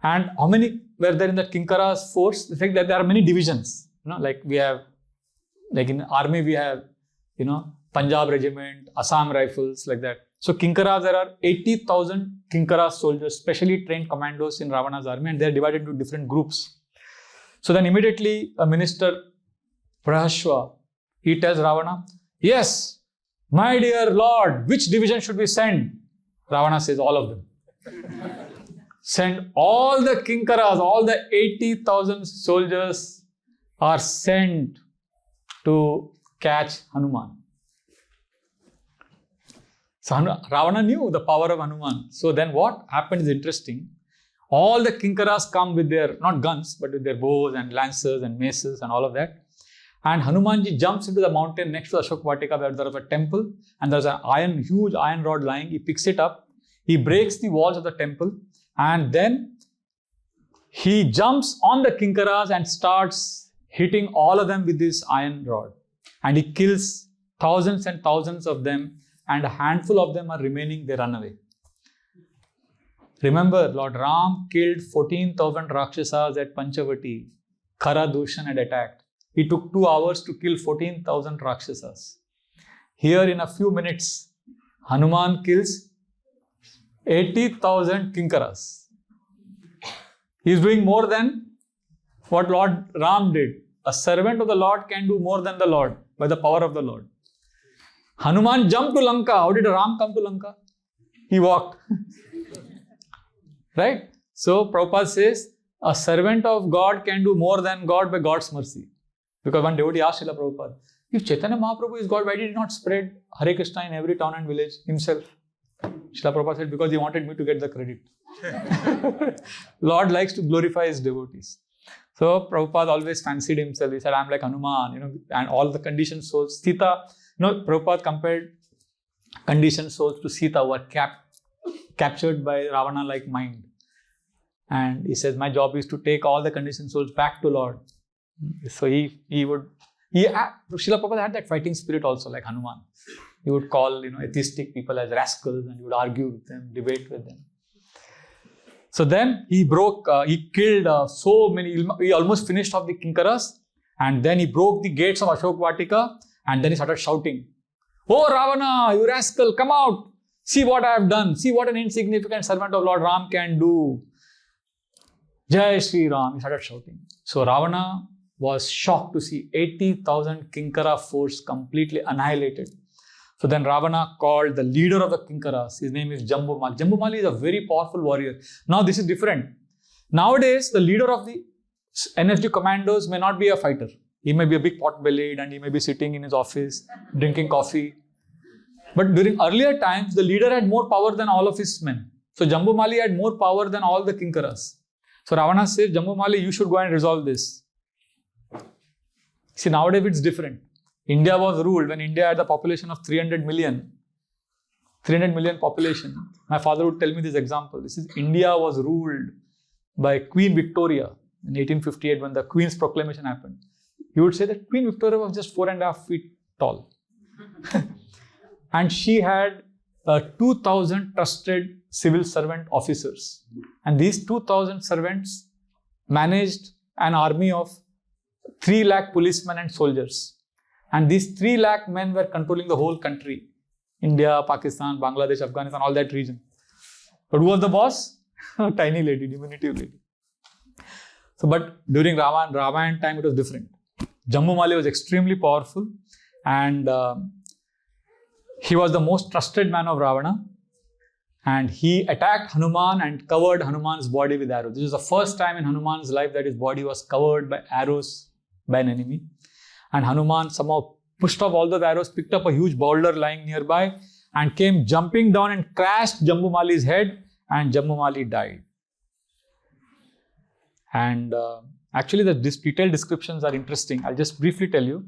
and how many were there in the kinkaras force? The fact that there are many divisions. Like we have, like in army we have, Punjab regiment, Assam rifles, like that. So kinkaras, there are 80,000 kinkara soldiers, specially trained commandos in Ravana's army, and they are divided into different groups. So then immediately a minister, Prahashwa, he tells Ravana, yes, my dear lord, which division should we send? Ravana says, all of them. Send all the kinkaras, all the 80,000 soldiers are sent to catch Hanuman. So Ravana knew the power of Hanuman. So then what happened is interesting. All the kinkaras come with their, not guns, but with their bows and lances and maces and all of that. And Hanumanji jumps into the mountain next to Ashoka Vatika where there is a temple and there's an huge iron rod lying. He picks it up. He breaks the walls of the temple and then he jumps on the kinkaras and starts hitting all of them with this iron rod. And he kills thousands and thousands of them. And a handful of them are remaining, they run away. Remember, Lord Ram killed 14,000 Rakshasas at Panchavati. Khara Dushan had attacked. It took 2 hours to kill 14,000 Rakshasas. Here in a few minutes, Hanuman kills 80,000 Kinkaras. He is doing more than what Lord Ram did. A servant of the Lord can do more than the Lord by the power of the Lord. Hanuman jumped to Lanka. How did Ram come to Lanka? He walked. Right? So Prabhupada says, a servant of God can do more than God by God's mercy. Because one devotee asked Srila Prabhupada, if Chaitanya Mahaprabhu is God, why did he not spread Hare Krishna in every town and village himself? Srila Prabhupada said, because he wanted me to get the credit. Lord likes to glorify his devotees. So Prabhupada always fancied himself. He said, I'm like Hanuman, and all the conditioned souls. Sita, Prabhupada compared conditioned souls to Sita, who were captured by Ravana-like mind. And he says, my job is to take all the conditioned souls back to Lord. So Srila Prabhupada had that fighting spirit also, like Hanuman. He would call, atheistic people as rascals, and he would argue with them, debate with them. So then he killed so many, he almost finished off the Kinkaras, and then he broke the gates of Ashoka Vatika, and then he started shouting, "Oh Ravana, you rascal, come out! See what I have done! See what an insignificant servant of Lord Ram can do! Jai Shri Ram!" He started shouting. So Ravana was shocked to see 80,000 Kinkara force completely annihilated. So then Ravana called the leader of the Kinkaras. His name is Jambumali. Jambumali is a very powerful warrior. Now this is different. Nowadays, the leader of the NSG commandos may not be a fighter. He may be a big pot-bellied and he may be sitting in his office drinking coffee. But during earlier times, the leader had more power than all of his men. So Jambumali had more power than all the Kinkaras. So Ravana says, Jambumali, you should go and resolve this. See, nowadays it's different. India was ruled when India had the population of 300 million population. My father would tell me this example. This is India was ruled by Queen Victoria in 1858 when the Queen's proclamation happened. He would say that Queen Victoria was just 4.5 feet tall. And she had 2,000 trusted civil servant officers. And these 2,000 servants managed an army of 3 lakh policemen and soldiers. And these 3 lakh men were controlling the whole country. India, Pakistan, Bangladesh, Afghanistan, all that region. But who was the boss? A tiny lady, diminutive lady. So, but during Ramayan time, it was different. Jambumali was extremely powerful, and he was the most trusted man of Ravana. And he attacked Hanuman and covered Hanuman's body with arrows. This is the first time in Hanuman's life that his body was covered by arrows by an enemy. And Hanuman somehow pushed off all those arrows, picked up a huge boulder lying nearby, and came jumping down and crashed Jambumali's head, and Jambumali died. And actually, the detailed descriptions are interesting. I'll just briefly tell you.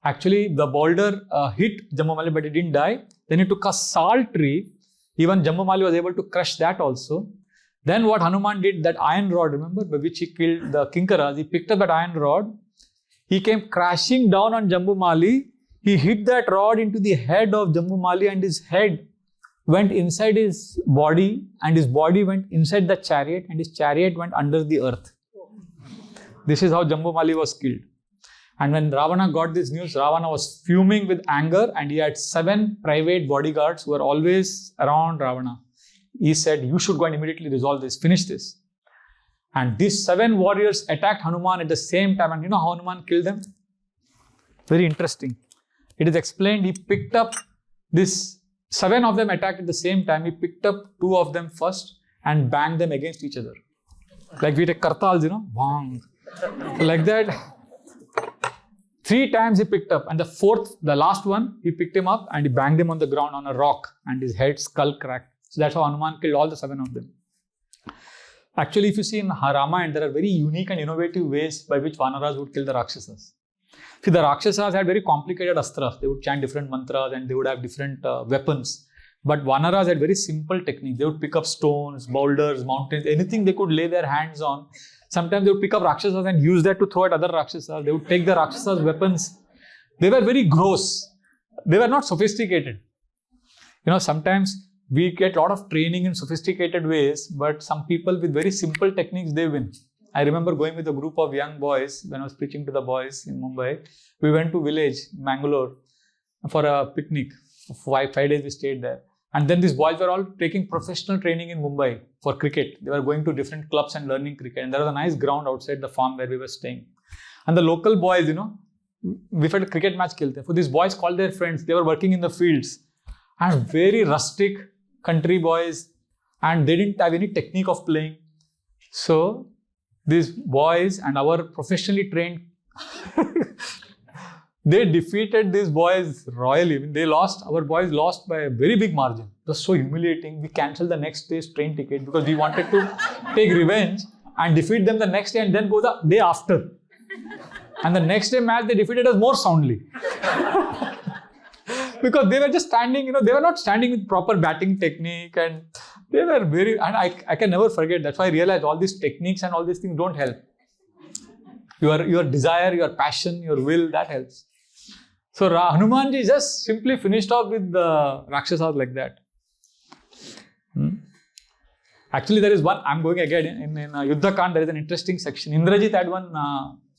Actually, the boulder hit Jambumali, but it didn't die. Then he took a salt tree. Even Jambumali was able to crush that also. Then what Hanuman did, that iron rod, remember, by which he killed the Kinkaras, he picked up that iron rod. He came crashing down on Jambumali. He hit that rod into the head of Jambumali, and his head went inside his body, and his body went inside the chariot, and his chariot went under the earth. This is how Jambumali was killed. And when Ravana got this news, Ravana was fuming with anger, and he had 7 private bodyguards who were always around Ravana. He said, you should go and immediately resolve this, finish this. And these 7 warriors attacked Hanuman at the same time. And you know how Hanuman killed them? Very interesting. It is explained, he picked up this, 7 of them attacked at the same time. He picked up 2 of them first and banged them against each other. Like we take kartals, bang. Like that. 3 times he picked up, and the last one, he picked him up and he banged him on the ground on a rock, and his head, skull cracked. So that's how Hanuman killed all the 7 of them. Actually, if you see in Ramayan, there are very unique and innovative ways by which Vanaras would kill the Rakshasas. See, the Rakshasas had very complicated astras. They would chant different mantras and they would have different weapons. But Vanaras had very simple techniques. They would pick up stones, boulders, mountains, anything they could lay their hands on. Sometimes they would pick up Rakshasas and use that to throw at other Rakshasas. They would take the Rakshasas' weapons. They were very gross. They were not sophisticated. Sometimes we get a lot of training in sophisticated ways, but some people with very simple techniques, they win. I remember going with a group of young boys when I was preaching to the boys in Mumbai. We went to village, Mangalore, for a picnic. For 5 days we stayed there. And then these boys were all taking professional training in Mumbai. for cricket. They were going to different clubs and learning cricket. And there was a nice ground outside the farm where we were staying. And the local boys, we've had a cricket match killed. So these boys called their friends. They were working in the fields. And very rustic country boys. And they didn't have any technique of playing. So these boys and our professionally trained they defeated these boys royally. They lost, our boys lost by a very big margin. It was so humiliating. We cancelled the next day's train ticket because we wanted to take revenge and defeat them the next day and then go the day after. And the next day match, they defeated us more soundly. Because they were just standing, they were not standing with proper batting technique and they were very, and I can never forget. That's why I realized all these techniques and all these things don't help. Your desire, your passion, your will, that helps. So Hanumanji just simply finished off with the Rakshasas like that. Actually, there is one, I'm going again, in Yuddha Kand, there is an interesting section. Indrajit had one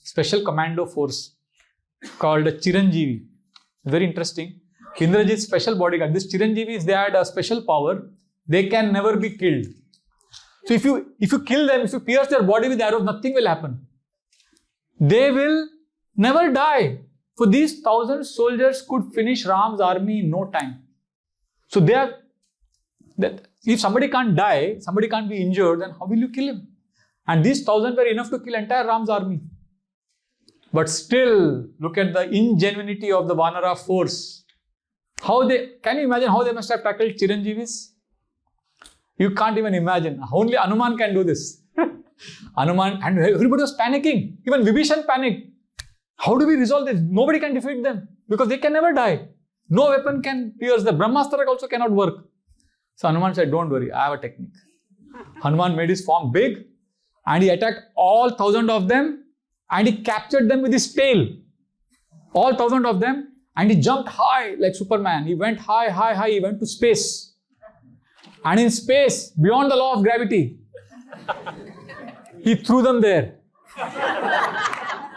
special commando force called Chiranjeevi. Very interesting. Indrajit's special bodyguard. These Chiranjeevis, they had a special power. They can never be killed. So if you kill them, if you pierce their body with arrows, nothing will happen. They will never die. For these 1,000 soldiers could finish Ram's army in no time. So if somebody can't die, somebody can't be injured, then how will you kill him? And these 1,000 were enough to kill entire Ram's army. But still, look at the ingenuity of the Vanara force. Can you imagine how they must have tackled Chiranjeevis? You can't even imagine. Only Hanuman can do this. Hanuman, and everybody was panicking. Even Vibhishan panicked. How do we resolve this? Nobody can defeat them because they can never die. No weapon can pierce them. Brahmastra also cannot work. So Hanuman said, don't worry, I have a technique. Hanuman made his form big and he attacked all 1,000 of them and he captured them with his tail. All 1,000 of them, and he jumped high like Superman. He went high, he went to space. And in space, beyond the law of gravity, he threw them there.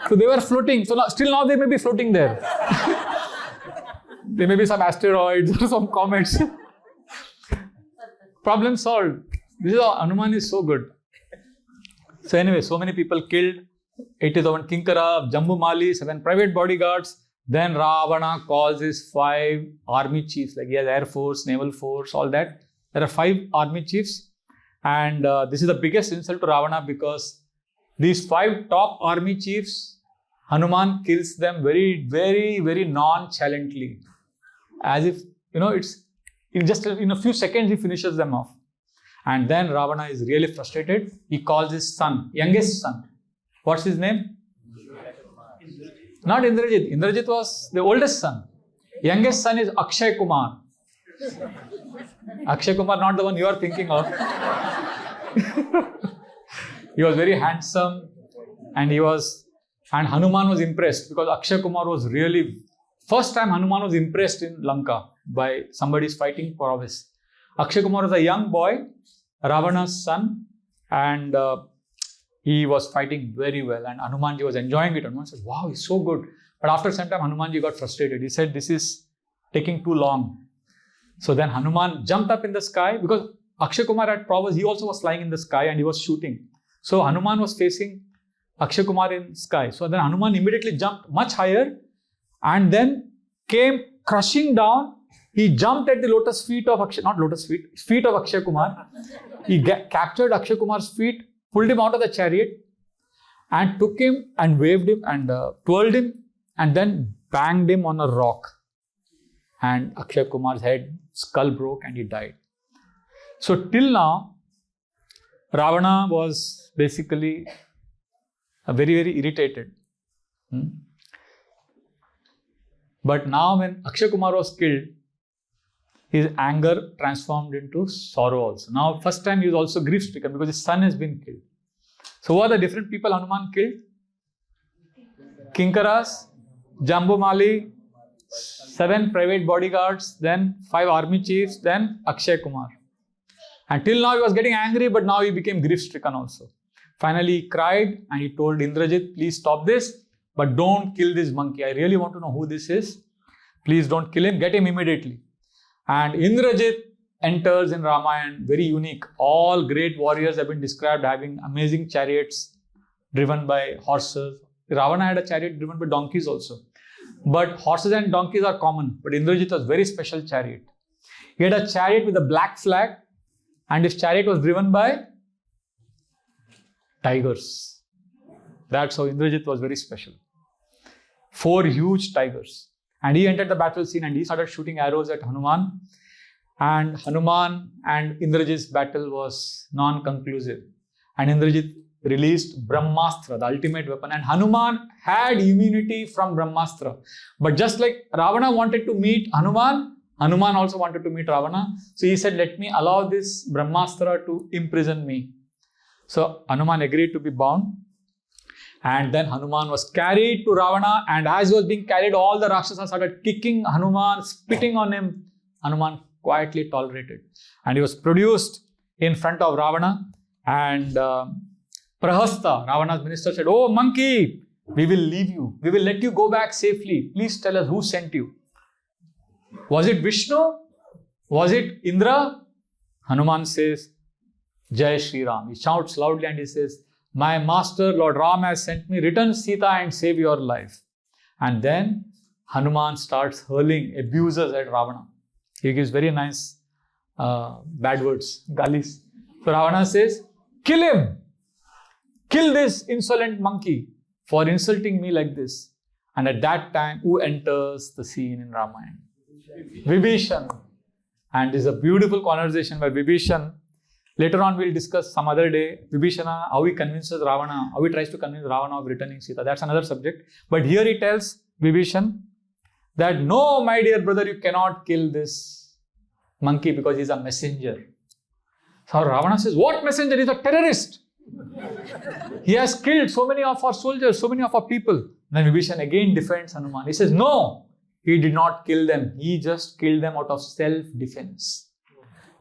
So they were floating. So now they may be floating there. There may be some asteroids or some comets. Problem solved. This is how Hanuman is so good. So anyway, so many people killed. 80,000 Kinkara, Jambu Mali, 7 private bodyguards. Then Ravana calls his 5 army chiefs. Like he has Air Force, Naval Force, all that. There are 5 army chiefs. And this is the biggest insult to Ravana because these 5 top army chiefs, Hanuman kills them very, very, very nonchalantly. As if, it's in a few seconds he finishes them off. And then Ravana is really frustrated. He calls his son, youngest son. What's his name? Not Indrajit. Indrajit was the oldest son. Youngest son is Akshaya Kumar. Akshaya Kumar, not the one you are thinking of. He was very handsome and Hanuman was impressed because Akshaya Kumar was really, first time Hanuman was impressed in Lanka by somebody's fighting prowess. Akshaya Kumar was a young boy, Ravana's son, and he was fighting very well and Hanumanji was enjoying it. Hanuman said, wow, he's so good. But after some time, Hanumanji got frustrated. He said, this is taking too long. So then Hanuman jumped up in the sky because Akshaya Kumar had prowess. He also was flying in the sky and he was shooting. So Hanuman was facing Akshaya Kumar in sky. So then Hanuman immediately jumped much higher and then came crushing down. He jumped at the feet of Akshaya Kumar. He captured Akshaya Kumar's feet, pulled him out of the chariot and took him and waved him and twirled him and then banged him on a rock. And Akshaya Kumar's skull broke and he died. So till now, Ravana was basically very, very irritated. But now when Akshaya Kumar was killed, his anger transformed into sorrow also. Now first time he was also grief-stricken because his son has been killed. So who are the different people Hanuman killed? Kinkaras, Jambu Mali, 7 private bodyguards, then 5 army chiefs, then Akshaya Kumar. Until now he was getting angry, but now he became grief-stricken also. Finally he cried and he told Indrajit, please stop this, but don't kill this monkey. I really want to know who this is. Please don't kill him, get him immediately. And Indrajit enters in Ramayan, very unique. All great warriors have been described having amazing chariots driven by horses. Ravana had a chariot driven by donkeys also. But horses and donkeys are common. But Indrajit was very special chariot. He had a chariot with a black flag, and his chariot was driven by tigers. That's how Indrajit was very special. 4 huge tigers. And he entered the battle scene and he started shooting arrows at Hanuman. And Hanuman and Indrajit's battle was non-conclusive. And Indrajit released Brahmastra, the ultimate weapon. And Hanuman had immunity from Brahmastra. But just like Ravana wanted to meet Hanuman, Hanuman also wanted to meet Ravana. So he said, let me allow this Brahmastra to imprison me. So Hanuman agreed to be bound. And then Hanuman was carried to Ravana. And as he was being carried, all the Rakshasas started kicking Hanuman, spitting on him. Hanuman quietly tolerated. And he was produced in front of Ravana. And Prahasta, Ravana's minister, said, oh monkey, we will leave you. We will let you go back safely. Please tell us who sent you. Was it Vishnu? Was it Indra? Hanuman says, Jai Shri Ram. He shouts loudly and he says, my master, Lord Ram has sent me. Return Sita and save your life. And then Hanuman starts hurling abuses at Ravana. He gives very nice bad words, galis. So Ravana says, kill him. Kill this insolent monkey for insulting me like this. And at that time, who enters the scene in Ramayan? Vibhishan. And this is a beautiful conversation by Vibhishan. Later on, we'll discuss some other day, Vibhishana, how he convinces Ravana, how he tries to convince Ravana of returning Sita. That's another subject. But here he tells Vibhishan that, no, my dear brother, you cannot kill this monkey because he's a messenger. So Ravana says, what messenger? He's a terrorist. He has killed so many of our soldiers, so many of our people. Then Vibhishan again defends Hanuman. He says, no, he did not kill them. He just killed them out of self-defense.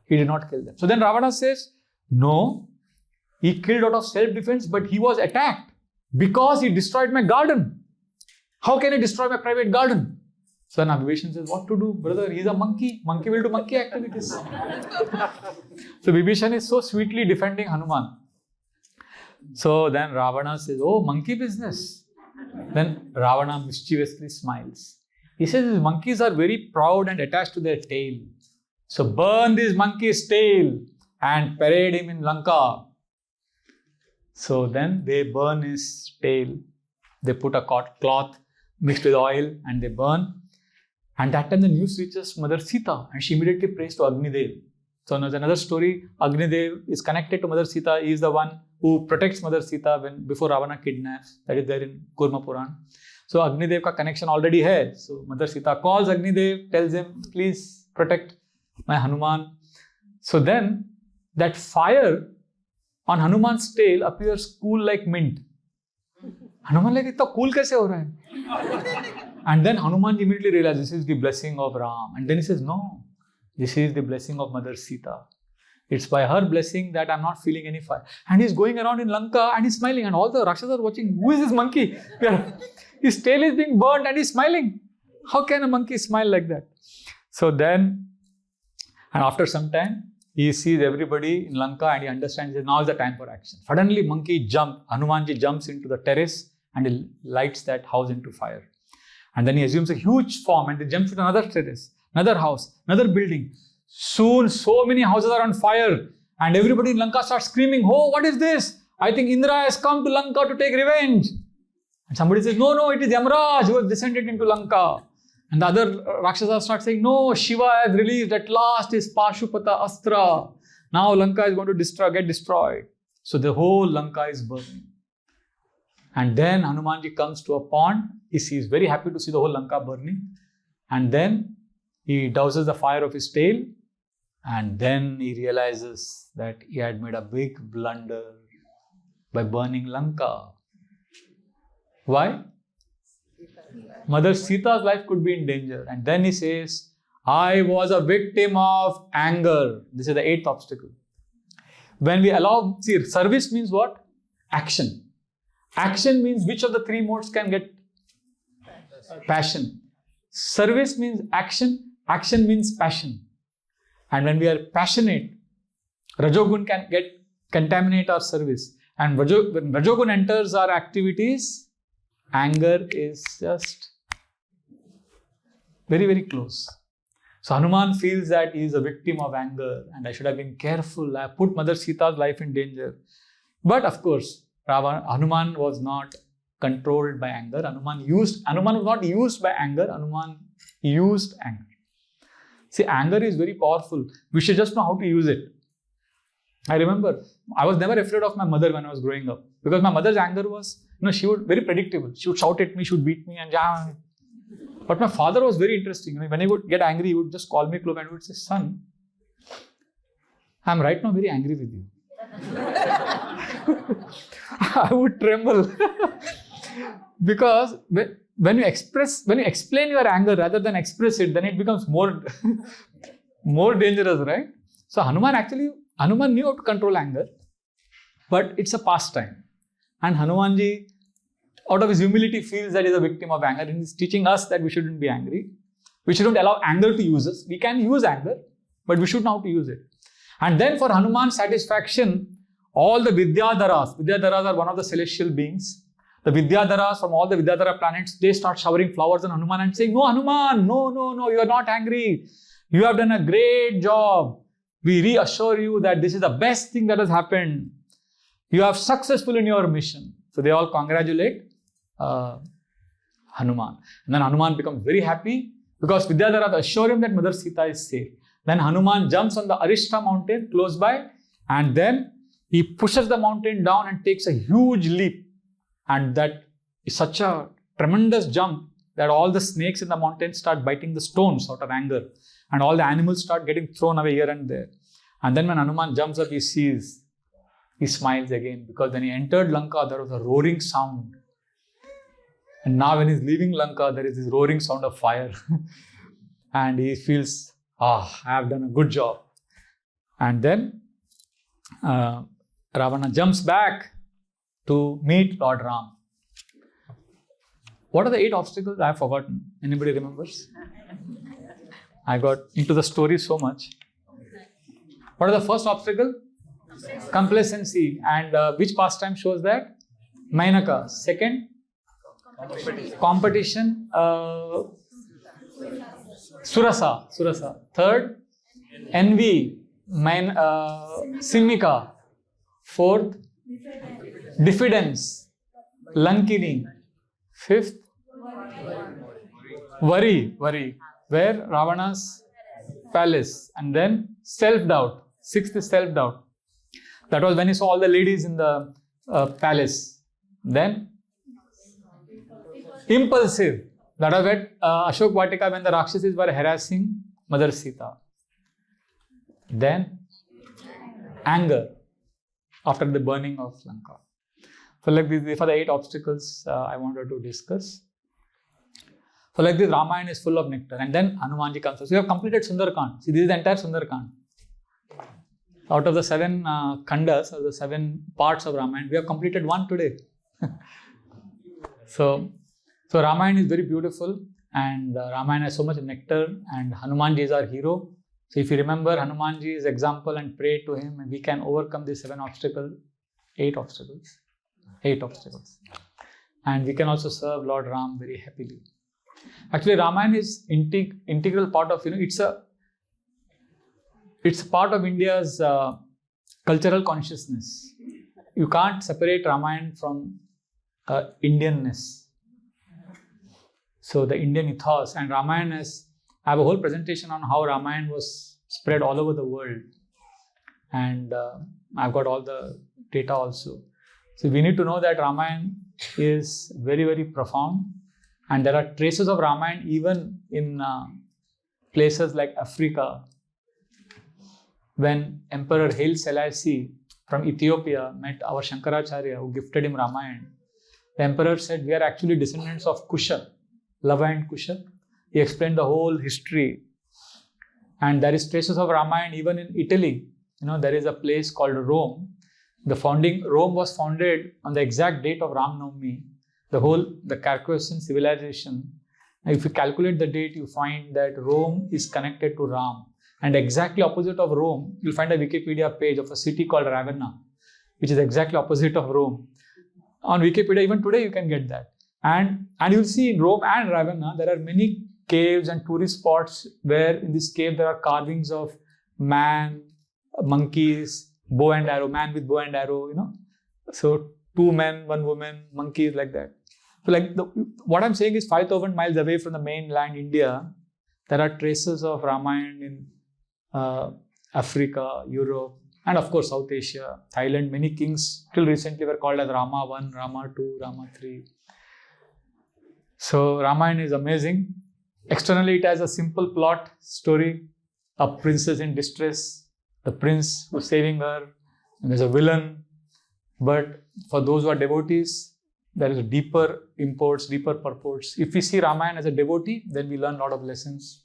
He did not kill them. So then Ravana says, no, he killed out of self-defense, but he was attacked because he destroyed my garden. How can he destroy my private garden? So then Vibhishan says, what to do, brother? He's a monkey. Monkey will do monkey activities. So Vibhishan is so sweetly defending Hanuman. So then Ravana says, oh, monkey business. Then Ravana mischievously smiles. He says, these monkeys are very proud and attached to their tail. So burn this monkey's tail and parade him in Lanka. So then they burn his tail. They put a cloth mixed with oil and they burn. And that time the news reaches Mother Sita and she immediately prays to Agnidev. So there's another story. Agnidev is connected to Mother Sita. He is the one who protects Mother Sita before Ravana kidnaps. That is there in Kurma Puran. So Agnidev ka connection already hai. So Mother Sita calls Agnidev, tells him, please protect my Hanuman. So then that fire on Hanuman's tail appears cool like mint. Hanuman like, itna cool kaise ho raha hai? And then Hanuman immediately realizes this is the blessing of Ram. And then he says, no, this is the blessing of Mother Sita. It's by her blessing that I'm not feeling any fire. And he's going around in Lanka and he's smiling. And all the Rakshasas are watching, who is this monkey? His tail is being burned and he's smiling. How can a monkey smile like that? So then, and after some time, he sees everybody in Lanka and he understands that now is the time for action. Suddenly, Hanumanji jumps into the terrace and he lights that house into fire. And then he assumes a huge form and he jumps into another terrace, another house, another building. Soon, so many houses are on fire and everybody in Lanka starts screaming, oh, what is this? I think Indra has come to Lanka to take revenge. And somebody says, no, it is Yamraj who has descended into Lanka. And the other Rakshasas start saying, no, Shiva has released at last his Pashupata Astra. Now Lanka is going to get destroyed. So the whole Lanka is burning. And then Hanumanji comes to a pond. He's very happy to see the whole Lanka burning. And then he douses the fire of his tail. And then he realizes that he had made a big blunder by burning Lanka. Why? Mother Sita's life could be in danger. And then he says, I was a victim of anger. This is the 8th obstacle. When we allow, see, service means what? Action. Action means which of the 3 modes can get passion. Service means action. Action means passion. And when we are passionate, Rajogun can contaminate our service. And when Rajogun enters our activities, anger is just very, very close. So Hanuman feels that he is a victim of anger and I should have been careful. I put Mother Sita's life in danger. But of course, Hanuman was not controlled by anger. Hanuman was not used by anger. Hanuman used anger. See, anger is very powerful. We should just know how to use it. I remember, I was never afraid of my mother when I was growing up. Because my mother's anger was, she would very predictable. She would shout at me, she would beat me and jam. But my father was very interesting. When he would get angry, he would just call me close and he would say, son, I'm right now very angry with you. I would tremble. Because when you explain your anger rather than express it, then it becomes more dangerous, right? So Hanuman knew how to control anger, but it's a pastime. And Hanumanji, out of his humility, feels that he's a victim of anger and he's teaching us that we shouldn't be angry. We shouldn't allow anger to use us. We can use anger, but we should know how to use it. And then for Hanuman's satisfaction, all the Vidyadharas are one of the celestial beings. The Vidyadharas from all the Vidyadhara planets, they start showering flowers on Hanuman and saying, no, Hanuman, no, you are not angry. You have done a great job. We reassure you that this is the best thing that has happened. You are successful in your mission. So they all congratulate Hanuman. And then Hanuman becomes very happy because Vidyadhara assure him that Mother Sita is safe. Then Hanuman jumps on the Arishta mountain close by and then he pushes the mountain down and takes a huge leap. And that is such a tremendous jump that all the snakes in the mountain start biting the stones out of anger. And all the animals start getting thrown away here and there. And then when Hanuman jumps up, he smiles again. Because when he entered Lanka, there was a roaring sound. And now when he's leaving Lanka, there is this roaring sound of fire. And he feels, I have done a good job. And then Ravana jumps back to meet Lord Ram. What are the 8 obstacles? I have forgotten. Anybody remembers? I got into the story so much. What is the first obstacle? Complacency. And which pastime shows that? Mainaka. Second? Competition. Surasa. Third? Envy. Sinhika. Fourth? Diffidence. Lankini. Fifth? Worry. Where? Ravana's palace. And then self-doubt. Sixth is self-doubt. That was when he saw all the ladies in the palace. Then impulsive. That was at Ashoka Vatika when the rakshasis were harassing Mother Sita. Then anger after the burning of Lanka. So like these are the 8 obstacles I wanted to discuss. So like this, Ramayan is full of nectar. And then Hanumanji comes. So we have completed Sundarkand. See, this is the entire Sundarkand. Out of the 7 khandas, or the 7 parts of Ramayan, we have completed 1 today. So Ramayan is very beautiful. And Ramayan has so much nectar. And Hanumanji is our hero. So if you remember Hanumanji's example and pray to him, we can overcome these 7 obstacles, 8 obstacles. 8 obstacles. And we can also serve Lord Ram very happily. Actually, Ramayan is integral part of, it's part of India's cultural consciousness. You can't separate Ramayan from Indianness. So the Indian ethos and Ramayan I have a whole presentation on how Ramayan was spread all over the world. And I've got all the data also. So we need to know that Ramayan is very, very profound. And there are traces of Ramayan even in places like Africa. When Emperor Haile Selassie from Ethiopia met our Shankaracharya who gifted him Ramayan, the emperor said, we are actually descendants of Kusha, Lava and Kusha. He explained the whole history. And there is traces of Ramayan even in Italy. There is a place called Rome. Rome was founded on the exact date of Ram Navami. The Carthaginian civilization. If you calculate the date, you find that Rome is connected to Ram. And exactly opposite of Rome, you'll find a Wikipedia page of a city called Ravenna, which is exactly opposite of Rome. On Wikipedia, even today you can get that. And you'll see in Rome and Ravenna, there are many caves and tourist spots where in this cave there are carvings of man, monkeys, bow and arrow, man with bow and arrow, So 2 men, 1 woman, monkeys, like that. So what I'm saying is 5,000 miles away from the mainland India, there are traces of Ramayan in Africa, Europe, and of course South Asia, Thailand. Many kings till recently were called as Rama 1, Rama 2, Rama 3. So Ramayan is amazing. Externally, it has a simple plot story. A princess in distress, the prince who's saving her, and there's a villain. But for those who are devotees, there is deeper imports, deeper purports. If we see Ramayan as a devotee, then we learn a lot of lessons.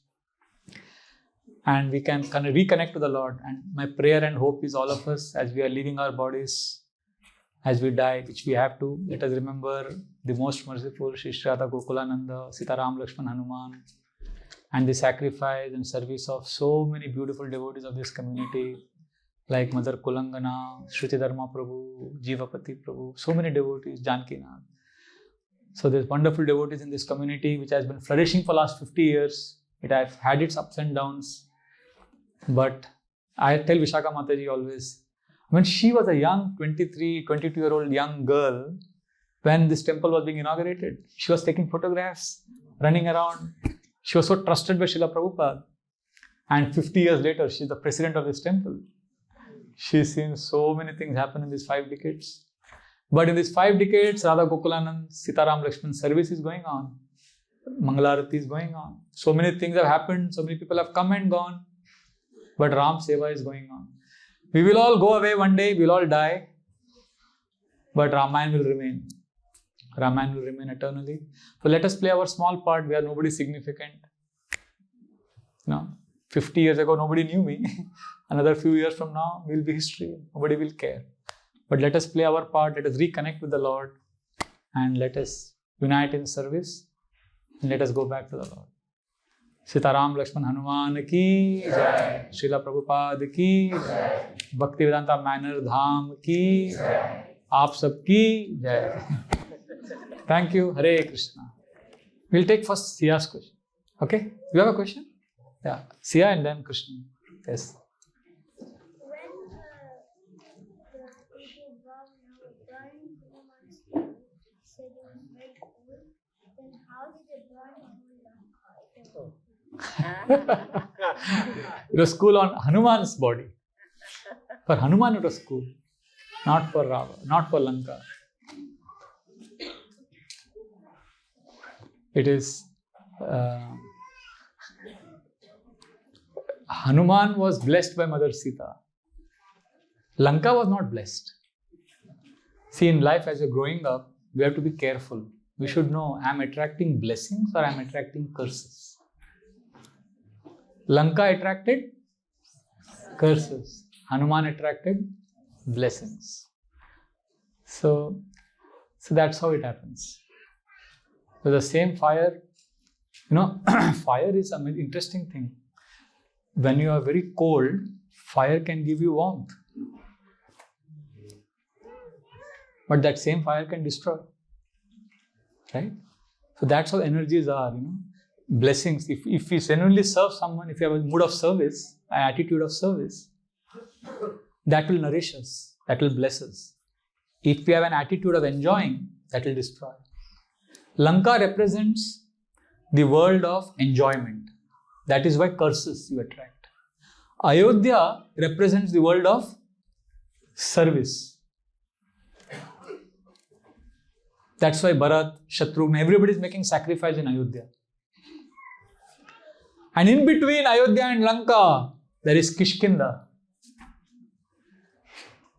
And we can kind of reconnect to the Lord. And my prayer and hope is all of us, as we are leaving our bodies, as we die, which we have to, let us remember the most merciful Shri Radha Gokulananda, Sita Ram Lakshman Hanuman, and the sacrifice and service of so many beautiful devotees of this community, like Mother Kulangana, Shruti Dharma Prabhu, Jivapati Prabhu, so many devotees, Janakinath. So there's wonderful devotees in this community which has been flourishing for last 50 years. It has had its ups and downs. But I tell Vishaka Mataji always, when she was a young 23, 22-year-old young girl, when this temple was being inaugurated, she was taking photographs, running around. She was so trusted by Srila Prabhupada. And 50 years later, she's the president of this temple. She's seen so many things happen in these 5 decades. But in these 5 decades, Radha Gokulanand, Sitaram Lakshman service is going on. Mangalarati is going on. So many things have happened. So many people have come and gone. But Ram Seva is going on. We will all go away one day. We will all die. But Ramayan will remain. Ramayan will remain eternally. So let us play our small part. We are nobody significant. 50 years ago, nobody knew me. Another few years from now, we'll be history. Nobody will care. But let us play our part. Let us reconnect with the Lord. And let us unite in service. And let us go back to the Lord. Sitaram Lakshman Hanuman ki jai. Srila Prabhupada ki jai. Bhaktivedanta Manor Dham ki jai. Aap sab ki jai. Thank you. Hare Krishna. We'll take first Sia's question. Okay? You have a question? Yeah. Sia and then Krishna. Yes. It was school on Hanuman's body. For Hanuman it was school, not for Ravana, not for Lanka. It is Hanuman was blessed by Mother Sita. Lanka was not blessed. See, in life as you're growing up, we have to be careful. We should know, I'm attracting blessings or I'm attracting curses. Lanka attracted curses. Hanuman attracted blessings. So that's how it happens. So the same fire, fire is an interesting thing. When you are very cold, fire can give you warmth. But that same fire can destroy. Right? So that's how energies are, Blessings. If we genuinely serve someone, if you have a mood of service, an attitude of service, that will nourish us, that will bless us. If we have an attitude of enjoying, that will destroy. Lanka represents the world of enjoyment. That is why curses you attract. Ayodhya represents the world of service. That's why Bharat, Shatrughna, everybody is making sacrifice in Ayodhya. And in between Ayodhya and Lanka, there is Kishkinda.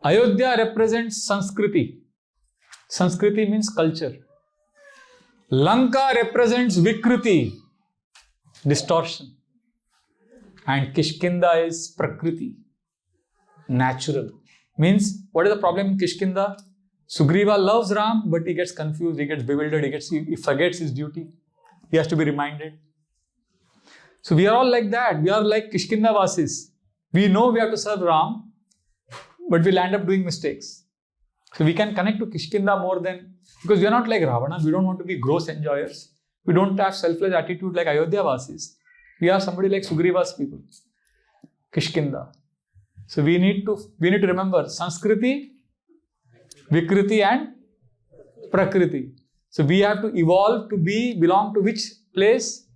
Ayodhya represents Sanskriti. Sanskriti means culture. Lanka represents Vikriti, distortion. And Kishkinda is Prakriti, natural. Means, what is the problem in Kishkinda? Sugriva loves Ram, but he gets confused, he gets bewildered, he forgets his duty. He has to be reminded. So we are all like that. We are like Kishkinda Vasis. We know we have to serve Ram, but we'll end up doing mistakes. So we can connect to Kishkinda more than, because we are not like Ravana. We don't want to be gross enjoyers. We don't have selfless attitude like Ayodhya Vasis. We are somebody like Sugriva's people. Kishkinda. So we need to remember Sanskriti, Vikriti and Prakriti. So we have to evolve to belong to which place?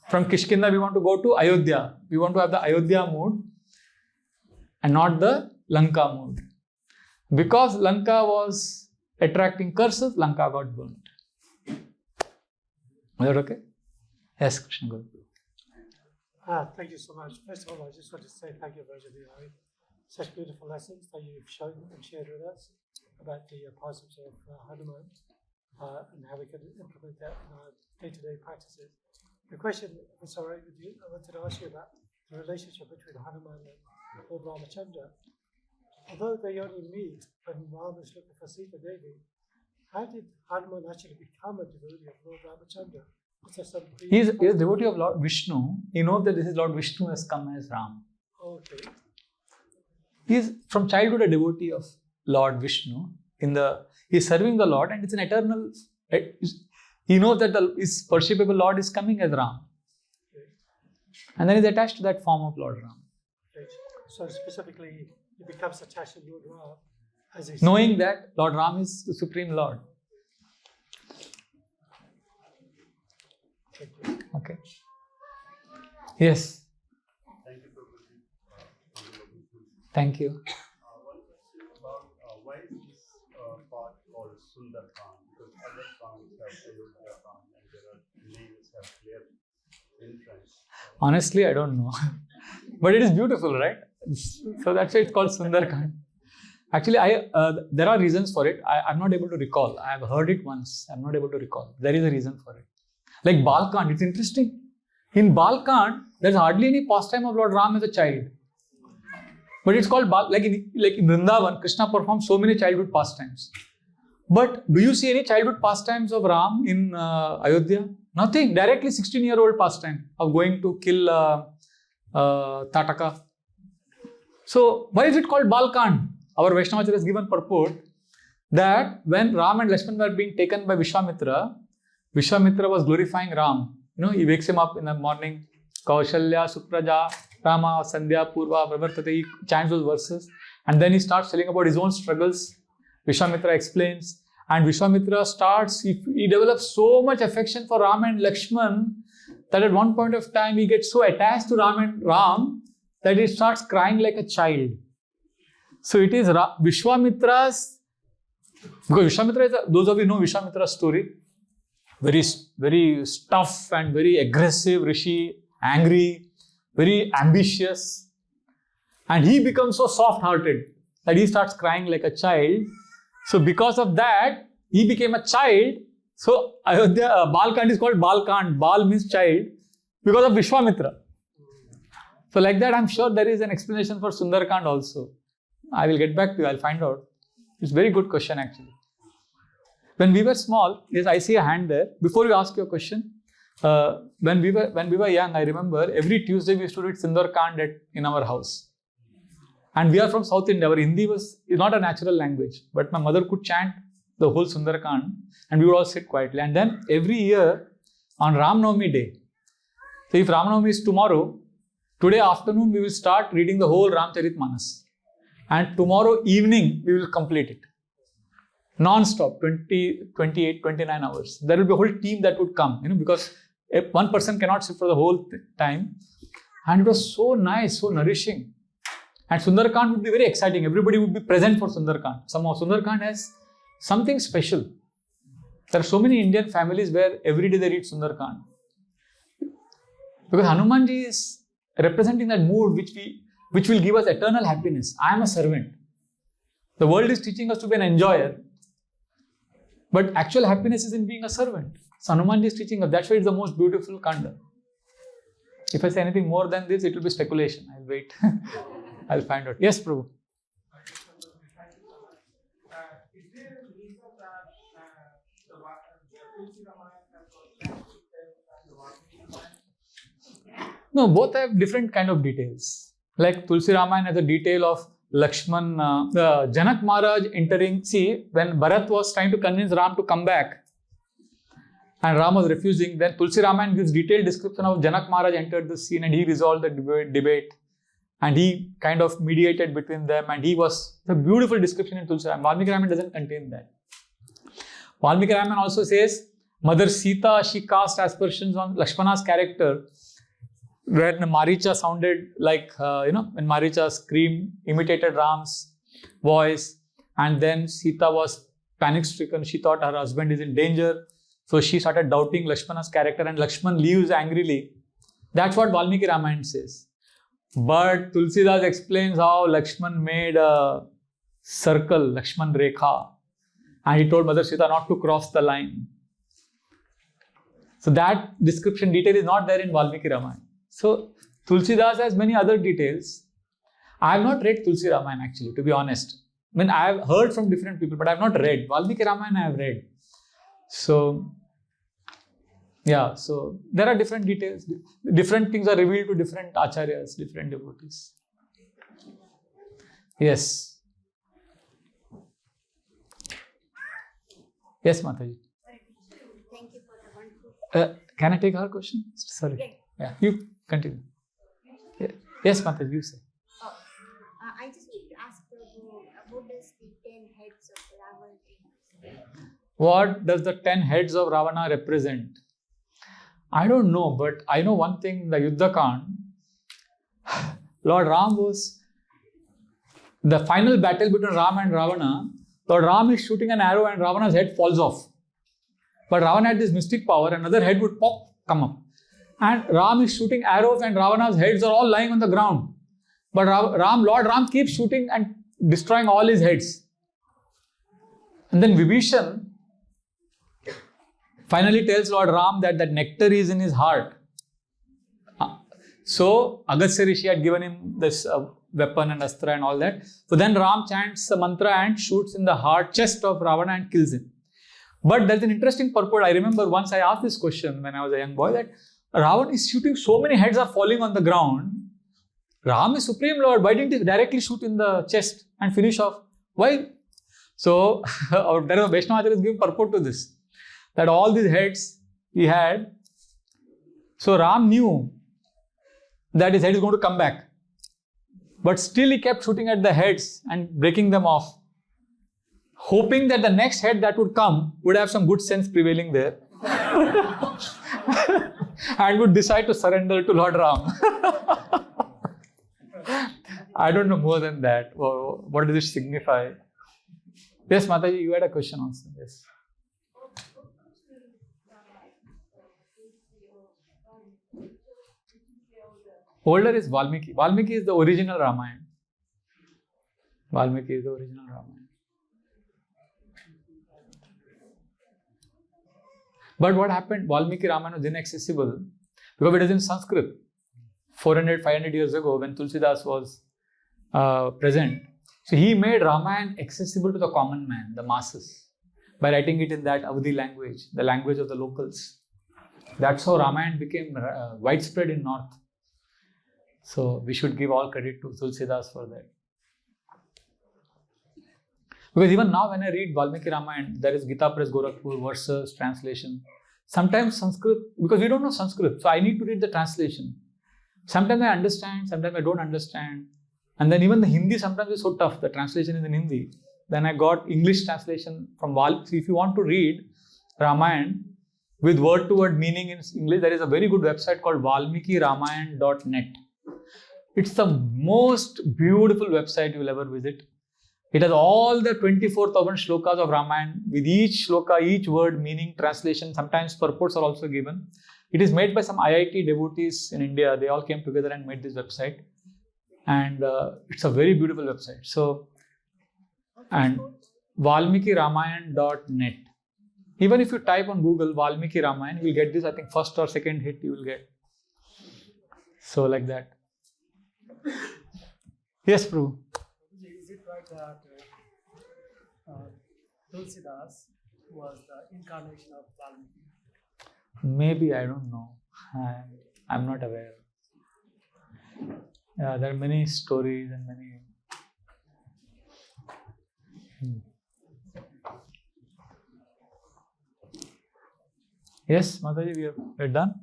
From Kishkinda we want to go to Ayodhya. We want to have the Ayodhya mood and not the Lanka mood. Because Lanka was attracting curses, Lanka got burnt. Is that okay? Yes, Krishna, go. Thank you so much. First of all, I just want to say thank you, Vraja Bihari. Such beautiful lessons that you've shown and shared with us about the pastimes of Hanuman and how we can implement that in our day-to-day practices. The question, if it's all right with you, I wanted to ask you about the relationship between Hanuman and Lord Ramachandra. Although they only meet when Ram is looking for Sita Devi, how did Hanuman actually become a devotee of Lord Ramachandra? He is a devotee of Lord Vishnu. He knows that this is Lord Vishnu has come as Ram. Okay. He is from childhood a devotee of Lord Vishnu. He is serving the Lord, and it's an eternal. He knows that his perceivable Lord is coming as Ram. Okay. And then he is attached to that form of Lord Ram. Okay. So specifically, he becomes attached to Lord Ram as he knowing that Lord Ram is the Supreme Lord. Okay. Yes. Thank you, Prabhuji. Thank you. One question about why is this part called Sundar Khan? Because other Khans have Ayodhya Khan and there are names have clear entrance. Honestly, I don't know. But it is beautiful, right? So that's why it's called Sundar Khan. Actually, there are reasons for it. I'm not able to recall. I have heard it once. I'm not able to recall. There is a reason for it. Like Balkand, it's interesting. In Balkand, there's hardly any pastime of Lord Ram as a child. But it's called like in Vrindavan, Krishna performs so many childhood pastimes. But do you see any childhood pastimes of Ram in Ayodhya? Nothing. Directly 16-year-old pastime of going to kill Tataka. So why is it called Balkand? Our Vaishnavacharya has given purport that when Ram and Lakshman were being taken by Vishwamitra was glorifying Ram. He wakes him up in the morning. Kaushalya, Supraja, Rama, Sandhya, Purva, Pravartate. He chants those verses. And then he starts telling about his own struggles. Vishwamitra explains. And Vishwamitra he develops so much affection for Ram and Lakshman that at one point of time he gets so attached to Ram that he starts crying like a child. So it is Vishwamitra's, because Vishwamitra is, those of you know Vishwamitra's story, very, very tough and very aggressive Rishi, angry, very ambitious. And he becomes so soft-hearted that he starts crying like a child. So because of that, he became a child. So Ayodhya, Balkand is called Balkand. Bal means child because of Vishwamitra. So like that, I'm sure there is an explanation for Sundarkand also. I will get back to you. I'll find out. It's a very good question actually. When we were small, yes, I see a hand there. Before you ask your question, when we were young, I remember every Tuesday we used to read Sundarkand in our house. And we are from South India. Our Hindi is not a natural language, but my mother could chant the whole Sundarkand, and we would all sit quietly. And then every year on Ram Navami day, so if Ram Navami is tomorrow, today afternoon we will start reading the whole Ramcharitmanas. And tomorrow evening we will complete it. Non-stop, 20, 28, 29 hours. There will be a whole team that would come, because one person cannot sit for the whole time. And it was so nice, so nourishing. And Sundarkand would be very exciting. Everybody would be present for Sundarkand. Somehow Sundarkand has something special. There are so many Indian families where every day they read Sundarkand. Because Hanumanji is representing that mood which will give us eternal happiness. I am a servant. The world is teaching us to be an enjoyer. But actual happiness is in being a servant. So Hanumanji is teaching us. That's why it's the most beautiful kanda. If I say anything more than this, it will be speculation. I'll wait. I'll find out. Yes, Prabhu. Is there a reason that the Tulsi Ramayan has got less detail than the Valmiki Ramayan? No, both have different kind of details. Like Tulsi Ramayan has a detail of Lakshman, Janak Maharaj entering. See, when Bharat was trying to convince Ram to come back, and Ram was refusing, then Tulsi Ramayan gives detailed description of Janak Maharaj entered the scene and he resolved the debate. And he kind of mediated between them, and he was a beautiful description in Tulsi Ramayan. Valmiki Ramayan doesn't contain that. Valmiki Ramayan also says, Mother Sita, she cast aspersions on Lakshmana's character, when Maricha sounded like, when Maricha screamed, imitated Ram's voice, and then Sita was panic-stricken. She thought her husband is in danger. So she started doubting Lakshmana's character, and Lakshman leaves angrily. That's what Valmiki Ramayan says. But Tulsidas explains how Lakshman made a circle, Lakshman Rekha, and he told Mother Sita not to cross the line. So that description detail is not there in Valmiki Ramayan. So Tulsidas has many other details. I have not read Tulsi Ramayan actually, to be honest. I mean, I have heard from different people, but I have not read. Valmiki Ramayan I have read. So, yeah, so there are different details. Different things are revealed to different acharyas, different devotees. Yes. Yes, Mataji. Thank you for the wonderful. Can I take her question? Sorry. Yeah, you continue. Yes, Mataji, you say. I just need to ask Prabhu, what does the 10 heads of Ravana represent? What does the 10 heads of Ravana represent? I don't know, but I know one thing, in the Yuddha Kand, Lord Ram was, the final battle between Ram and Ravana, Lord Ram is shooting an arrow and Ravana's head falls off. But Ravana had this mystic power, another head would come up. And Ram is shooting arrows and Ravana's heads are all lying on the ground. But Lord Ram keeps shooting and destroying all his heads. And then Vibhishan finally tells Lord Ram that that nectar is in his heart. So Agastya Rishi had given him this weapon and astra and all that. So then Ram chants a mantra and shoots in the heart, chest of Ravana and kills him. But there's an interesting purport. I remember once I asked this question when I was a young boy, that Ravana is shooting, so many heads are falling on the ground. Ram is Supreme Lord. Why didn't he directly shoot in the chest and finish off? Why? So there is a Vaishnava Acharya is giving purport to this, that all these heads he had. So Ram knew that his head is going to come back. But still he kept shooting at the heads and breaking them off, hoping that the next head that would come would have some good sense prevailing there and would decide to surrender to Lord Ram. I don't know more than that. What does it signify? Yes, Mataji, you had a question also. Yes. Older is Valmiki. Valmiki is the original Ramayan. Valmiki is the original Ramayan. But what happened? Valmiki Ramayan was inaccessible because it is in Sanskrit. 400, 500 years ago, when Tulsidas was present, so he made Ramayan accessible to the common man, the masses, by writing it in that Avadhi language, the language of the locals. That's how Ramayan became widespread in North. So we should give all credit to Tulsidas for that. Because even now when I read Valmiki Ramayan, there is Gita Press Gorakhpur verses, translation. Sometimes Sanskrit, because we don't know Sanskrit, so I need to read the translation. Sometimes I understand, sometimes I don't understand. And then even the Hindi sometimes is so tough, the translation is in Hindi. Then I got English translation from Valmiki. So if you want to read Ramayan with word-to-word meaning in English, there is a very good website called valmikiramayan.net. It's the most beautiful website you will ever visit. It has all the 24,000 shlokas of Ramayan with each shloka, each word, meaning, translation. Sometimes purports are also given. It is made by some IIT devotees in India. They all came together and made this website. And it's a very beautiful website. So, and valmikiramayan.net. Even if you type on Google Valmiki Ramayan, you will get this, I think, first or second hit you will get. So, like that. Yes, Prabhu. Is it right that Tulsidas was the incarnation of Valmiki? Maybe, I don't know. I'm not aware. Yeah, there are many stories and many. Yes, Mataji, we're done.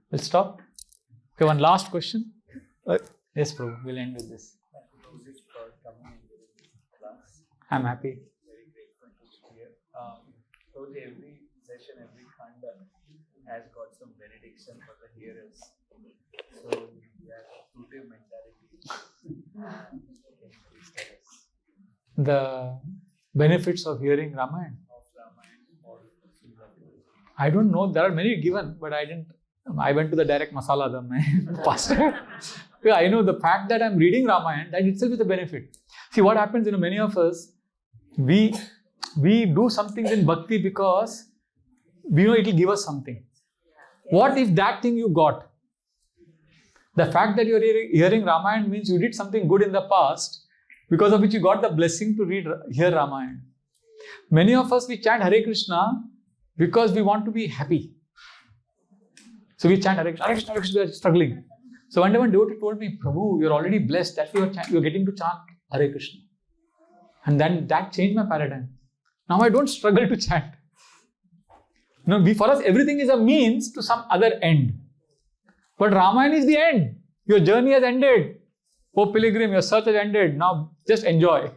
We'll stop. Okay, one last question. Yes, Prabhu, we'll end with this. Music for coming in class. I'm happy. Very grateful to hear. So every session, every khanda has got some benediction for the hearers. So we have tutive mentality. Can you please tell us The benefits of hearing Ramayana. of Ramayan or Sundar? I don't know. There are many given, but I didn't. I went to the direct masala dam pastor. Yeah, I know the fact that I'm reading Ramayana, that itself is a benefit. See what happens, many of us, we do some things in bhakti because we know it will give us something. What if that thing you got? The fact that you're hearing Ramayana means you did something good in the past, because of which you got the blessing to hear Ramayana. Many of us, we chant Hare Krishna because we want to be happy. So we chant Hare Krishna, Hare Krishna, Hare Krishna, we are struggling. So one day one devotee told me, Prabhu, you're already blessed, that's why you're getting to chant Hare Krishna. And then that changed my paradigm. Now I don't struggle to chant. For us, everything is a means to some other end. But Ramayana is the end. Your journey has ended. Oh pilgrim, your search has ended. Now just enjoy.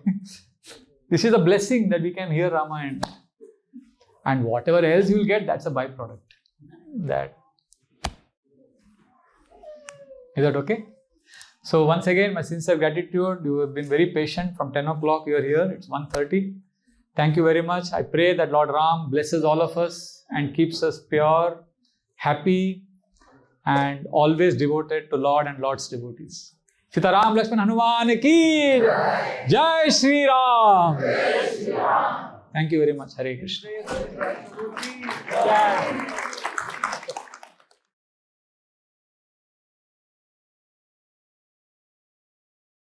This is a blessing that we can hear Ramayana. And whatever else you will get, that's a byproduct. Is that okay? So once again, my sincere gratitude. You have been very patient. From 10 o'clock you are here. It's 1:30. Thank you very much. I pray that Lord Ram blesses all of us and keeps us pure, happy, and always devoted to Lord and Lord's devotees. Sita Ram Lakshman Hanuman ki Jai Shri Ram. Thank you very much. Hare Krishna.